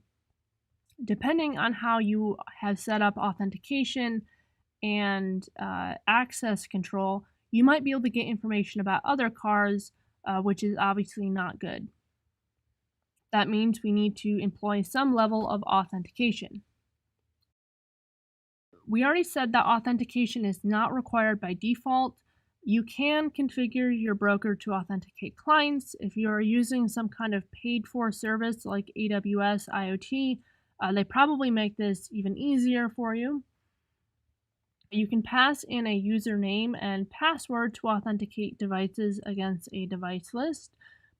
Depending on how you have set up authentication and access control, you might be able to get information about other cars, which is obviously not good. That means we need to employ some level of authentication. We already said that authentication is not required by default. You can configure your broker to authenticate clients. If you are using some kind of paid-for service like AWS IoT, they probably make this even easier for you. You can pass in a username and password to authenticate devices against a device list,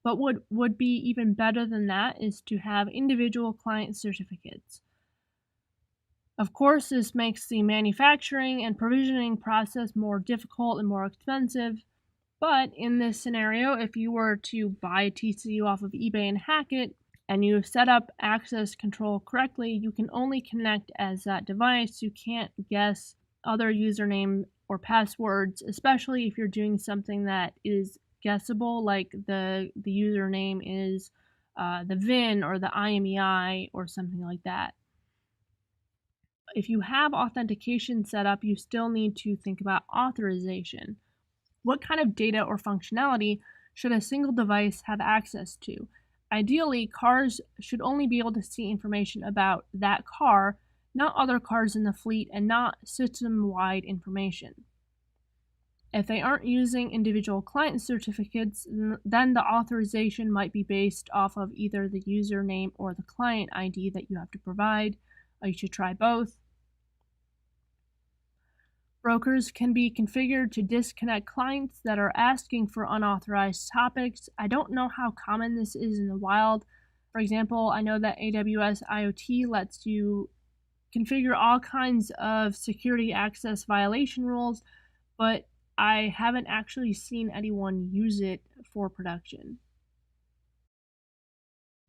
but what would be even better than that is to have individual client certificates. Of course, this makes the manufacturing and provisioning process more difficult and more expensive, but in this scenario, if you were to buy a TCU off of eBay and hack it, and you set up access control correctly, you can only connect as that device. You can't guess other username or passwords, especially if you're doing something that is guessable, like the username is the VIN or the IMEI or something like that. If you have authentication set up, you still need to think about authorization. What kind of data or functionality should a single device have access to? Ideally, cars should only be able to see information about that car, not other cars in the fleet, and not system-wide information. If they aren't using individual client certificates, then the authorization might be based off of either the username or the client ID that you have to provide. You should try both. Brokers can be configured to disconnect clients that are asking for unauthorized topics. I don't know how common this is in the wild. For example, I know that AWS IoT lets you configure all kinds of security access violation rules, but I haven't actually seen anyone use it for production.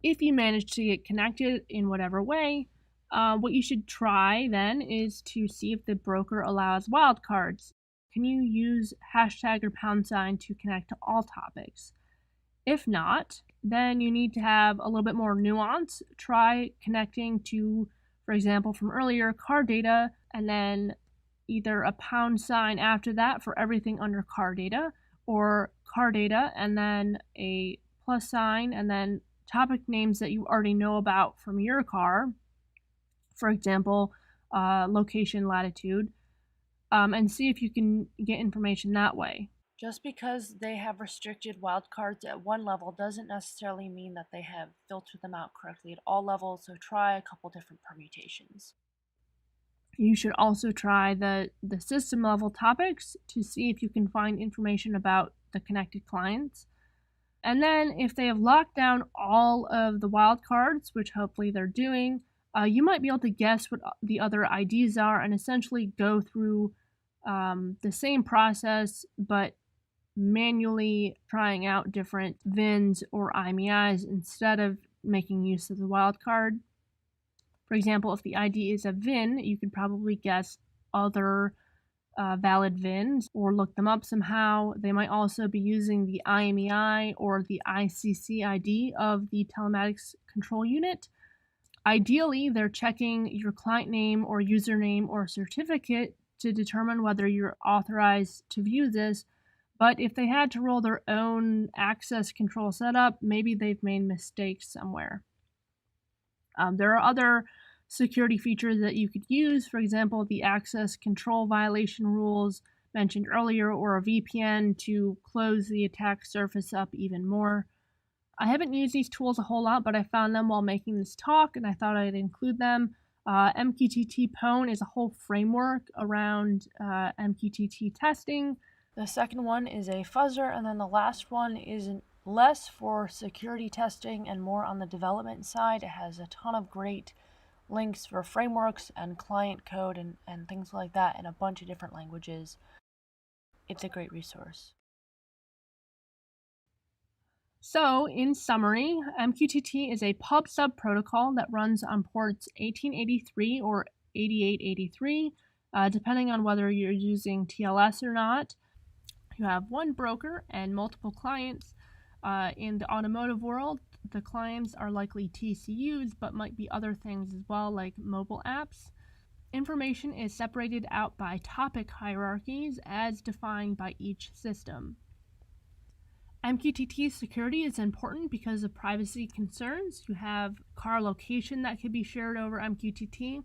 If you manage to get connected in whatever way, what you should try then is to see if the broker allows wildcards. Can you use hashtag or # to connect to all topics? If not, then you need to have a little bit more nuance. Try connecting to, for example, from earlier, car data, and then either a # after that for everything under car data, or car data and then a +, and then topic names that you already know about from your car, for example, location, latitude, and see if you can get information that way. Just because they have restricted wildcards at one level doesn't necessarily mean that they have filtered them out correctly at all levels, so try a couple different permutations. You should also try the system level topics to see if you can find information about the connected clients. And then if they have locked down all of the wildcards, which hopefully they're doing, you might be able to guess what the other IDs are and essentially go through the same process, but manually trying out different VINs or IMEIs instead of making use of the wildcard. For example, if the ID is a VIN, you could probably guess other valid VINs or look them up somehow. They might also be using the IMEI or the ICC ID of the telematics control unit. Ideally, they're checking your client name or username or certificate to determine whether you're authorized to view this. But if they had to roll their own access control setup, maybe they've made mistakes somewhere. There are other security features that you could use, for example, the access control violation rules mentioned earlier, or a VPN to close the attack surface up even more. I haven't used these tools a whole lot, but I found them while making this talk, and I thought I'd include them. MQTT Pwn is a whole framework around MQTT testing. The second one is a fuzzer, and then the last one is less for security testing and more on the development side. It has a ton of great links for frameworks and client code and things like that in a bunch of different languages. It's a great resource. So, in summary, MQTT is a pub-sub protocol that runs on ports 1883 or 8883, depending on whether you're using TLS or not. You have one broker and multiple clients. In the automotive world, the clients are likely TCUs, but might be other things as well, like mobile apps. Information is separated out by topic hierarchies as defined by each system. MQTT security is important because of privacy concerns. You have car location that can be shared over MQTT.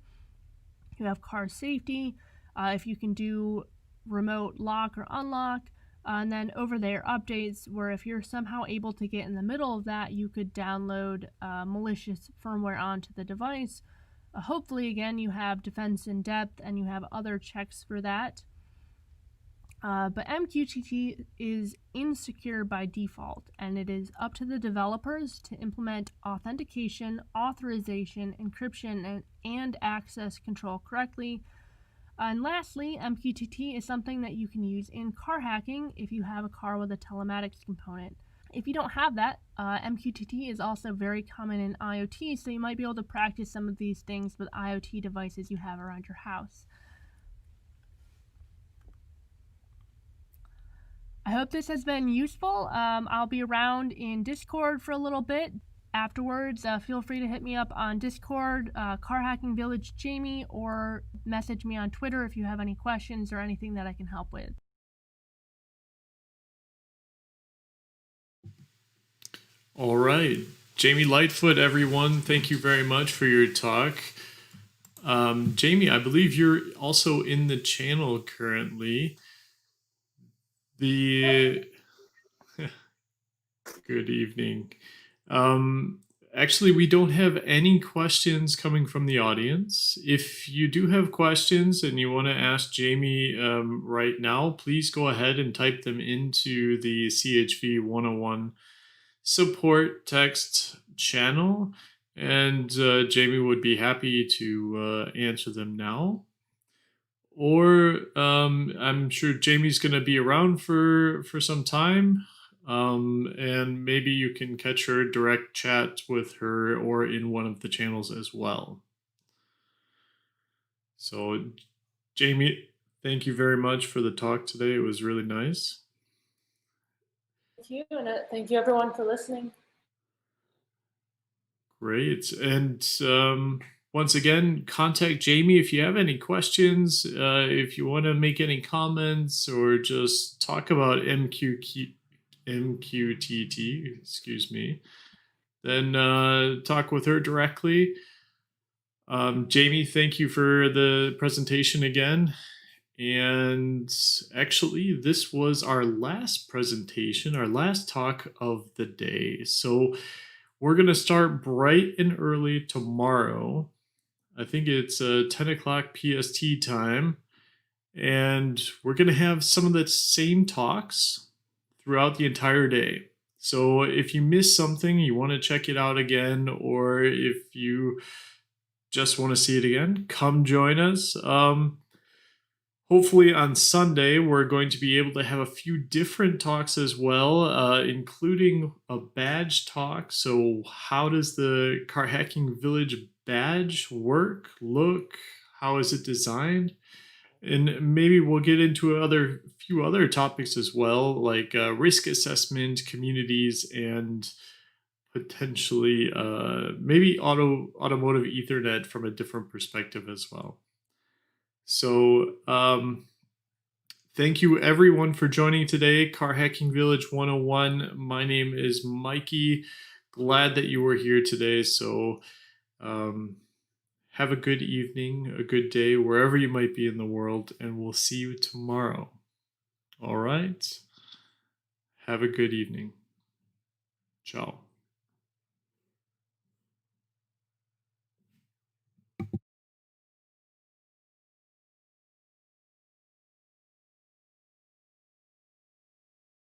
You have car safety, if you can do remote lock or unlock. And then over there, updates, where if you're somehow able to get in the middle of that, you could download malicious firmware onto the device. Hopefully, again, you have defense in depth and you have other checks for that. But MQTT is insecure by default, and it is up to the developers to implement authentication, authorization, encryption, and access control correctly. And lastly, MQTT is something that you can use in car hacking if you have a car with a telematics component. If you don't have that, MQTT is also very common in IoT, so you might be able to practice some of these things with IoT devices you have around your house. I hope this has been useful. I'll be around in Discord for a little bit. Afterwards, feel free to hit me up on Discord, Car Hacking Village Jamie, or message me on Twitter if you have any questions or anything that I can help with. All right. Jamie Lightfoot, everyone, thank you very much for your talk. Jamie, I believe you're also in the channel currently. Good evening. Actually, we don't have any questions coming from the audience. If you do have questions and you want to ask Jamie right now, please go ahead and type them into the CHV101 support text channel, and Jamie would be happy to answer them now. Or I'm sure Jamie's going to be around for some time, and maybe you can catch her direct chat with her or in one of the channels as well. So, Jamie, thank you very much for the talk today. It was really nice. Thank you, and thank you everyone for listening. Great. And once again, contact Jamie if you have any questions, if you want to make any comments or just talk about MQTT, excuse me, then talk with her directly. Jamie, thank you for the presentation again. And actually, this was our last presentation, our last talk of the day. So we're going to start bright and early tomorrow. I think it's 10 o'clock PST time. And we're going to have some of the same talks throughout the entire day. So if you missed something, you want to check it out again, or if you just want to see it again, come join us. Hopefully on Sunday, we're going to be able to have a few different talks as well, including a badge talk. So how does the Car Hacking Village badge work, look? How is it designed? And maybe we'll get into a few other topics as well, like risk assessment, communities, and potentially maybe automotive Ethernet from a different perspective as well. So thank you everyone for joining today, Car Hacking Village 101. My name is Mikey. Glad that you were here today. So have a good evening, a good day, wherever you might be in the world, and we'll see you tomorrow. All right? Have a good evening. Ciao.